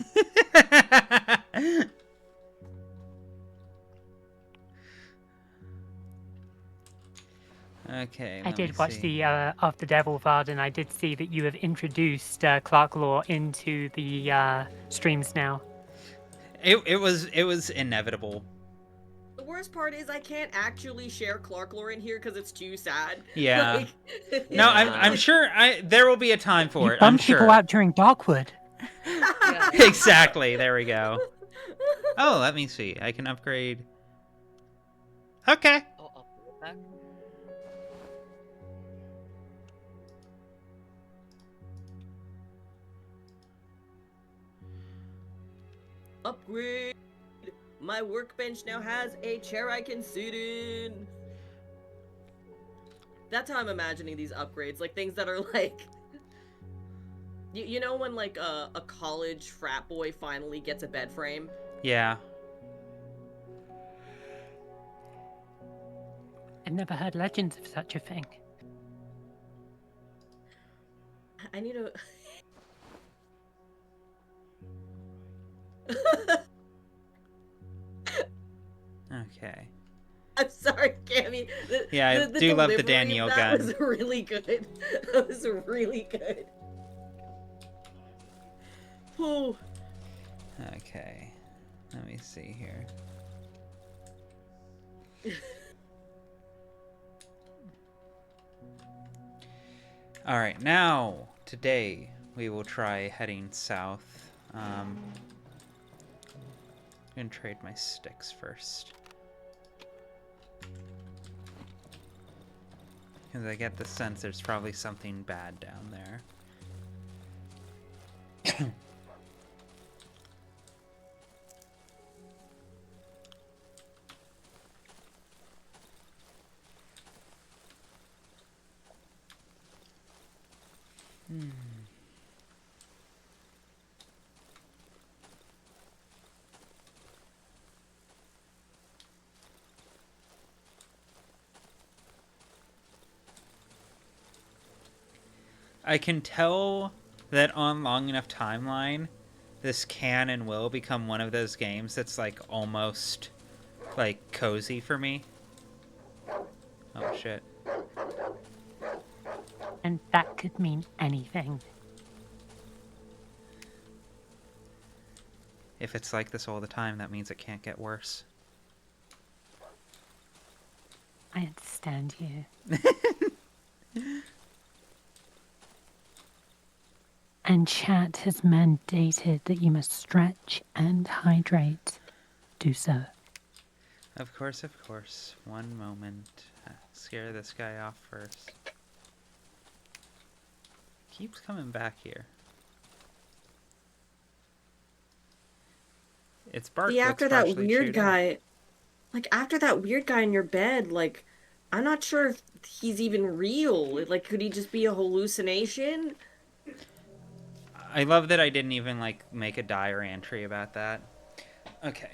Okay. I let did me watch see. the of the Devil VOD, and I did see that you have introduced Clark Law into the streams now. It was inevitable. The worst part is I can't actually share Clark lore in here because it's too sad. Yeah. Like, No, Yeah. I'm sure there will be a time for You it. I'm bump people sure. out during Darkwood. Yeah. Exactly. There we go. Oh, let me see. I can upgrade. Okay. Oh, I'll put it back. Upgrade! My workbench now has a chair I can sit in. That's how I'm imagining these upgrades, like things that are like, you know when like a college frat boy finally gets a bed frame. Yeah. I've never heard legends of such a thing. I need to. Okay. I'm sorry, Cammy. Yeah, I do love the delivery of Daniel that gun. was really good. That was really good. Whew. Okay. Let me see here. All right, now today we will try heading south. I'm gonna trade my sticks first. Because I get the sense there's probably something bad down there. I can tell that on long enough timeline, this can and will become one of those games that's like almost like cozy for me. Oh shit. And that could mean anything. If it's like this all the time, that means it can't get worse. I understand you. And chat has mandated that you must stretch and hydrate. Do so. Of course, of course. One moment. Scare this guy off first. Keeps coming back here. Its bark See, looks after that partially weird chewed up. guy, like after that weird guy in your bed, like I'm not sure if he's even real. Like, could he just be a hallucination? I love that I didn't even like make a diary entry about that. Okay,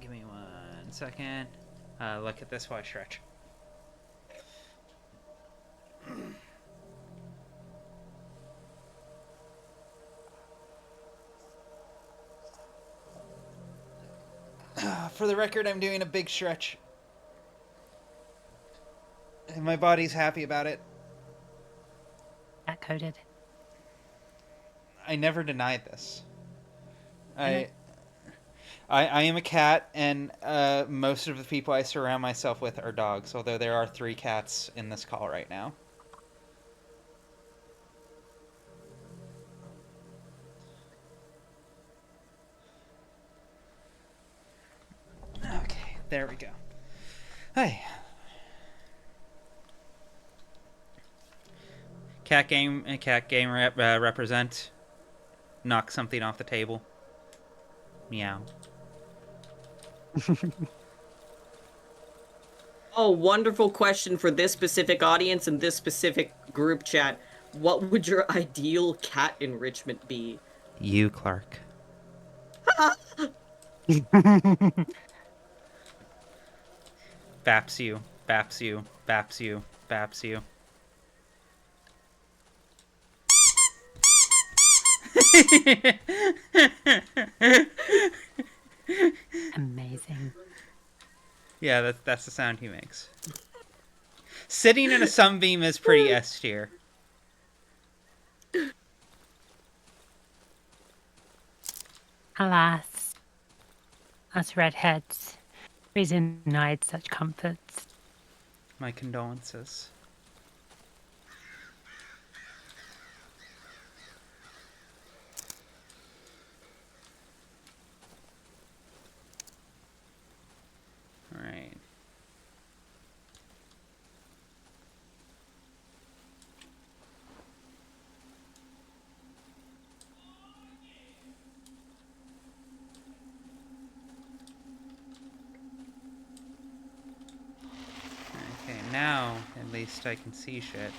give me 1 second. Look at this while I stretch. For the record, I'm doing a big stretch. And my body's happy about it. That coded. I never denied this. Yeah. I am a cat, and most of the people I surround myself with are dogs, although there are 3 cats in this call right now. Okay, there we go. Hey. Cat game represent. Knock something off the table. Meow. Oh, wonderful question for this specific audience and this specific group chat. What would your ideal cat enrichment be? You, Clark. Baps you. Baps you. Baps you. Baps you. Amazing. Yeah, that's the sound he makes. Sitting in a sunbeam is pretty S tier. Alas, us redheads, we denied such comforts. My condolences. Alright. Okay, now at least I can see shit.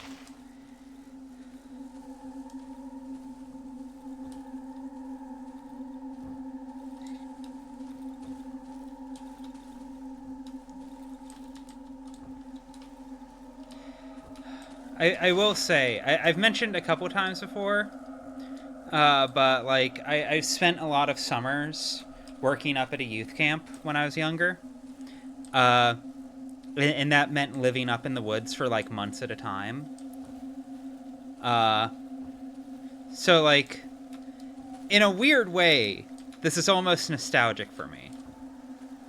I will say, I've mentioned a couple times before, but like I've spent a lot of summers working up at a youth camp when I was younger. And that meant living up in the woods for like months at a time. So like, in a weird way, this is almost nostalgic for me.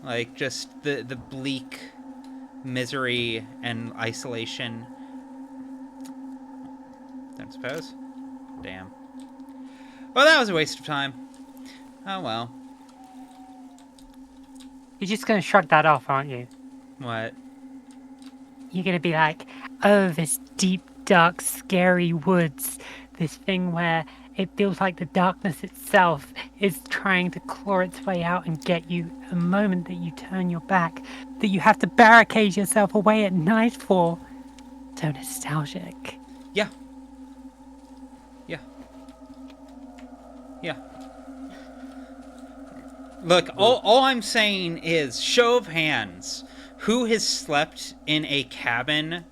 Like just the bleak misery and isolation. Don't suppose. Damn. Well, that was a waste of time. Oh well. You're just gonna shrug that off, aren't you? What? You're gonna be like, oh, this deep, dark, scary woods. This thing where it feels like the darkness itself is trying to claw its way out and get you the moment that you turn your back, that you have to barricade yourself away at night for. So nostalgic. Yeah. Yeah. Yeah. Look, all I'm saying is, show of hands, who has slept in a cabin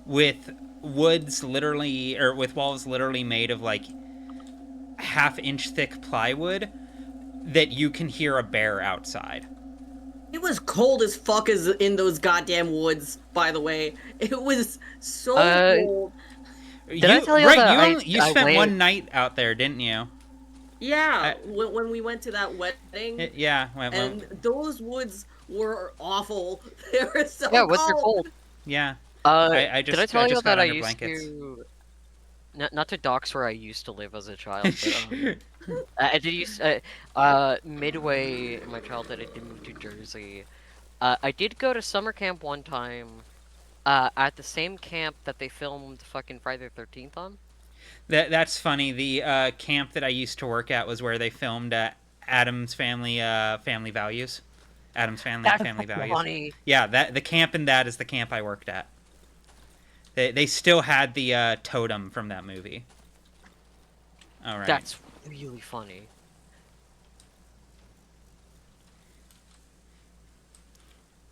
with woods literally, or with walls literally made of like half-inch thick plywood that you can hear a bear outside? It was cold as fuck as in those goddamn woods, by the way. It was so cold. Did I tell you that you spent one night out there, didn't you? Yeah, when we went to that wedding. Yeah. And those woods were awful. They were so yeah, cold. woods are cold. Yeah. Did I tell you that I used blankets. to... Not to dox where I used to live as a child, but I did use midway in my childhood. I did move to Jersey, I did go to summer camp one time, at the same camp that they filmed fucking Friday the 13th on. That's funny. The camp that I used to work at was where they filmed Adam's Family Values. Adam's That's Family Values. Funny. Yeah, that the camp in that is the camp I worked at. They still had the totem from that movie. All right. That's really funny.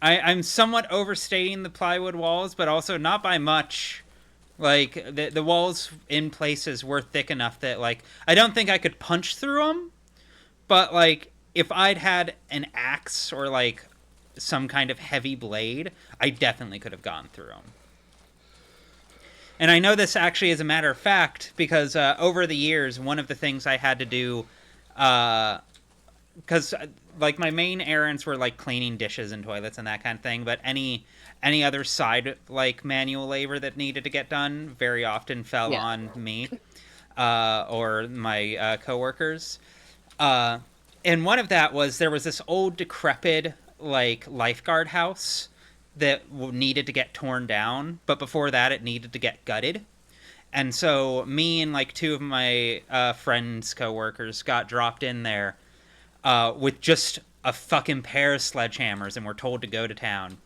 I'm somewhat overstating the plywood walls, but also not by much. Like the walls in places were thick enough that like I don't think I could punch through them, but like if I'd had an axe or like some kind of heavy blade, I definitely could have gone through them. And I know this actually is a matter of fact because over the years, one of the things I had to do, because like my main errands were like cleaning dishes and toilets and that kind of thing, but any other side like manual labor that needed to get done very often fell Yeah. on me or my coworkers. And one of that was there was this old decrepit like lifeguard house that needed to get torn down, but before that it needed to get gutted. And so me and like two of my friends coworkers got dropped in there with just a fucking pair of sledgehammers and were told to go to town.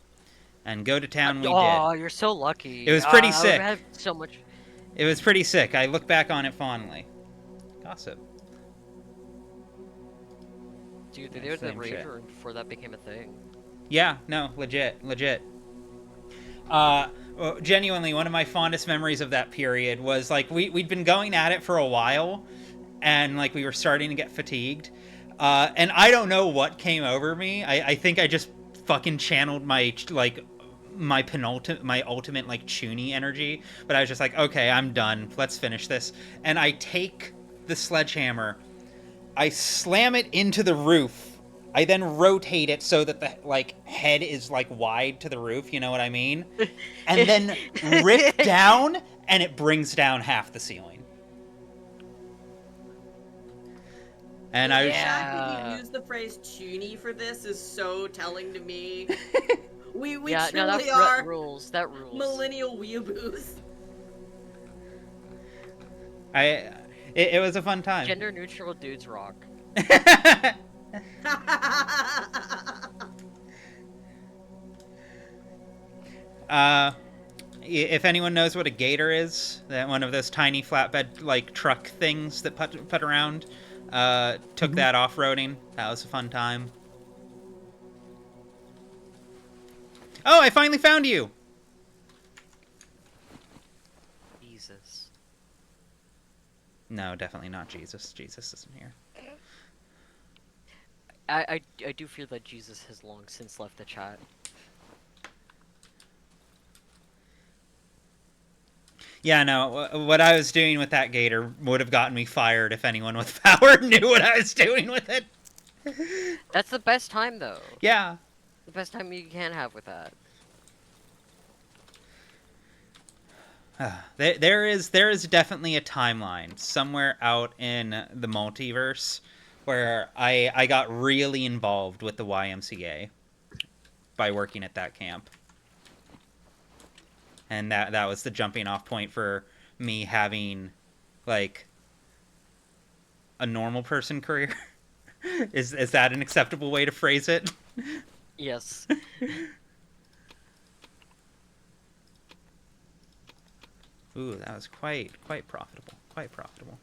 And go to town we did. Oh, you're so lucky. It was pretty I would sick. have so much. It was pretty sick. I look back on it fondly. Gossip. Dude, they Yeah, did the same shit. raver before that became a thing. Yeah, no, legit. Genuinely, one of my fondest memories of that period was like we'd been going at it for a while, and like we were starting to get fatigued. And I don't know what came over me. I think I just fucking channeled my like my ultimate like Chuny energy. But I was just like, okay, I'm done. Let's finish this. And I take the sledgehammer, I slam it into the roof. I then rotate it so that the like head is like wide to the roof, you know what I mean? And then rip down and it brings down half the ceiling. And I The was fact that Yeah. you use the phrase "chuny" for this is so telling to me. We Yeah, no, truly that are rules. That rules. millennial weeaboos. it was a fun time. Gender neutral dudes rock. If anyone knows what a gator is, that one of those tiny flatbed like truck things that put around, took that off roading. That was a fun time. Oh, I finally found you. Jesus. No, definitely not Jesus. Jesus isn't here. I do feel that Jesus has long since left the chat. Yeah, no, what I was doing with that gator would have gotten me fired if anyone with power knew what I was doing with it. That's the best time, though. Yeah. The best time you can have with that. There is definitely a timeline somewhere out in the multiverse where I got really involved with the YMCA by working at that camp. And that was the jumping off point for me having like a normal person career. Is that an acceptable way to phrase it? Yes. Ooh, that was quite profitable. Quite profitable.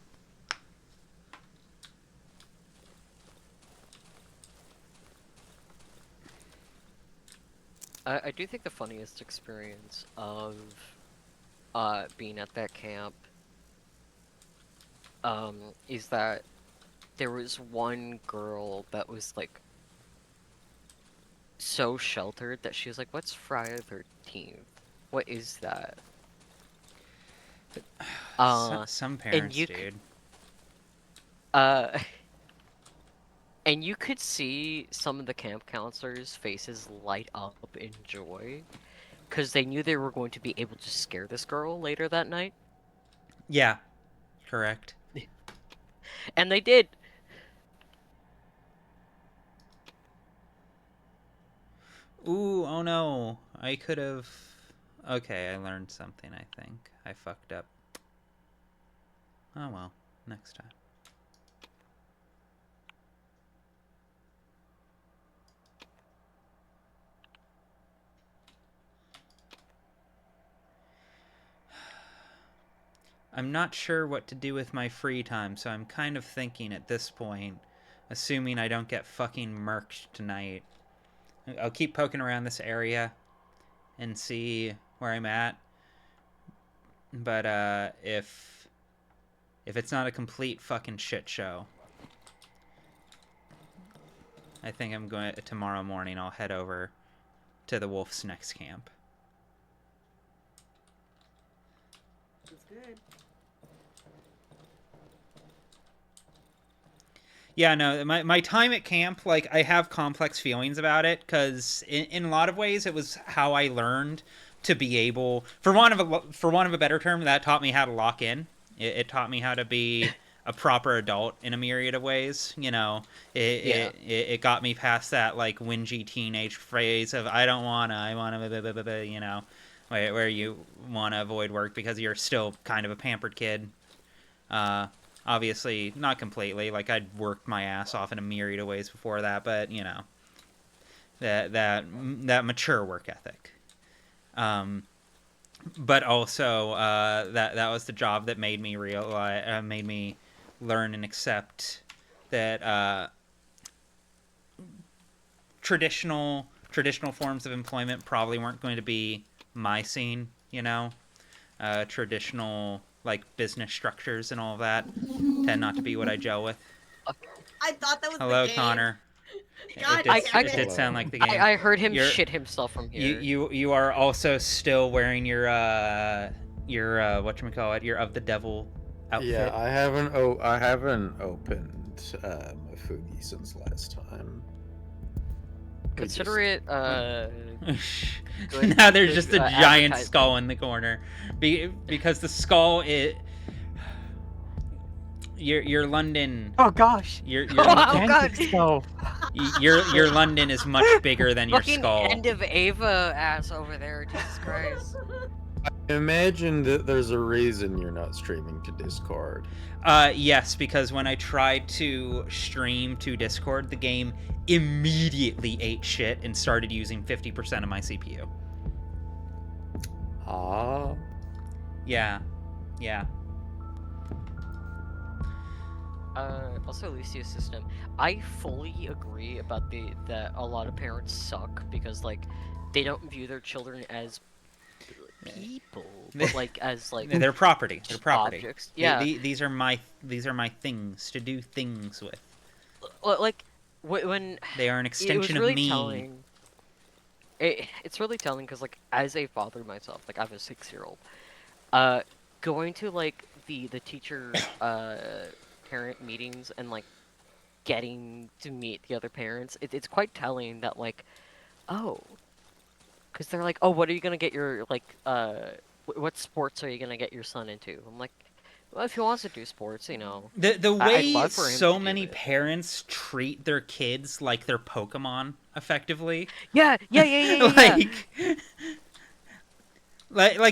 I do think the funniest experience of being at that camp is that there was one girl that was like so sheltered that she was like, "What's Friday the 13th? What is that?" Some parents, you dude. Uh, and you could see some of the camp counselors' faces light up in joy because they knew they were going to be able to scare this girl later that night. Yeah, correct. And they did. Ooh, oh no. I could have... Okay, I learned something, I think. I fucked up. Oh well, next time. I'm not sure what to do with my free time, so I'm kind of thinking at this point, assuming I don't get fucking murked tonight, I'll keep poking around this area and see where I'm at. But if it's not a complete fucking shit show, I think I'm going tomorrow morning. I'll head over to the Wolf's next camp. That's good. Yeah, no, my time at camp, like, I have complex feelings about it, because in a lot of ways it was how I learned to be able, for want of a better term, that taught me how to lock in. It taught me how to be a proper adult in a myriad of ways. You know, it got me past that, like, whingy teenage phase of I want to, you know, where you want to avoid work because you're still kind of a pampered kid. Obviously, not completely. Like, I'd worked my ass off in a myriad of ways before that, but, you know, that mature work ethic. But also, that was the job that made me made me learn and accept that traditional forms of employment probably weren't going to be my scene. You know, traditional, like, business structures and all of that tend not to be what I gel with. I thought that was Hello, the game. Connor. God It did sound like the game. I heard him shit himself from here. You are also still wearing your whatchamacallit, your of the devil outfit. Yeah, I haven't opened my foodie since last time. Consider it Now there's just a giant advertisement. skull in the corner, because the skull is your London. Oh gosh. Your God. Skull. your London is much bigger than your Fucking skull. end of Ava ass over there, Jesus Christ. Imagine that there's a reason you're not streaming to Discord. Yes, because when I tried to stream to Discord, the game immediately ate shit and started using 50% of my CPU. Ah. Yeah. Also Lucia's system. I fully agree about that a lot of parents suck because, like, they don't view their children as people, but like as like They're property. They're property. objects. Yeah. These are my things to do things with. Like when They are an it was extension really of me. telling. It's really telling because, like, as a father myself, like, I have a 6-year-old, going to, like, the teacher parent meetings and, like, getting to meet the other parents, it's quite telling that, like, oh, because they're like, oh, what are you gonna get your, like, what sports are you gonna get your son into? I'm like, well, if he wants to do sports, you know. The I'd way love for him so to do many it. parents treat their kids like they're Pokemon, effectively. Yeah. like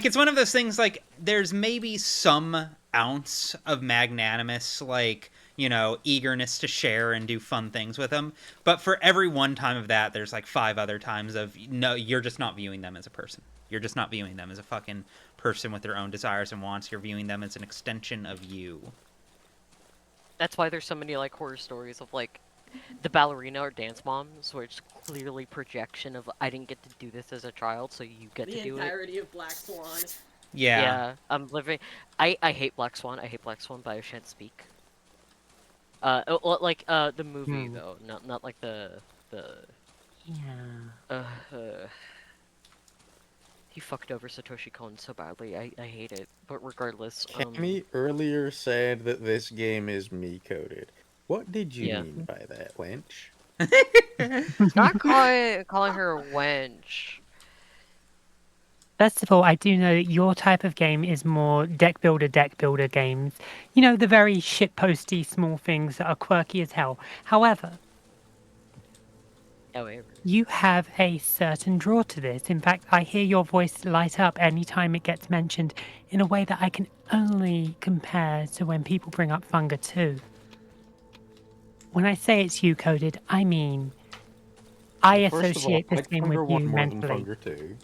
it's one of those things, like, there's maybe some ounce of magnanimous, like, you know, eagerness to share and do fun things with them, but for every one time of that, there's like 5 other times of, no, you're just not viewing them as a person. You're just not viewing them as a fucking person with their own desires and wants. You're viewing them as an extension of you. That's why there's so many, like, horror stories of, like, the ballerina or dance moms, where it's clearly projection of, I didn't get to do this as a child, so you get The to do it. entirety of Black Swan. Yeah. I'm living. I hate Black Swan. I hate Black Swan, but I shan't speak. Like the movie though, not like the. Yeah. He fucked over Satoshi Kon so badly. I hate it. But regardless, Cammy earlier said that this game is me-coded. What did you Yeah. mean by that, wench? not calling her a wench. First of all, I do know that your type of game is more deck builder games. You know, the very shitposty small things that are quirky as hell. However, However, You have a certain draw to this. In fact, I hear your voice light up anytime it gets mentioned in a way that I can only compare to when people bring up Funga 2. When I say it's you coded, I mean I Well, first of all, associate I this like game with Funger 1 you more than mentally. Funger 2.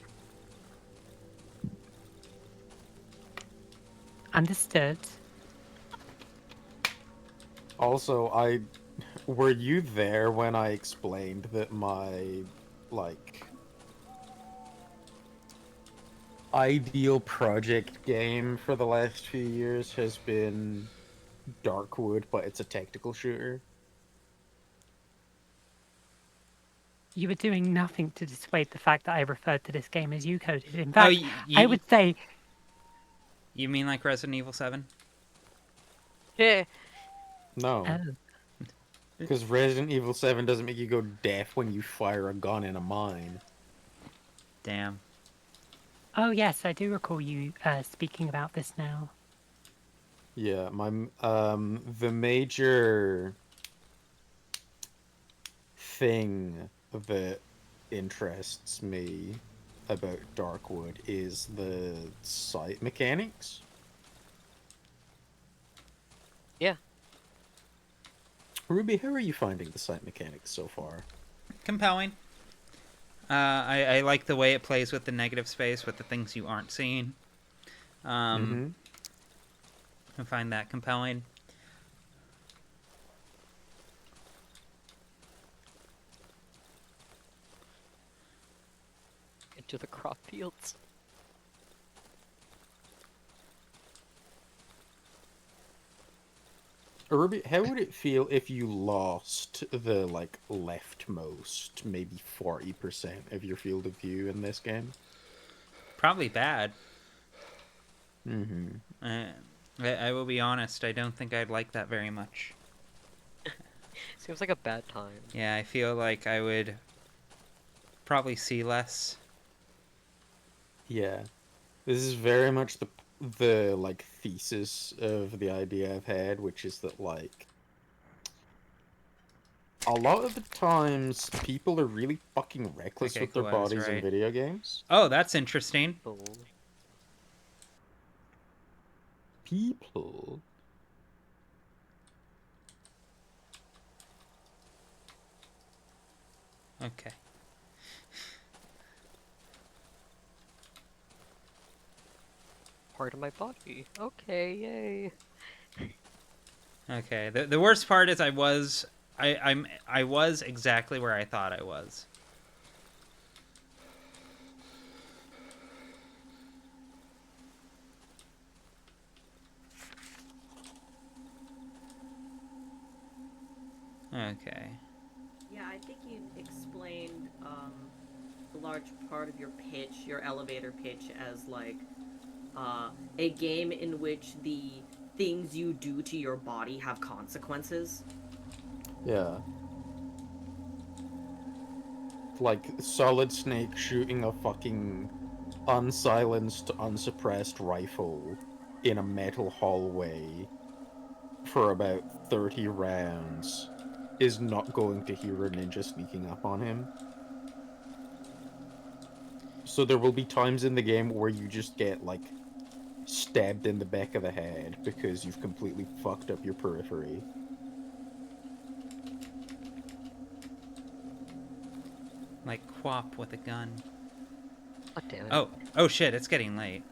Understood. Also, were you there when I explained that my, like, ideal project game for the last few years has been Darkwood, but it's a tactical shooter? You were doing nothing to dissuade the fact that I referred to this game as you coded. In Oh, fact, I would say you mean like Resident Evil 7? yeah, No. oh, Because Resident Evil 7 doesn't make you go deaf when you fire a gun in a mine. Damn. oh yes, I do recall you speaking about this now. Yeah, the major thing that interests me about Darkwood is the sight mechanics. yeah. Ruby, how are you finding the sight mechanics so far? Compelling. I like the way it plays with the negative space, with the things you aren't seeing. Mm-hmm. I find that compelling. Into the crop fields. Ruby, how would it feel if you lost the, like, leftmost, maybe 40% of your field of view in this game? Probably bad. Mm-hmm. I will be honest, I don't think I'd like that very much. Seems like a bad time. Yeah, I feel like I would probably see less. Yeah. This is very much the like thesis of the idea I've had, which is that, like, a lot of the times people are really fucking reckless Okay, with their cool, I was bodies in right. video games. Oh, that's interesting. Oh, People. Okay. part of my body. Okay, yay. Okay. The worst part is I was exactly where I thought I was. Okay. Yeah, I think you explained a large part of your pitch, your elevator pitch, as like a game in which the things you do to your body have consequences. Yeah. Like Solid Snake shooting a fucking unsilenced, unsuppressed rifle in a metal hallway for about 30 rounds is not going to hear a ninja sneaking up on him. So there will be times in the game where you just get, like, stabbed in the back of the head because you've completely fucked up your periphery. Like Quap with a gun. God damn it. Oh shit, it's getting late.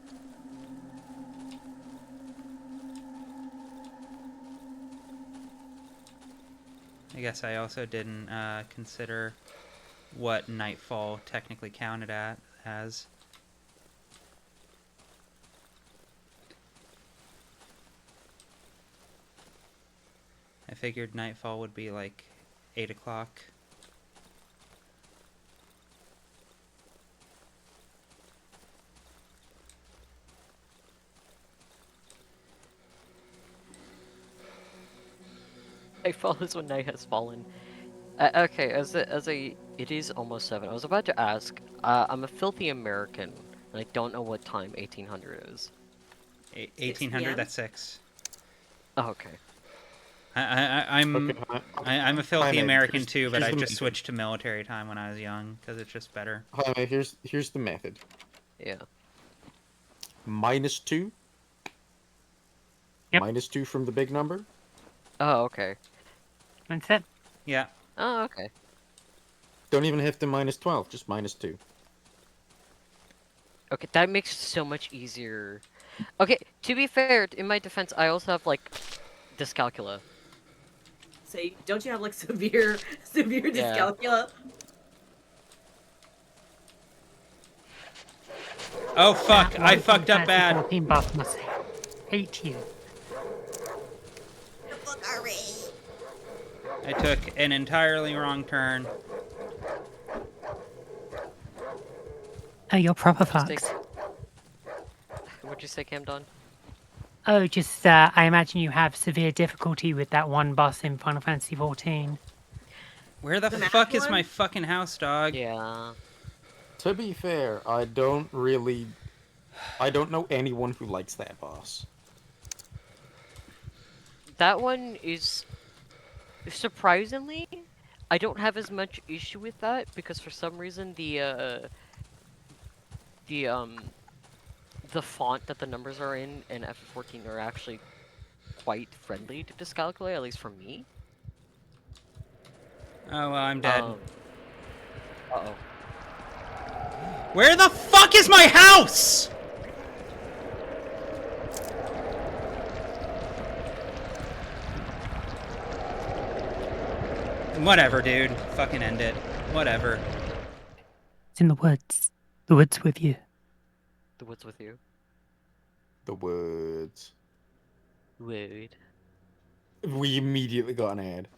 I guess I also didn't consider what Nightfall technically counted as. I figured Nightfall would be like 8 o'clock. Nightfall is when night has fallen. Okay, it is almost 7. I was about to ask. I'm a filthy American, and I don't know what time 1800 is. 1800, 6 p.m.? that's 6. Oh, okay. I'm Okay, I'm a filthy Jaime, American too, but here's I the just method. switched to military time when I was young because it's just better. Jaime, here's the method. Yeah. -2. Yep. -2 from the big number. Oh, okay. That's it. Yeah. Oh, okay. Don't even have to -12, just -2. Okay, that makes it so much easier. Okay, to be fair, in my defense, I also have like dyscalculia. Say, don't you have like severe Yeah. dyscalculia? Oh fuck! That I one from fucked up bad. 14 buff must hate you. The fuck are we? I took an entirely wrong turn. Oh, you're proper What'd you fucks. say? What'd you say, Camdon? Oh, just I imagine you have severe difficulty with that one boss in Final Fantasy 14. Where the The math fuck is one? my fucking house, dog? Yeah. To be fair, I don't know anyone who likes that boss. That one is surprisingly, I don't have as much issue with that because for some reason the the font that the numbers are in F14 are actually quite friendly to dyscalculia, at least for me. Oh well, I'm dead. Uh-oh. Where the fuck is my house? Whatever, dude. Fucking end it. Whatever. It's in the woods. The woods with you. The woods with you. The woods. Wait. We immediately got an ad.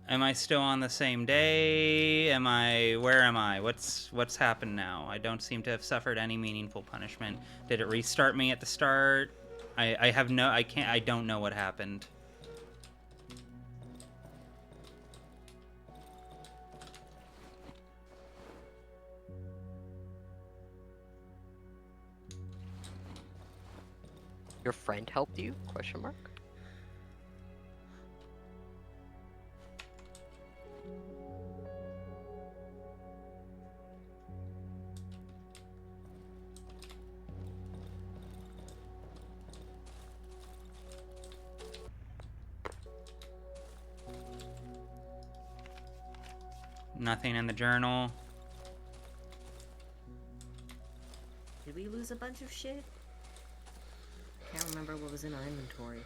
Am I still on the same day? Where am I? What's happened now? I don't seem to have suffered any meaningful punishment. Did it restart me at the start? I don't know what happened. Your friend helped you? Question mark. Nothing in the journal. Did we lose a bunch of shit? Can't remember what was in our inventory.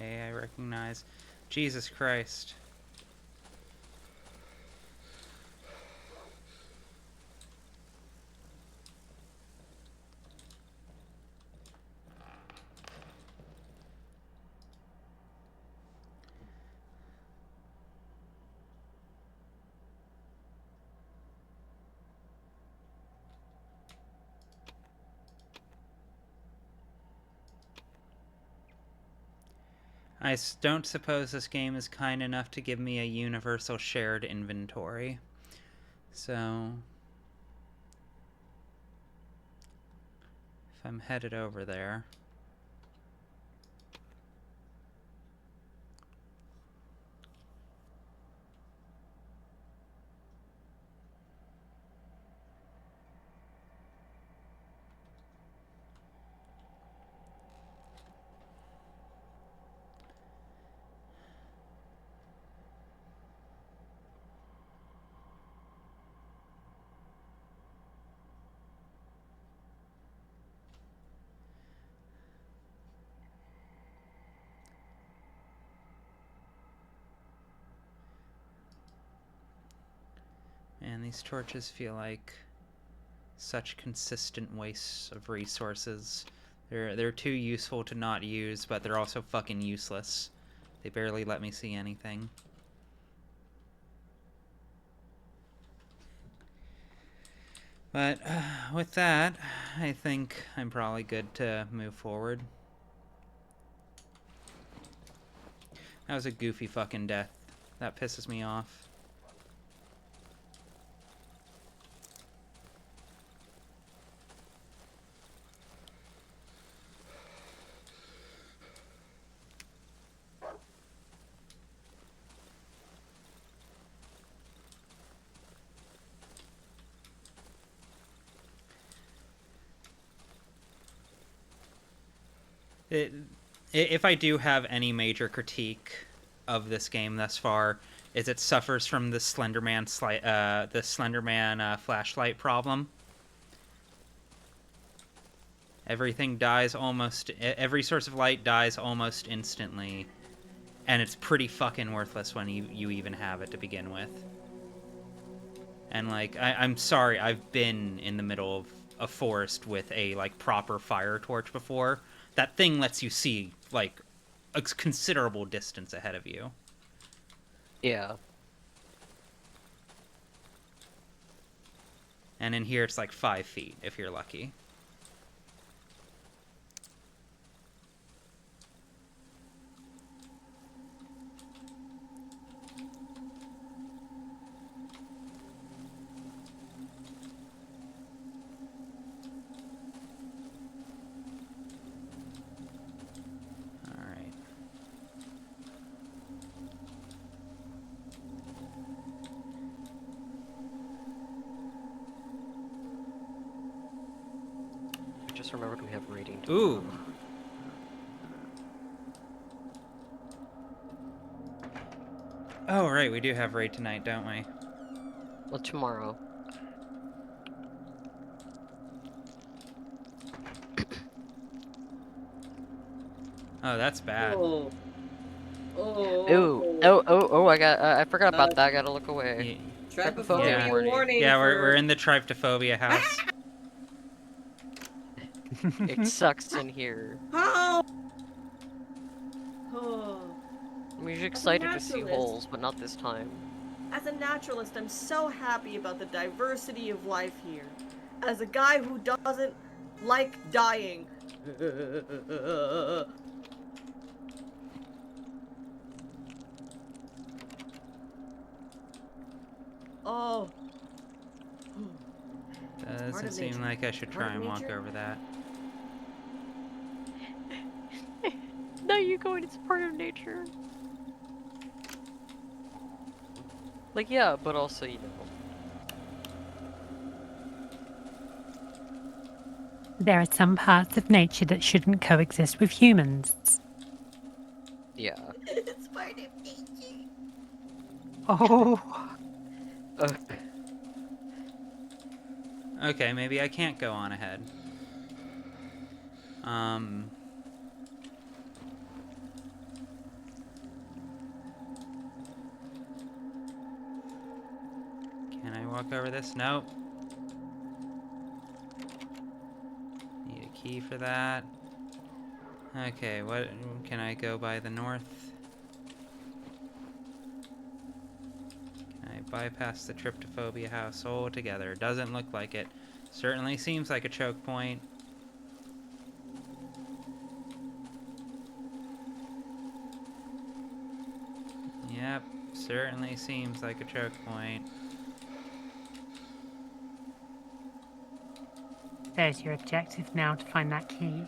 Okay, I recognize. Jesus Christ. I don't suppose this game is kind enough to give me a universal shared inventory. So, if I'm headed over there. Man, these torches feel like such consistent wastes of resources. They're too useful to not use, but they're also fucking useless. They barely let me see anything. But with that, I think I'm probably good to move forward. That was a goofy fucking death. That pisses me off. If I do have any major critique of this game thus far, is it suffers from the Slenderman flashlight problem. Everything dies almost. Every source of light dies almost instantly, and it's pretty fucking worthless when you even have it to begin with. And like, I'm sorry, I've been in the middle of a forest with a like proper fire torch before. That thing lets you see like a considerable distance ahead of you. Yeah. And in here, it's like 5 feet if you're lucky. Just remembered we have rating. Ooh. Oh, right, we do have raid tonight, don't we? Well, tomorrow. Oh, that's bad. Oh. Oh. Ooh. Oh, I forgot about that. I gotta look away. Trypophobia Yeah. warning. Yeah, for... we're in the tryptophobia house. It sucks in here. How? Oh. I'm usually As a excited to see naturalist- holes, but not this time. As a naturalist, I'm so happy about the diversity of life here. As a guy who doesn't like dying. Oh. Part Doesn't of seem nature. like I should Part try of and walk nature. over that. No, you're going. It's part of nature. Like, yeah, but also, you know. There are some parts of nature that shouldn't coexist with humans. Yeah. It's part of nature. Oh. Okay, maybe I can't go on ahead. Can I walk over this? Nope. Need a key for that. Okay, what can I go by the north? Can I bypass the tryptophobia house altogether? Doesn't look like it. Certainly seems like a choke point. Yep, certainly seems like a choke point. There's your objective now, to find that key.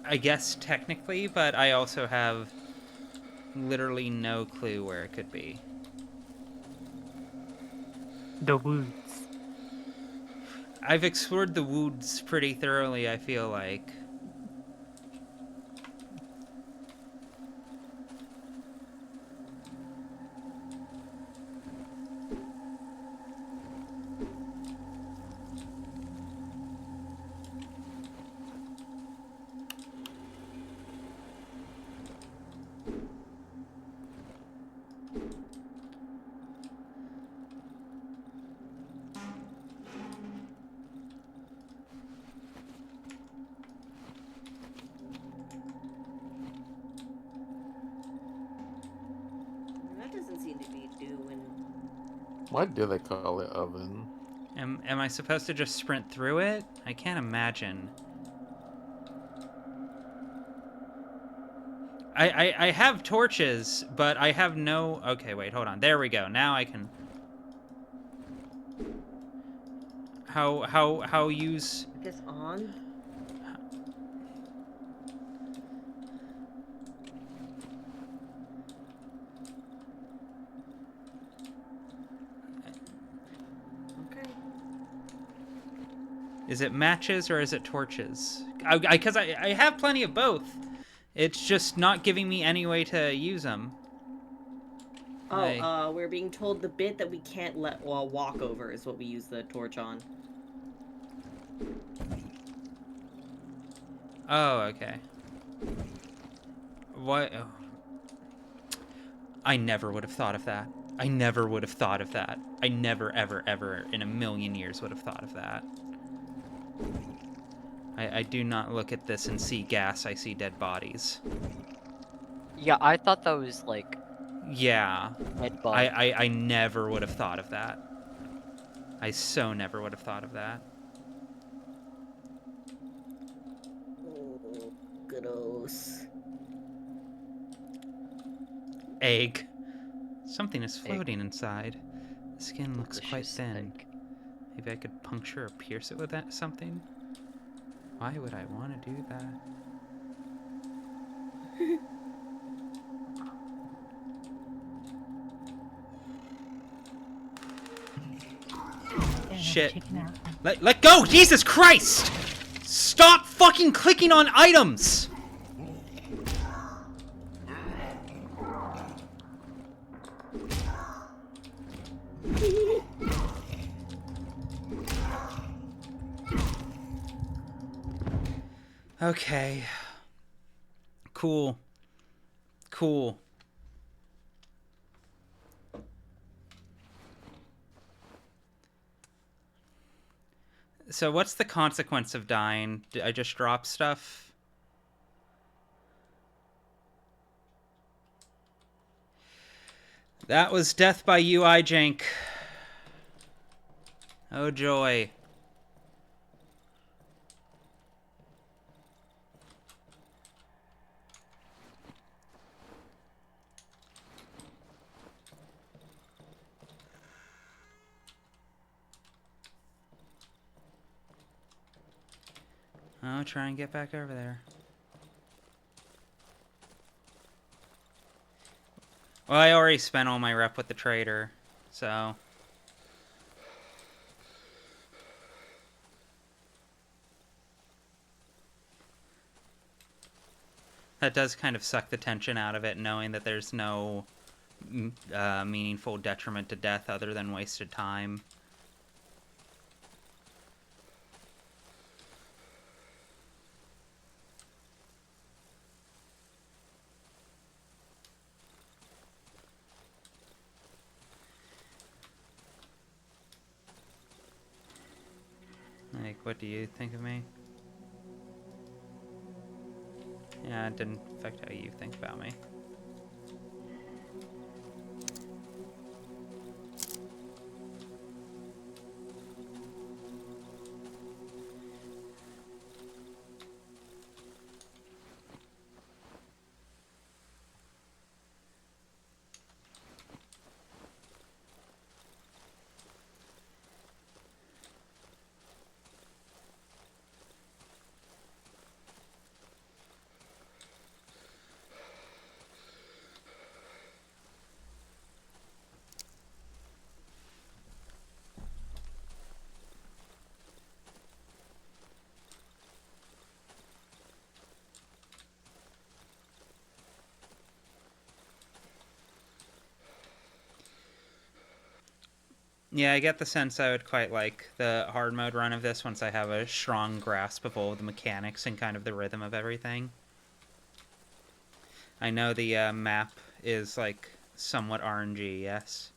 I guess technically, but I also have literally no clue where it could be. The woods. I've explored the woods pretty thoroughly, I feel like. Why do they call it oven? Am I supposed to just sprint through it? I can't imagine. I have torches, but I have no... Okay, wait, hold on. There we go. Now I can... How use... I guess on. Okay. Is it matches or is it torches? Because I have plenty of both. It's just not giving me any way to use them. Oh, we're being told the bit that we can't let walk over is what we use the torch on. Oh, okay. What? Oh. I never would have thought of that. I never would have thought of that. I never, ever, ever in a million years would have thought of that. I do not look at this and see gas. I see dead bodies. Yeah, I thought that was like Yeah. head bug. I never would have thought of that. I so never would have thought of that. Oh, gross. Egg. Something is floating inside. The skin looks quite Delicious thin. egg. Maybe I could puncture or pierce it with that something? Why would I want to do that? Shit. Chicken out. Let go! Jesus Christ! Stop fucking clicking on items! Okay. Cool. Cool. So what's the consequence of dying? Did I just drop stuff? That was death by UI jank. Oh joy. I'll try and get back over there. Well, I already spent all my rep with the trader, so... That does kind of suck the tension out of it, knowing that there's no meaningful detriment to death other than wasted time. Like, what do you think of me? Yeah, it didn't affect how you think about me. Yeah, I get the sense I would quite like the hard mode run of this once I have a strong grasp of all of the mechanics and kind of the rhythm of everything. I know the map is, like, somewhat RNG, yes.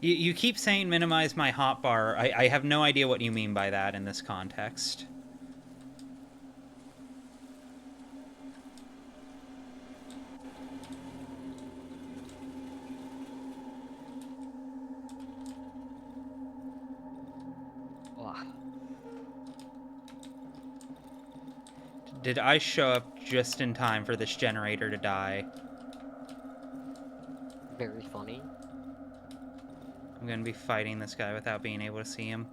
You keep saying minimize my hotbar. I have no idea what you mean by that in this context. Ugh. Did I show up just in time for this generator to die? Very funny. I'm gonna be fighting this guy without being able to see him.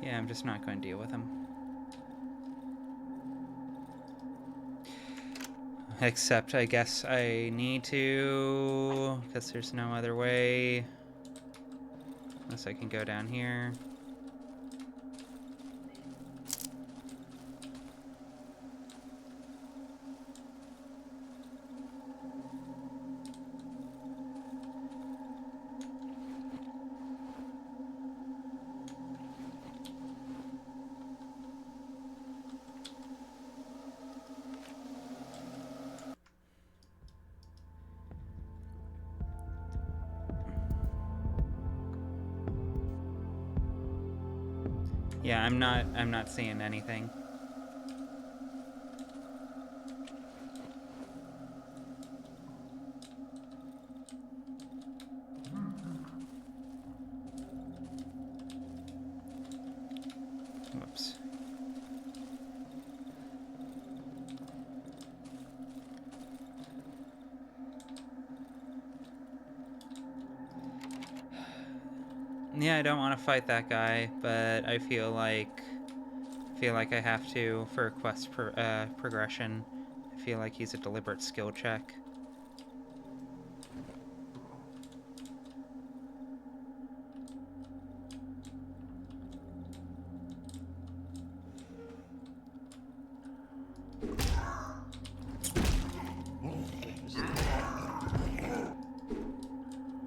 Yeah, I'm just not going to deal with him. Except, I guess I need to... because there's no other way. Unless I can go down here. Yeah, I'm not seeing anything. Whoops. Yeah, I don't want to fight that guy, but I feel like I have to for quest progression. I feel like he's a deliberate skill check.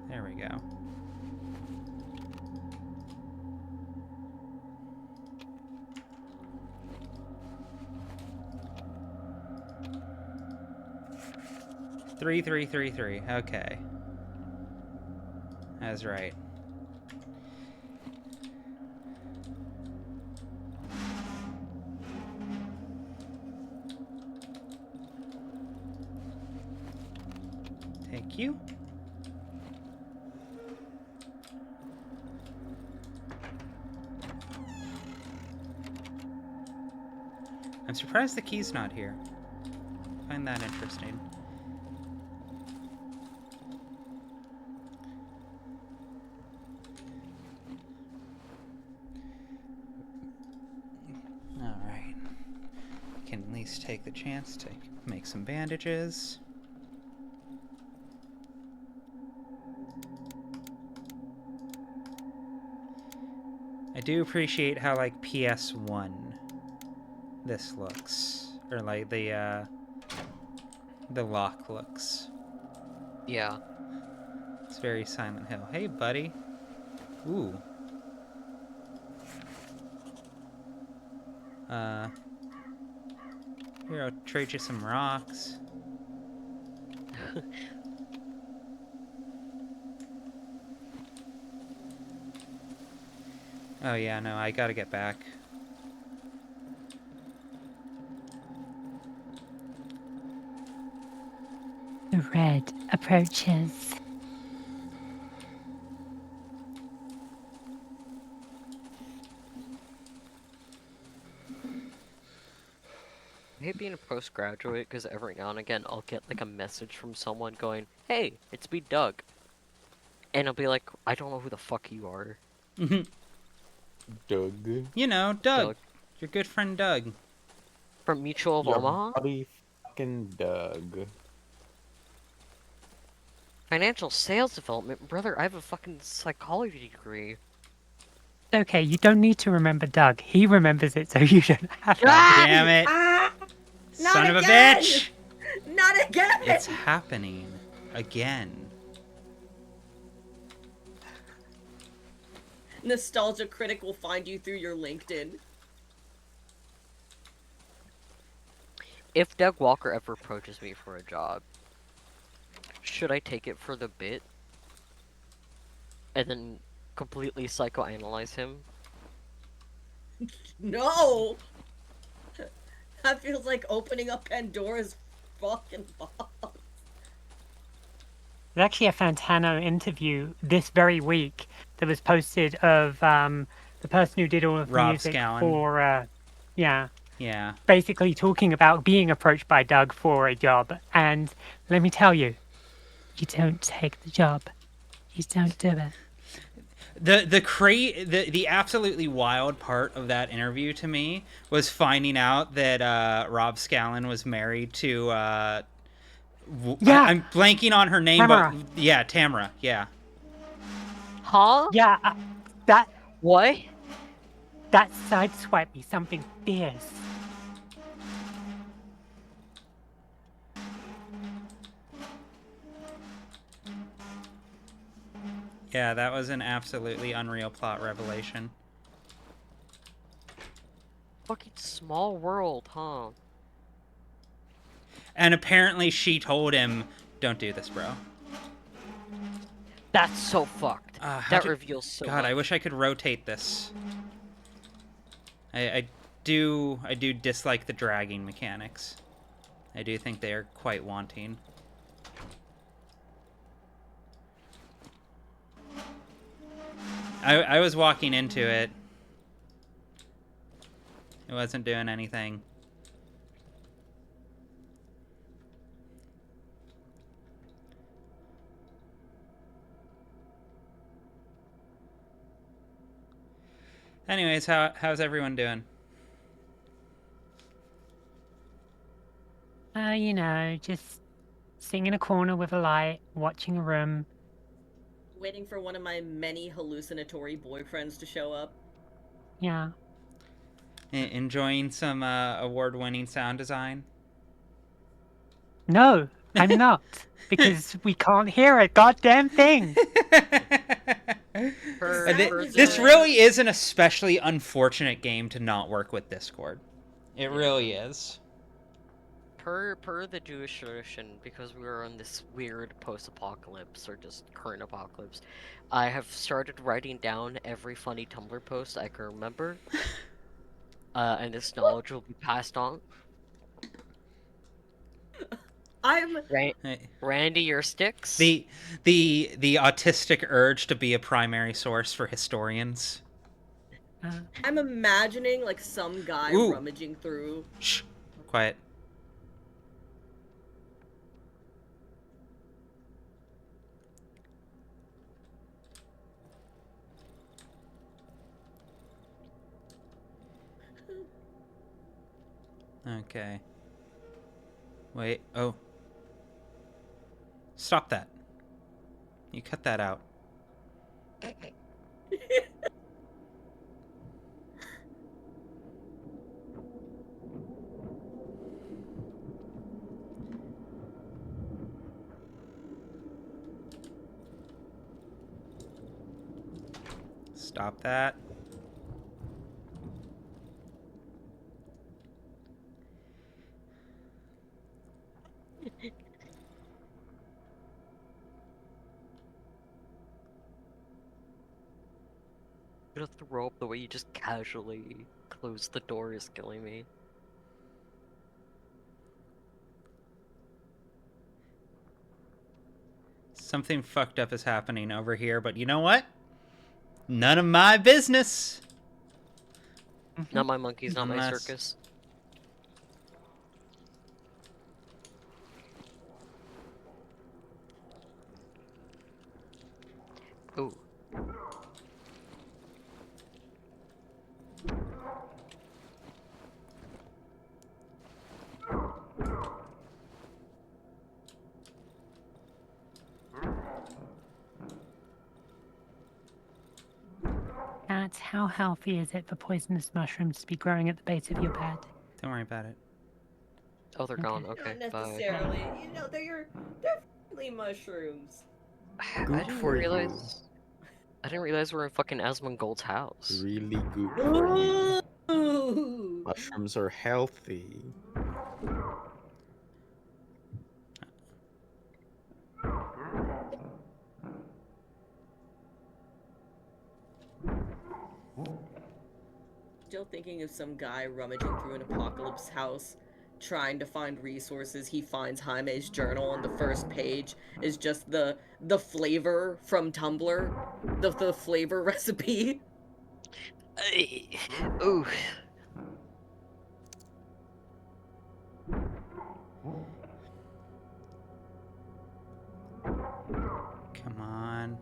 There we go. Three. Okay. That's right. Thank you. I'm surprised the key's not here. I find that interesting. Alright. Can at least take the chance to make some bandages. I do appreciate how, like, PS1 this looks. Or, like, the lock looks. Yeah. It's very Silent Hill. Hey, buddy. Ooh. Here, I'll trade you some rocks. Oh yeah, no, I gotta get back. The red approaches. I hate being a postgraduate because every now and again I'll get like a message from someone going, "Hey, it's me, Doug," and I'll be like, "I don't know who the fuck you are." Doug. You know, Doug. Doug. Your good friend Doug. From Mutual of Your Omaha. buddy fucking Doug. Financial sales development, brother. I have a fucking psychology degree. Okay, you don't need to remember Doug. He remembers it, so you don't have to. Damn it. Ah! Not Son of a again! bitch! Not again! It's happening. again. Nostalgia Critic will find you through your LinkedIn. If Doug Walker ever approaches me for a job, should I take it for the bit and then completely psychoanalyze him? No! That feels like opening up Pandora's fucking box. There's actually a Fantano interview this very week that was posted of the person who did all of the Rob music Scallon. for, yeah, Yeah. basically talking about being approached by Doug for a job. And let me tell you, you don't take the job. You don't do it. The absolutely wild part of that interview to me was finding out that Rob Scallon was married to Yeah. I'm blanking on her name, Tamara. but yeah, Tamara. Yeah. Huh? Yeah, that What? sideswiped me something fierce. Yeah, that was an absolutely unreal plot revelation. Fucking small world, huh? And apparently she told him, "Don't do this, bro." That's so fucked. That reveals so God, much. I wish I could rotate this. I do dislike the dragging mechanics. I do think they are quite wanting. I was walking into it. It wasn't doing anything. Anyways, how's everyone doing? You know, just sitting in a corner with a light, watching a room. Waiting for one of my many hallucinatory boyfriends to show up. Yeah. Enjoying some award-winning sound design? No, I'm not. Because we can't hear a goddamn thing. This really is an especially unfortunate game to not work with Discord. It really is. Per the Jewish tradition, because we were on this weird post-apocalypse or just current apocalypse, I have started writing down every funny Tumblr post I can remember, and this knowledge will be passed on. Randy, your sticks. The autistic urge to be a primary source for historians. I'm imagining like some guy rummaging through. Shh, quiet. Okay. Wait, oh. Stop that. You cut that out. Stop that. Gonna throw up the way you just casually close the door is killing me. Something fucked up is happening over here, but you know what? None of my business. Not my monkeys, not my circus. Ooh. Cat, how healthy is it for poisonous mushrooms to be growing at the base of your bed? Don't worry about it. Oh, they're gone. Okay, Not bye. necessarily. You know, they're Only mushrooms. I Good didn't for you. realize. I didn't realize we were in fucking Asmongold's house. Really good for you. Ooh. Mushrooms are healthy. Still thinking of some guy rummaging through an apocalypse house, trying to find resources. He finds Jaime's journal, and the first page is just the flavor from Tumblr, the flavor recipe. Ooh. Come on.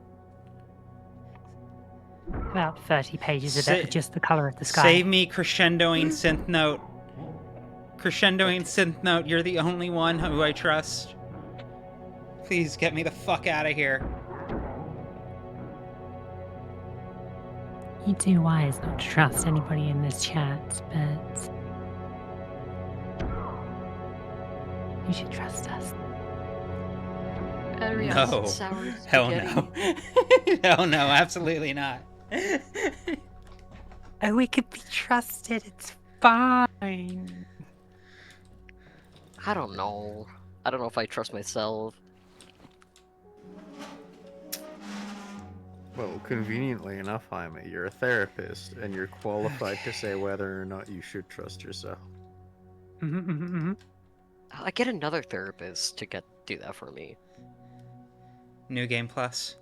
About 30 pages of it with just the color of the sky. Save me, crescendoing synth note. Crescendoing synth note, you're the only one who I trust. Please get me the fuck out of here. You do wise not to trust anybody in this chat, but you should trust us. No. Sour Hell spaghetti. no. Hell no, absolutely not. Oh, we could be trusted. It's fine. I don't know. I don't know if I trust myself. Well, conveniently enough, Jaime, you're a therapist, and you're qualified to say whether or not you should trust yourself. I get another therapist to do that for me. New Game Plus.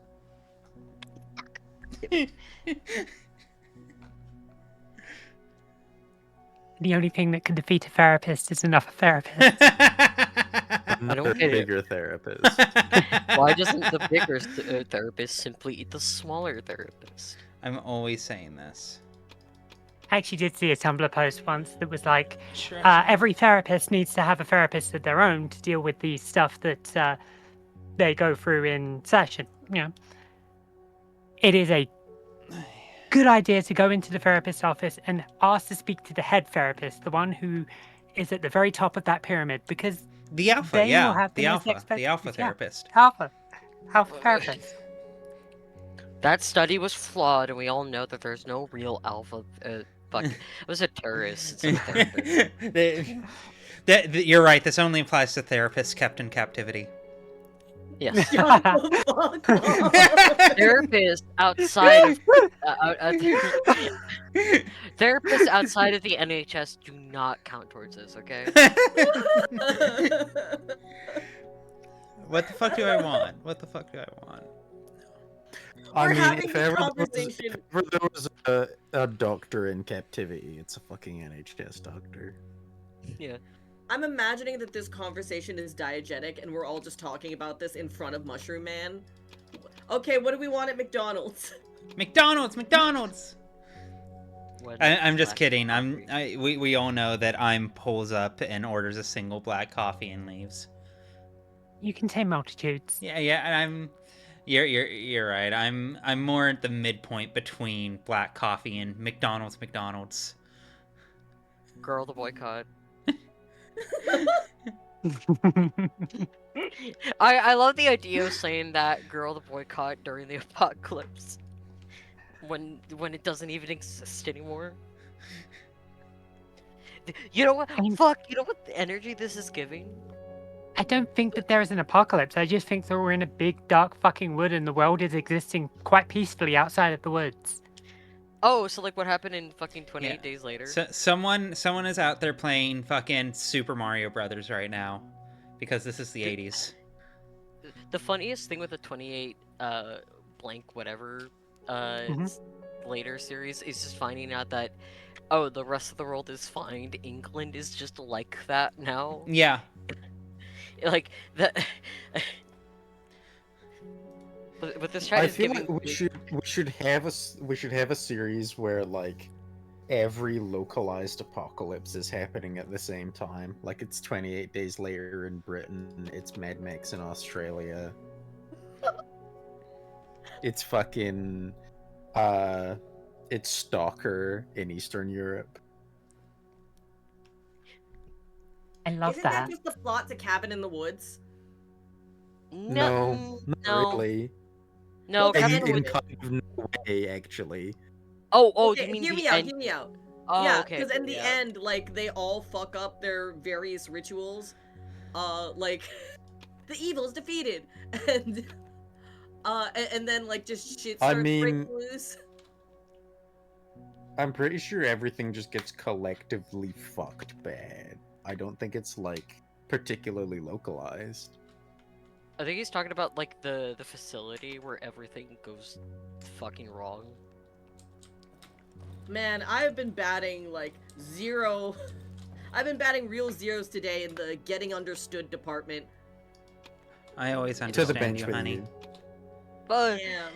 The only thing that can defeat a therapist is another therapist. Another get it. bigger therapist. Why doesn't the bigger therapist simply eat the smaller therapist? I'm always saying this. I actually did see a Tumblr post once that was like, Sure. every therapist needs to have a therapist of their own to deal with the stuff that they go through in session. You know, it is a good idea to go into the therapist's office and ask to speak to the head therapist, the one who is at the very top of that pyramid, because The alpha, they will yeah. have The most alpha. The alpha yeah, therapist. alpha therapist. That study was flawed, and we all know that there's no real alpha. Fuck, it was a terrorist. It's a therapist. You're right. This only applies to therapists kept in captivity. Yes. Shut the fuck up. Therapists outside of therapists outside of the NHS do not count towards this. Okay. What the fuck do I want? What the fuck do I want? We're having if this ever conversation. there was a doctor in captivity, it's a fucking NHS doctor. Yeah. I'm imagining that this conversation is diegetic and we're all just talking about this in front of Mushroom Man. Okay, what do we want at McDonald's? McDonald's. When I'm just Black kidding. Coffee- We all know that I'm pulls up and orders a single black coffee and leaves. You contain multitudes. Yeah, and you're right. I'm more at the midpoint between black coffee and McDonald's. Girl, the boycott. I love the idea of saying that girl the boycott during the apocalypse when it doesn't even exist anymore. You know what? I mean- Fuck, you know what the energy this is giving? I don't think that there is an apocalypse. I just think that we're in a big dark fucking wood and the world is existing quite peacefully outside of the woods. Oh, so like what happened in fucking 28 Yeah. days later? So, someone is out there playing fucking Super Mario Brothers right now, because this is the 80s. The funniest thing with the 28 blank whatever later series is just finding out that the rest of the world is fine. England is just like that now. Yeah. Like that. But this chat I is feel giving. like we should have a series where like every localized apocalypse is happening at the same time. Like it's 28 days later in Britain, it's Mad Max in Australia. It's fucking it's Stalker in Eastern Europe. I love Isn't that. that just the plot to Cabin in the Woods? No, not no, really. no. Well, the Captain end In with it. kind of no way, actually. Oh, do you Okay, mean hear the me out. end? Hear me out. Oh, Yeah, okay. because in the Yeah. end, like they all fuck up their various rituals. Like the evil's defeated, and and then like just shit I starts breaking mean, loose. I'm pretty sure everything just gets collectively fucked bad. I don't think it's like particularly localized. I think he's talking about like the facility where everything goes fucking wrong. Man, I've been batting like zero. I've been batting real zeros today in the getting understood department. I always To the understand bench you, with honey. you. But Damn.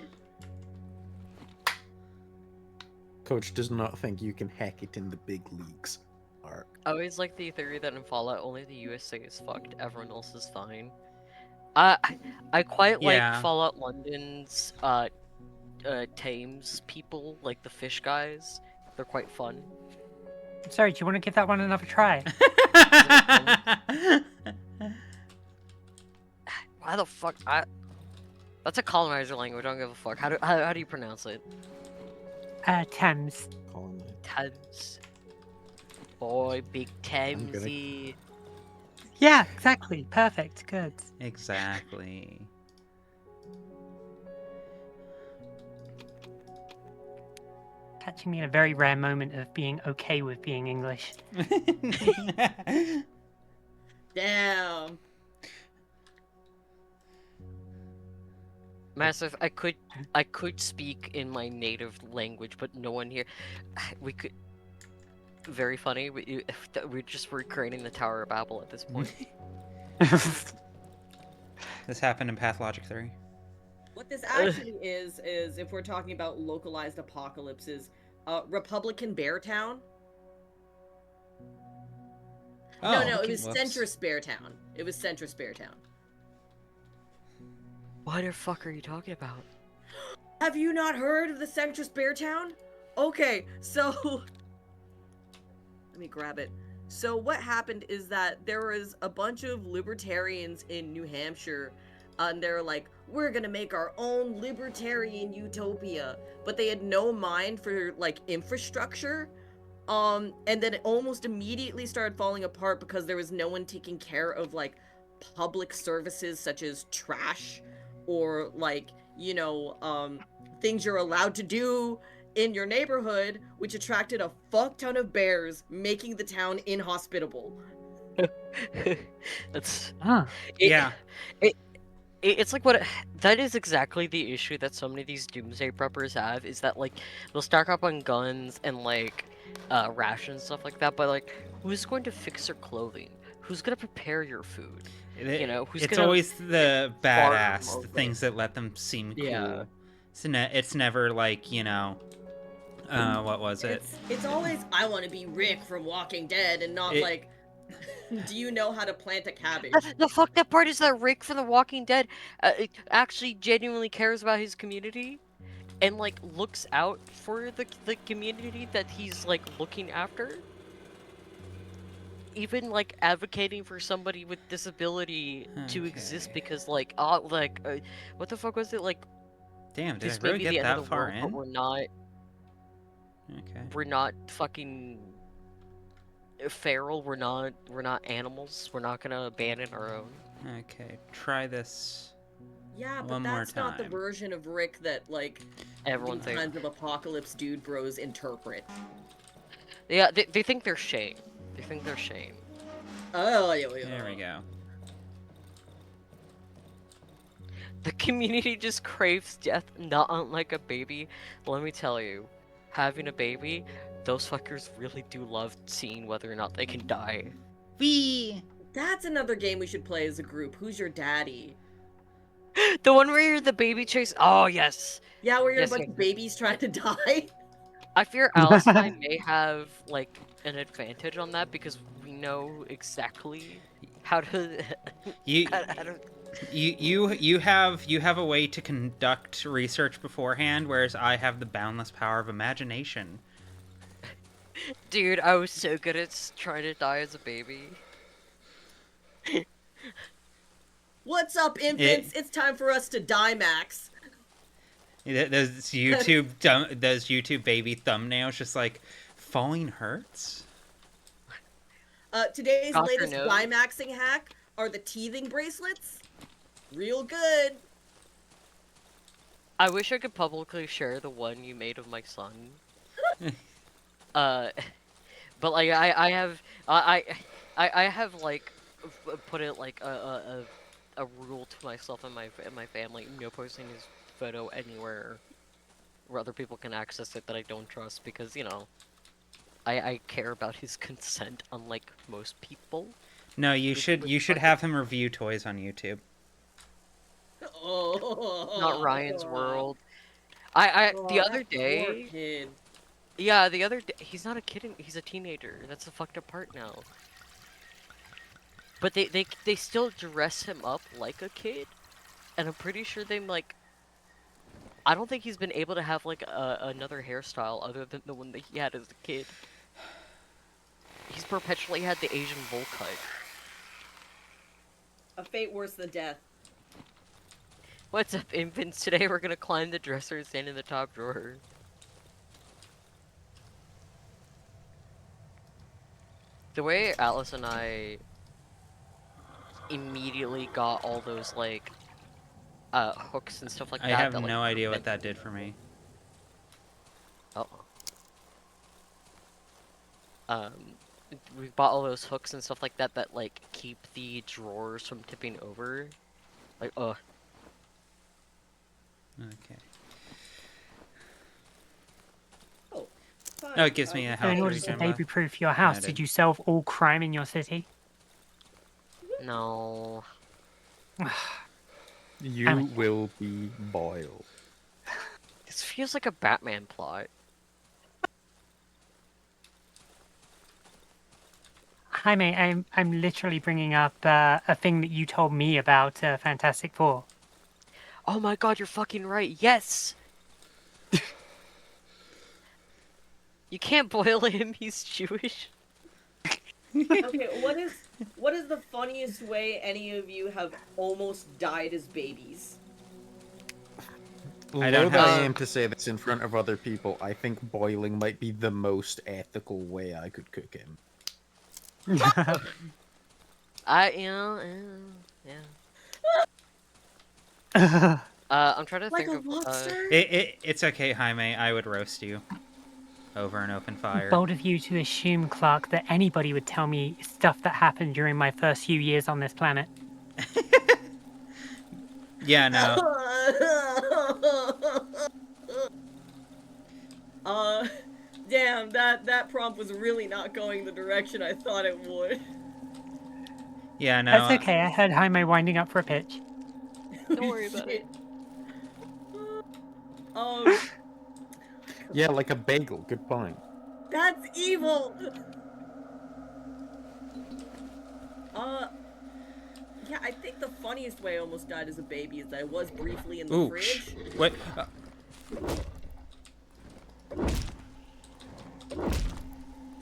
Coach does not think you can hack it in the big leagues. Mark. I always like the theory that in Fallout only the USA is fucked, everyone else is fine. I quite like Yeah. Fallout London's Thames people, like the fish guys. They're quite fun. Sorry, do you want to give that one another try? Why the fuck? That's a colonizer language. I don't give a fuck. How do you pronounce it? Thames. Calling it. Thames. Boy, big gonna- Thamesy. Yeah, exactly. Perfect. Good. Exactly. Catching me in a very rare moment of being okay with being English. Damn. Massive. I could speak in my native language, but no one here. We could. Very funny. We're just recreating the Tower of Babel at this point. This happened in Pathologic 3. What this actually is if we're talking about localized apocalypses, Republican Beartown. No, it was whoops. Centrist Beartown. It was Centrist Beartown. What the fuck are you talking about? Have you not heard of the Centrist Beartown? Okay, so let me grab it. So what happened is that there was a bunch of libertarians in New Hampshire, and they're like, we're gonna make our own libertarian utopia, but they had no mind for like infrastructure. And then it almost immediately started falling apart because there was no one taking care of like public services such as trash or like, things you're allowed to do in your neighborhood, which attracted a fuck ton of bears, making the town inhospitable. That's Ah. Yeah. It's like that is exactly the issue that so many of these doomsday preppers have, is that like they'll stock up on guns and like rations and stuff like that, but like who's going to fix their clothing? Who's gonna prepare your food? Who's It's gonna always the farm badass, the over things that let them seem Yeah. cool. It's never like, what was it? It's always, I want to be Rick from Walking Dead, and not like, do you know how to plant a cabbage? The fucked up part is that Rick from The Walking Dead actually genuinely cares about his community and like looks out for the community that he's like looking after. Even like advocating for somebody with disability to exist Okay. because like what the fuck was it, like Damn, did I this may really be get the end that of the far world, but in? Okay. we're not fucking feral, we're not animals, we're not gonna abandon our own. Okay, try this. Yeah, but One more that's not the time. version of Rick that like Everyone these thinks, kinds of apocalypse dude bros interpret. yeah, they think they're Shane. They think they're Shane. Oh, yeah. There we go. The community just craves death, not unlike a baby. Let me tell you, having a baby, those fuckers really do love seeing whether or not they can die. Wee! That's another game we should play as a group. Who's your daddy? The one where you're the baby chase. Oh yes. Yeah, where you're Yes, a bunch yes. of babies trying to die. I fear Alice and I may have like an advantage on that because we know exactly how to. You how to... you have a way to conduct research beforehand, whereas I have the boundless power of imagination. Dude, I was so good at trying to die as a baby. What's up, infants? It's time for us to die, Max. Those YouTube baby thumbnails, just like falling hurts. Today's Doctor latest knows. Dimaxing hack are the teething bracelets. Real good. I wish I could publicly share the one you made of my son. But like I have like put it like a rule to myself and my family: no posting his photo anywhere where other people can access it that I don't trust, because I care about his consent, unlike most people. No, you Which should was you should fun. have him review toys on YouTube. Oh, Not Ryan's God. World. Oh, The other that poor day, kid. yeah, the other day, he's not a kid, he's a teenager. That's the fucked up part now. But they still dress him up like a kid, and I'm pretty sure I don't think he's been able to have like another hairstyle other than the one that he had as a kid. He's perpetually had the Asian bowl cut. A fate worse than death. What's up, infants? Today we're gonna climb the dresser and stand in the top drawer. The way Alice and I immediately got all those like hooks and stuff like I that. have That like no idea what that did for me. oh. Um, we bought all those hooks and stuff like that that like keep the drawers from tipping over. Like Okay. Oh, fine. Oh, it gives me a I'll So in health order just- to regen buff. baby-proof your house, I did did. you solve all crime in your city? no. You will be boiled. This feels like a Batman plot. Hi, mate. I'm literally bringing up a thing that you told me about Fantastic Four. Oh my god, you're fucking right. Yes. You can't boil him. He's Jewish. Okay, what is the funniest way any of you have almost died as babies? I don't Although I have- aim to say this in front of other people, I think boiling might be the most ethical way I could cook him. Yeah. I'm trying to Like think a of lobster? It's okay, Jaime. I would roast you over an open fire. Bold of you to assume, Clark, that anybody would tell me stuff that happened during my first few years on this planet. Yeah, no. Damn, that prompt was really not going the direction I thought it would. Yeah, no. That's okay. I heard Jaime winding up for a pitch. Don't worry about it. Um, Yeah, like a bagel. Good point. that's evil. Yeah, I think the funniest way I almost died as a baby is that I was briefly in the Ooh, fridge. what?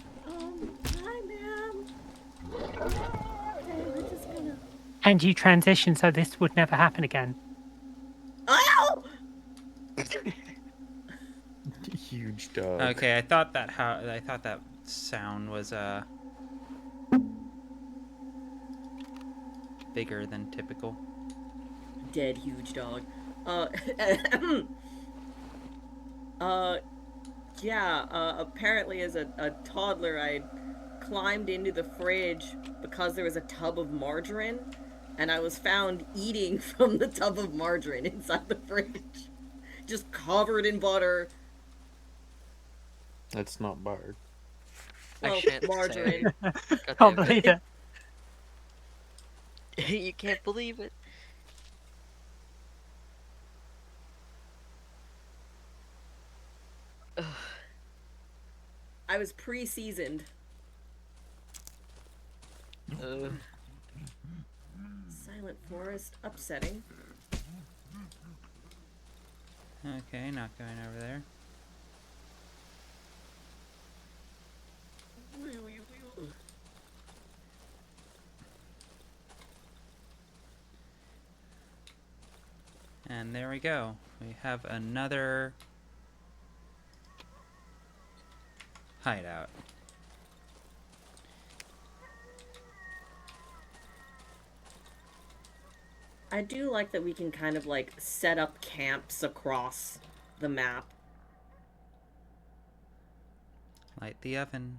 Hi, ma'am. We're just gonna. And you transitioned so this would never happen again. Ow! Huge dog. Okay, I thought that sound was bigger than typical. Dead huge dog. Apparently as a toddler I climbed into the fridge because there was a tub of margarine, and I was found eating from the tub of margarine inside the fridge. Just covered in butter. That's not bad. Well, I shan't margarine. say. God Can't damn believe it. it. You can't believe it. I was pre-seasoned. Silent forest, upsetting. Okay, not going over there. And there we go. We have another hideout. I do like that we can kind of like set up camps across the map. Light the oven.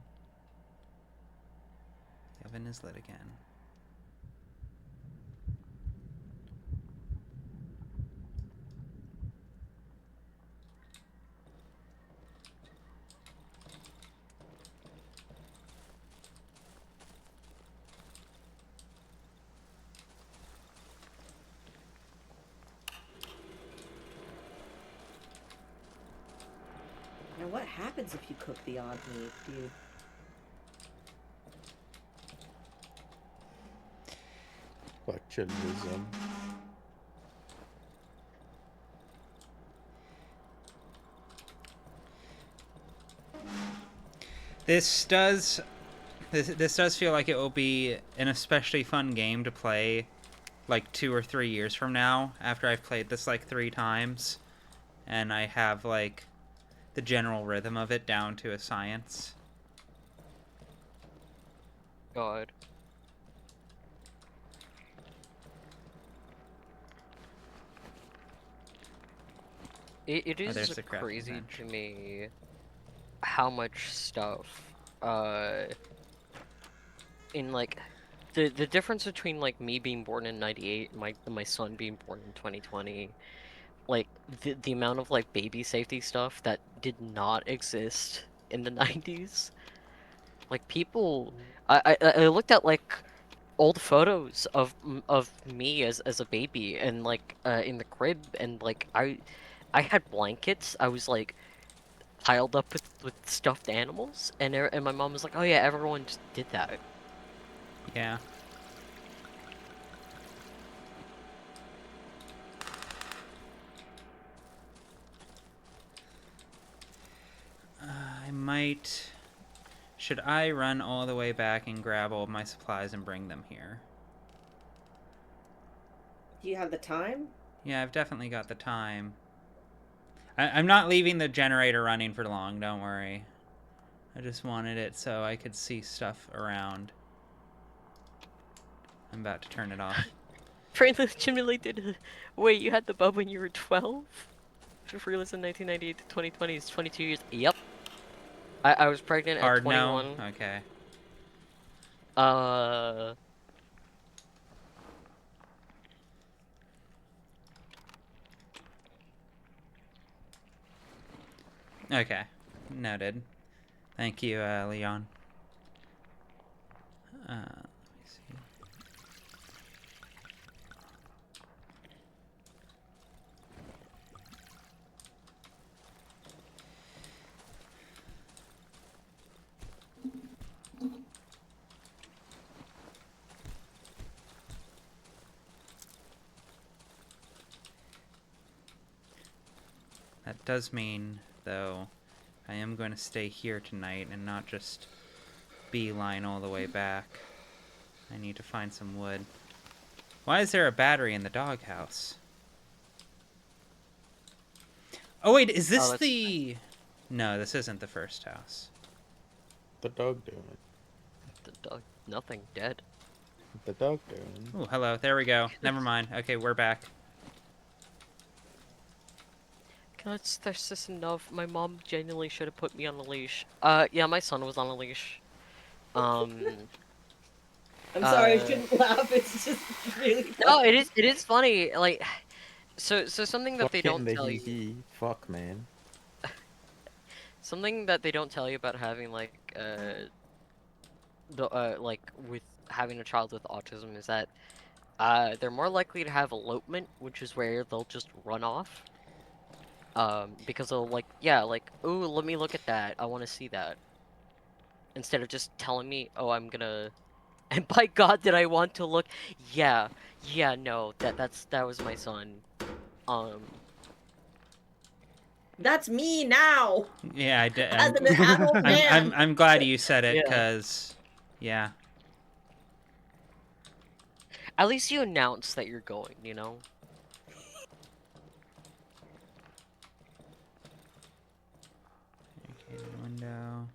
The oven is lit again. Now, what happens if you cook the odd meat, dude? Botulism. This does feel like it will be an especially fun game to play like 2 or 3 years from now, after I've played this like 3 times and I have like the general rhythm of it down to a science. God. It Oh, there's is the crafting crazy bench. to me how much stuff in like the difference between like me being born in 98 and my son being born in 2020, like the amount of like baby safety stuff that did not exist in the 90s. Like people I looked at like old photos of me as a baby and like in the crib, and like I had blankets. I was like piled up with stuffed animals, and my mom was like, "Oh yeah, everyone just did that." Yeah. I might... Should I run all the way back and grab all of my supplies and bring them here? Do you have the time? Yeah, I've definitely got the time. I'm not leaving the generator running for long, don't worry. I just wanted it so I could see stuff around. I'm about to turn it off. Brain legitimately wait, you had the bub when you were 12? If you listen 1998 to 2020 is 22 years. Yep. I was pregnant at Hard no? 21. Okay. Uh, Okay. Noted. Thank you, Leon. Let me see. That does mean, though, I am going to stay here tonight and not just beeline all the way back. I need to find some wood. Why is there a battery in the doghouse? Oh wait, is this that's- the... No, this isn't the first house. The dog doing it. the dog, nothing, dead. The dog doing it. Oh, hello. There we go. Never mind. Okay, we're back. That's just enough. My mom genuinely should have put me on a leash. Yeah, my son was on a leash. I'm sorry, I Uh, shouldn't laugh. It's just really funny. No, it is funny. Like, so something that they Fucking don't the tell hee you, hee. Fuck, man. something that they don't tell you about having like like with having a child with autism is that they're more likely to have elopement, which is where they'll just run off. Because they'll like, yeah, like, ooh, let me look at that. I want to see that. Instead of just telling me, oh, I'm gonna. And by God, did I want to look? Yeah, yeah, no, that was my son. Um, That's me now, Yeah, as an adult man. I'm glad you said it, Yeah. because... Yeah. At least you announce that you're going, you know? go.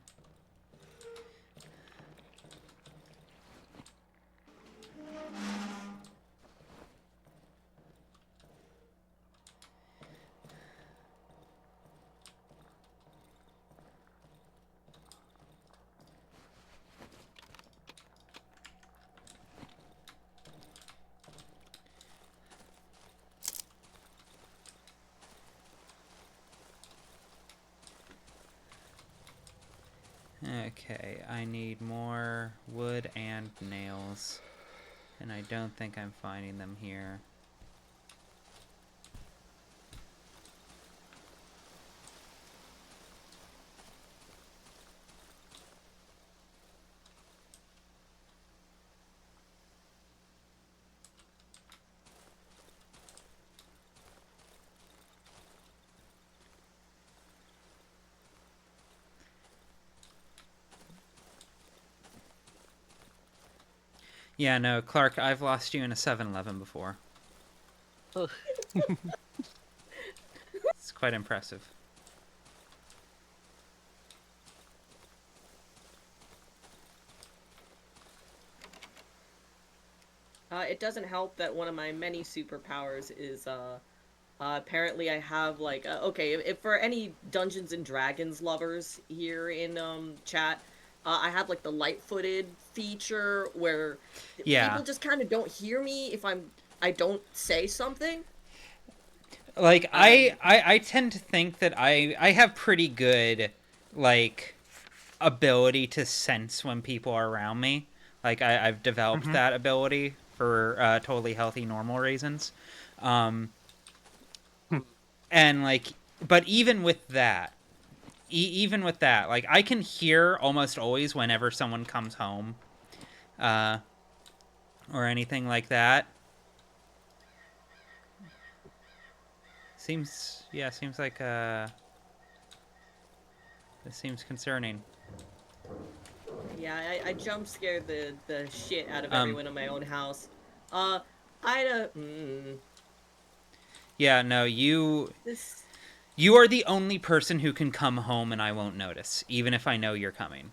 Okay, I need more wood and nails. And I don't think I'm finding them here. Yeah, no, Clark, I've lost you in a 7-Eleven before. Ugh. It's quite impressive. It doesn't help that one of my many superpowers is apparently I have like okay, if for any Dungeons and Dragons lovers here in chat, I have like the light-footed feature where Yeah. people just kind of don't hear me if I don't say something. Like, I tend to think that I have pretty good, like, ability to sense when people are around me. Like, I've developed that ability for totally healthy, normal reasons. And, like, but even with that, like, I can hear almost always whenever someone comes home or anything like that. Seems like this seems concerning. Yeah, I jump scared the shit out of everyone in my own house. Ida, Yeah, no, you this are the only person who can come home and I won't notice, even if I know you're coming.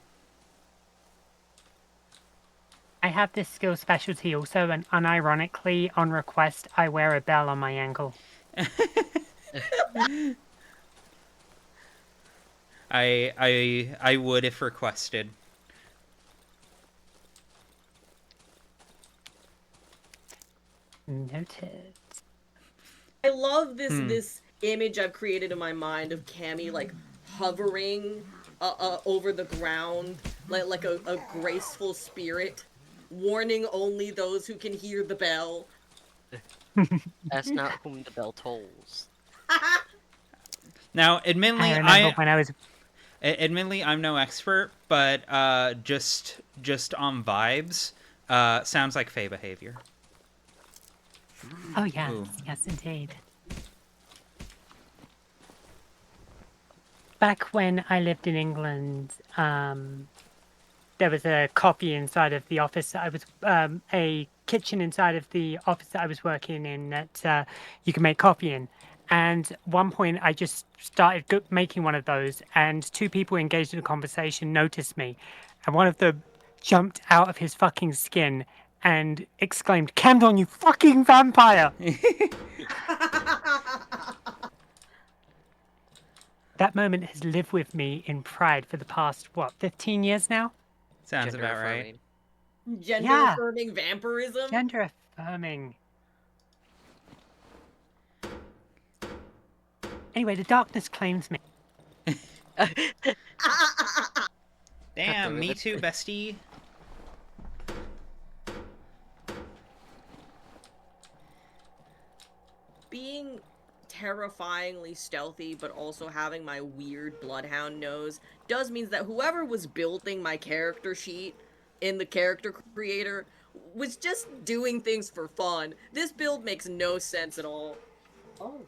I have this skill specialty also, and unironically, on request, I wear a bell on my ankle. I would if requested. Noted. I love this image I've created in my mind of Cammy like hovering over the ground like a graceful spirit, warning only those who can hear the bell. Ask not whom the bell tolls. Now, admittedly, I remember when I was. admittedly I'm no expert, but just on vibes, sounds like Fae behavior. Oh yes, Ooh. yes indeed. Back when I lived in England, there was a coffee inside of the office that I was, a kitchen inside of the office that I was working in that you can make coffee in. And at one point, I just started making one of those, and two people engaged in a conversation noticed me, and one of them jumped out of his fucking skin and exclaimed, "Camdon, you fucking vampire!" That moment has lived with me in pride for the past, what, 15 years now? Sounds Gender about right. affirming. Gender Yeah. affirming vampirism. Gender affirming. Anyway, the darkness claims me. Damn, me ribbit. too, bestie. Being terrifyingly stealthy but also having my weird bloodhound nose does mean that whoever was building my character sheet in the character creator was just doing things for fun. This build makes no sense at all. Oh,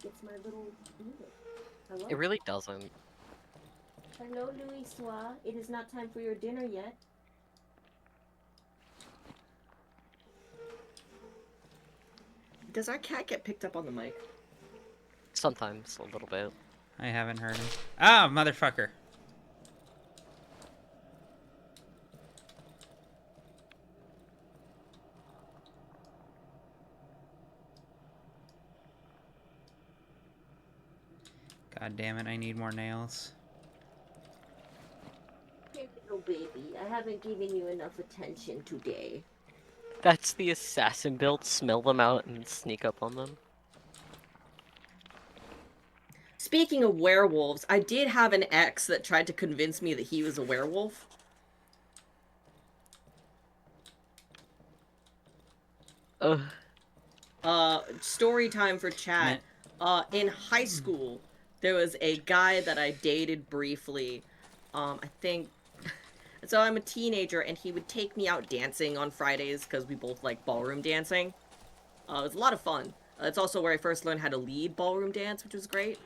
it's my little Hello. It really doesn't. Hello, Louis Soir. It is not time for your dinner yet. Does our cat get picked up on the mic? Sometimes a little bit. I haven't heard him. Ah, motherfucker. God damn it, I need more nails. Hey, little baby, I haven't given you enough attention today. That's the assassin build. Smell them out and sneak up on them. Speaking of werewolves, I did have an ex that tried to convince me that he was a werewolf. Ugh. Story time for chat. In high school, there was a guy that I dated briefly. I think. So I'm a teenager, and he would take me out dancing on Fridays because we both like ballroom dancing. It was a lot of fun. It's also where I first learned how to lead ballroom dance, which was great.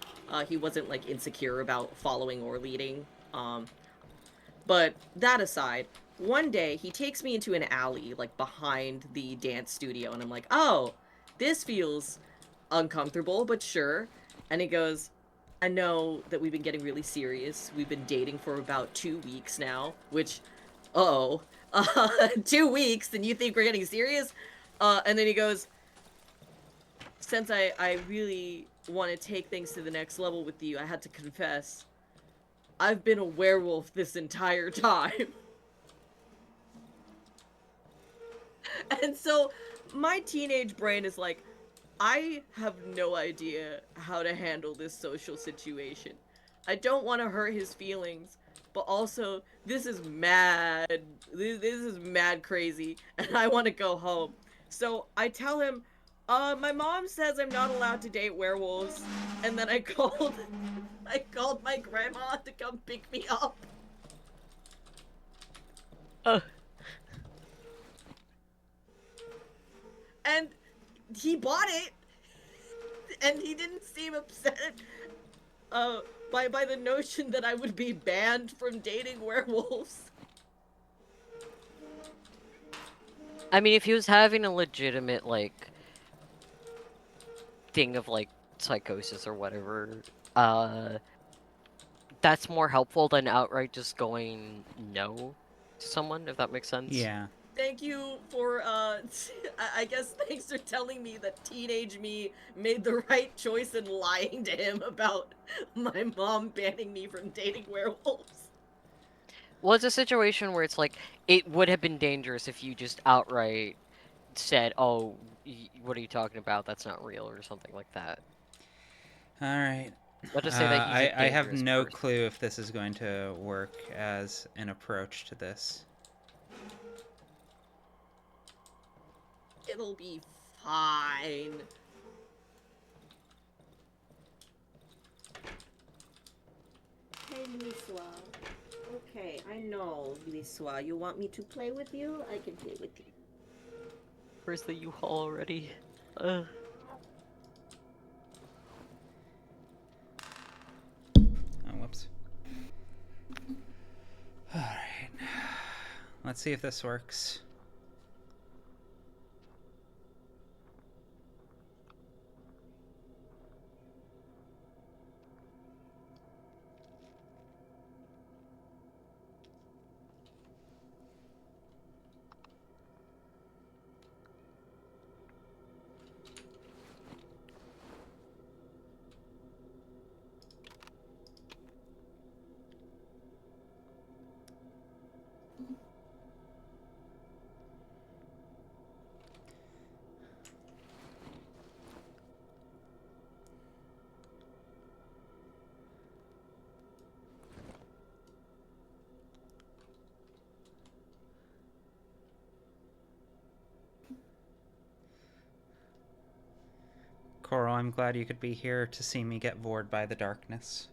He wasn't like insecure about following or leading. But that aside, one day he takes me into an alley like behind the dance studio, and I'm like, oh, this feels uncomfortable, but sure. And he goes, I know that we've been getting really serious. We've been dating for about 2 weeks now, which, 2 weeks, and you think we're getting serious? And then he goes, since I really want to take things to the next level with you, I had to confess, I've been a werewolf this entire time. And so my teenage brain is like, I have no idea how to handle this social situation. I don't want to hurt his feelings, but also this is mad. This is mad crazy, and I want to go home. So I tell him, my mom says I'm not allowed to date werewolves, and then I called my grandma to come pick me up. And he bought it, and he didn't seem upset by the notion that I would be banned from dating werewolves. I mean, if he was having a legitimate, like, thing of, like, psychosis or whatever, that's more helpful than outright just going no to someone, if that makes sense. Yeah. Thank you for, I guess thanks for telling me that teenage me made the right choice in lying to him about my mom banning me from dating werewolves. Well, it's a situation where it's like, it would have been dangerous if you just outright said, oh, what are you talking about? That's not real, or something like that. All right. Not to say that he's a I have dangerous no person. clue if this is going to work as an approach to this. It'll be fine. Hey, Liswa. Okay, I know, Liswa. You want me to play with you? I can play with you. Where's the U-Haul already? Ugh. Oh, whoops. All right. Let's see if this works. Coral, I'm glad you could be here to see me get bored by the darkness.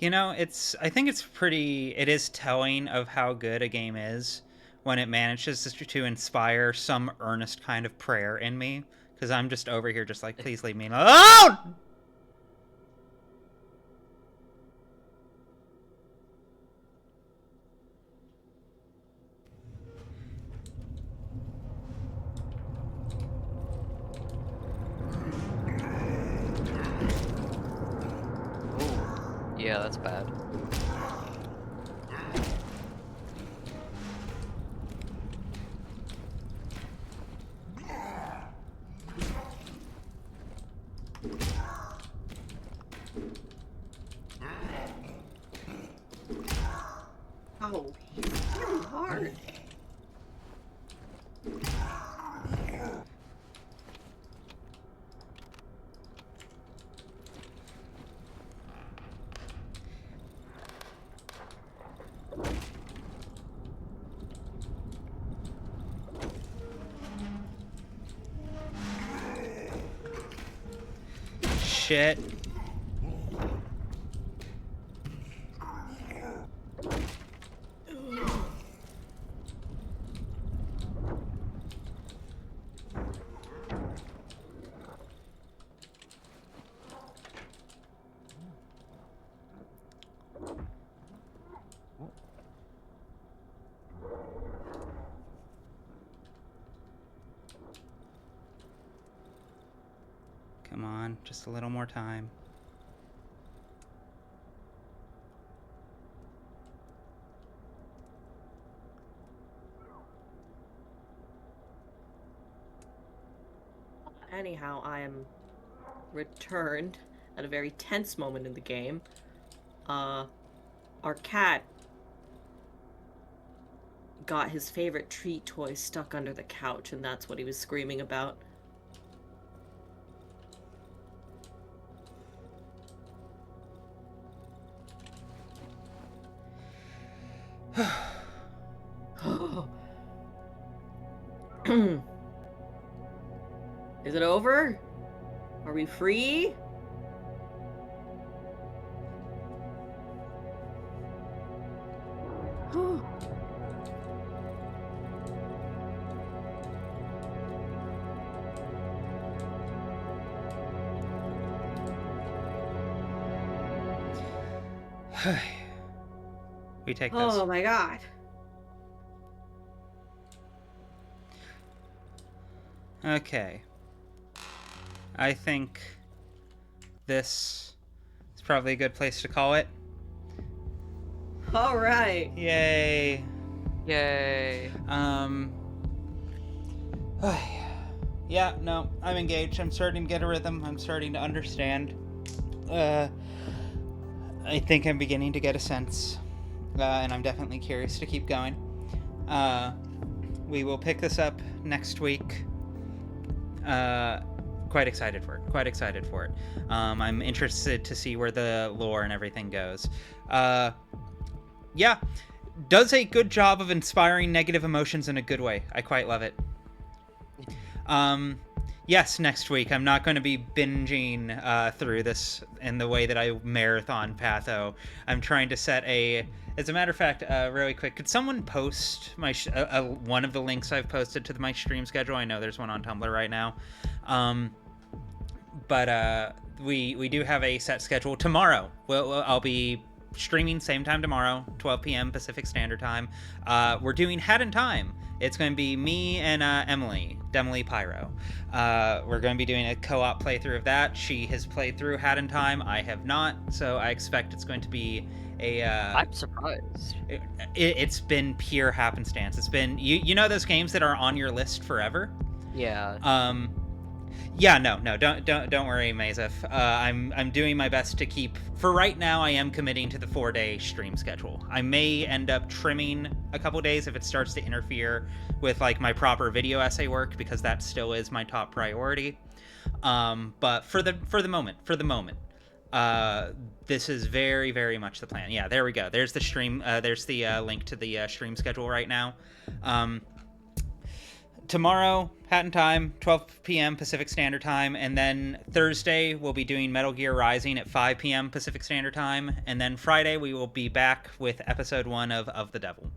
You know, I think it is telling of how good a game is when it manages to inspire some earnest kind of prayer in me. Because I'm just over here just like, please leave me alone! Yeah, that's bad. Oh, he's really hard. Shit. Come on, just a little more time. Anyhow, I am returned at a very tense moment in the game. Our cat got his favorite treat toy stuck under the couch, and that's what he was screaming about. Is it over? Are we free? We take this. Oh my god. Okay. I think this is probably a good place to call it. All right. Yay. Yay. Yeah, no, I'm engaged. I'm starting to get a rhythm. I'm starting to understand. I think I'm beginning to get a sense. And I'm definitely curious to keep going. We will pick this up next week. Quite excited for it. I'm interested to see where the lore and everything goes. Yeah, does a good job of inspiring negative emotions in a good way. I quite love it. Yes, next week I'm not going to be binging through this in the way that I marathon Patho. I'm trying to set a... As a matter of fact, really quick, could someone post my one of the links I've posted to my stream schedule? I know there's one on Tumblr right now. But we do have a set schedule tomorrow. I'll be streaming same time tomorrow, 12 p.m. Pacific Standard Time. We're doing Hat in Time. It's going to be me and Emily Pyro. We're going to be doing a co-op playthrough of that. She has played through Hat in Time. I have not, so I expect it's going to be a... I'm surprised. It's been pure happenstance. It's been... You know those games that are on your list forever? Yeah. Yeah, no, don't worry, Mazef. I'm doing my best to keep. For right now, I am committing to the 4-day stream schedule. I may end up trimming a couple days if it starts to interfere with like my proper video essay work, because that still is my top priority. But for the moment, this is very, very much the plan. Yeah, there we go. There's the stream. There's the link to the stream schedule right now. Tomorrow, Hat in Time, 12 p.m. Pacific Standard Time, and then Thursday we'll be doing Metal Gear Rising at 5 p.m. Pacific Standard Time, and then Friday we will be back with Episode 1 of The Devil.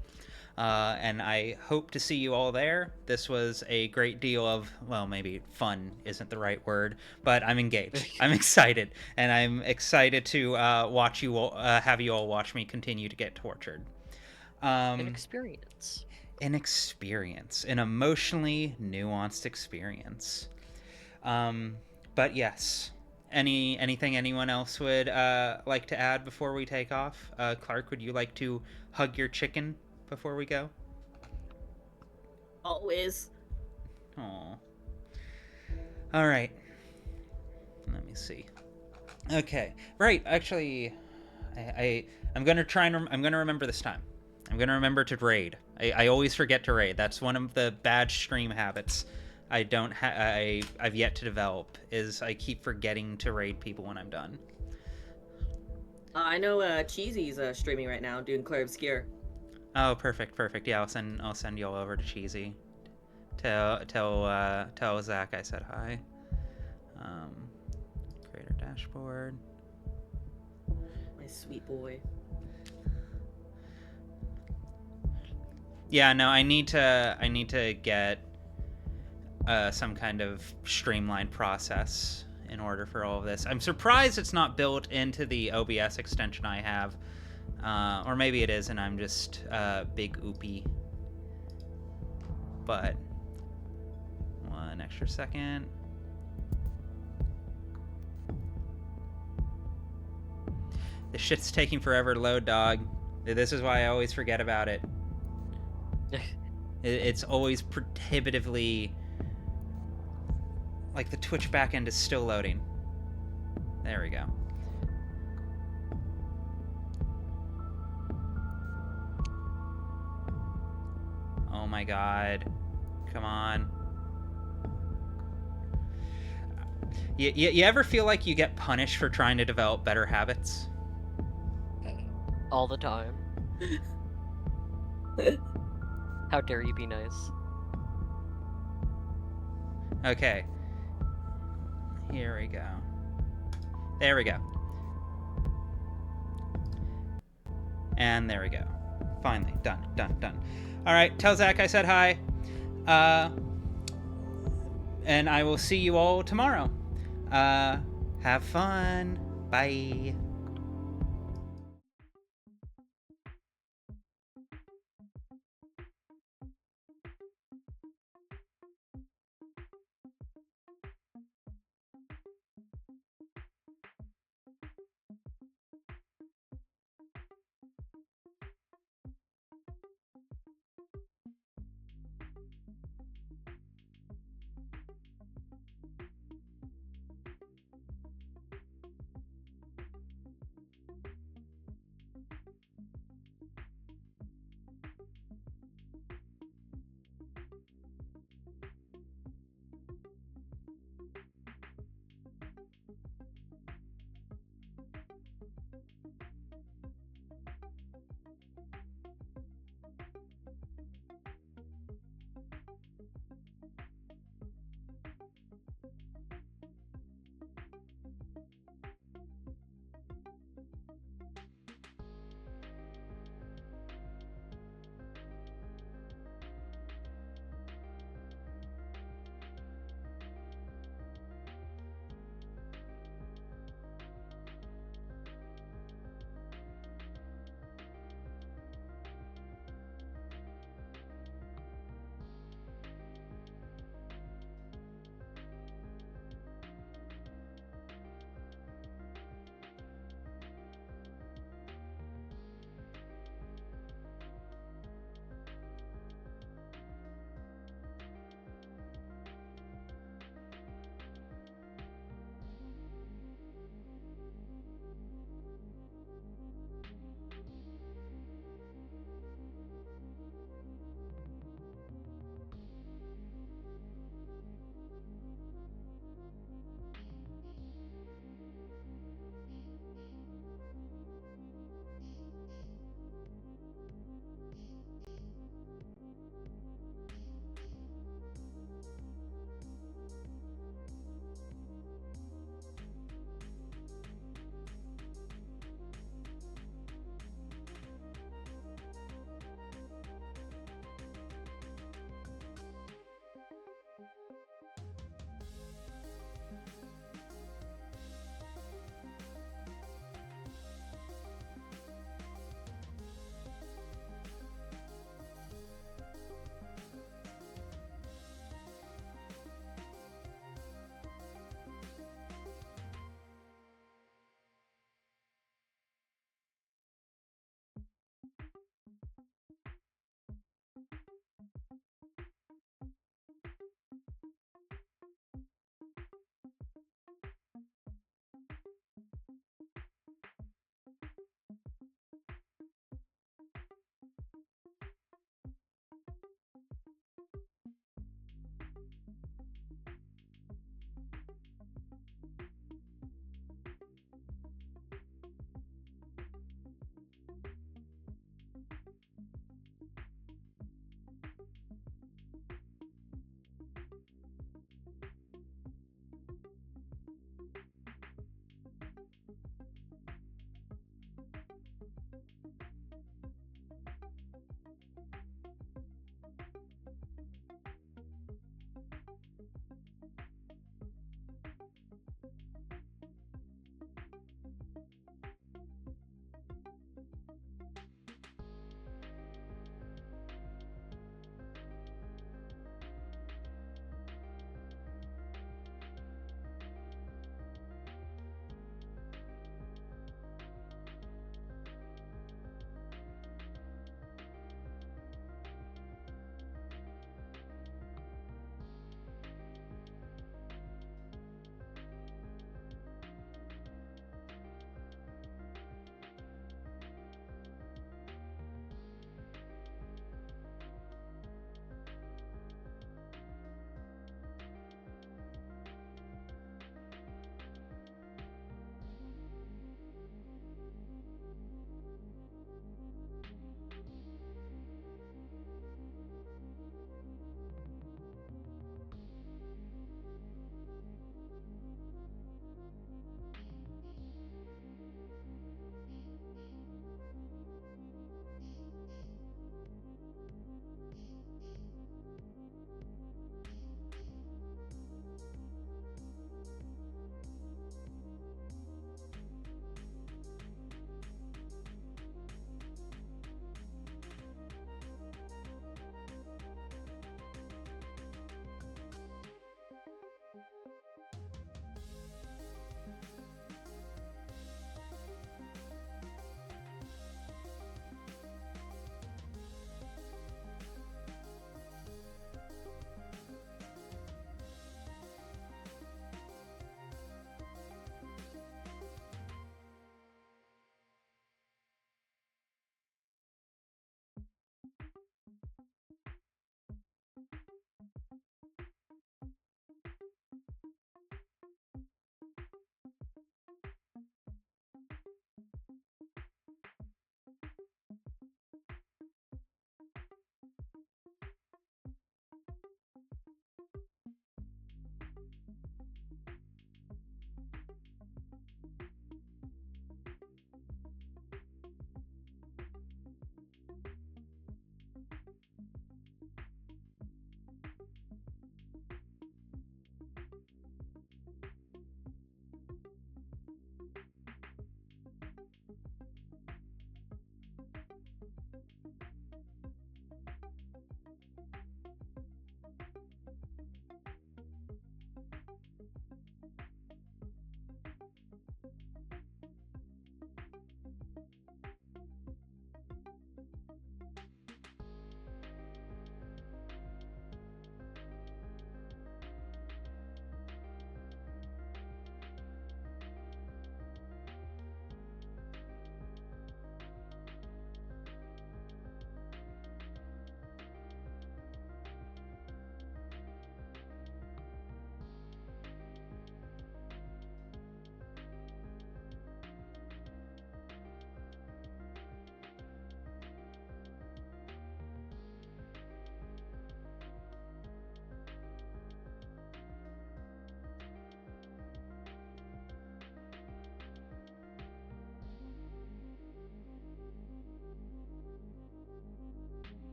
And I hope to see you all there. This was a great deal of, well, maybe fun isn't the right word, but I'm engaged. I'm excited, and I'm excited to watch you all, have you all watch me continue to get tortured. An experience. An emotionally nuanced experience. But yes, anything anyone else would like to add before we take off? Clark, would you like to hug your chicken before we go? Always. Oh. All right. Let me see. Okay. Right. Actually, I'm gonna try and I'm gonna remember this time. I'm gonna remember to raid. I always forget to raid. That's one of the bad stream habits I don't I've yet to develop, is I keep forgetting to raid people when I'm done. I know Cheesy's streaming right now, doing Claire Obscure. Oh, perfect. Yeah, I'll send y'all over to Cheesy. Tell Zach I said hi. Creator dashboard. My sweet boy. Yeah, no, I need to get some kind of streamlined process in order for all of this. I'm surprised it's not built into the OBS extension I have, or maybe it is, and I'm just big oopy. But one extra second. This shit's taking forever to load, dog. This is why I always forget about it. It's always prohibitively... Like, the Twitch backend is still loading. There we go. Oh my god. Come on. You ever feel like you get punished for trying to develop better habits? All the time. How dare you be nice? Okay. Here we go. There we go. And there we go. Finally. Done. Alright, tell Zach I said hi. And I will see you all tomorrow. Have fun. Bye.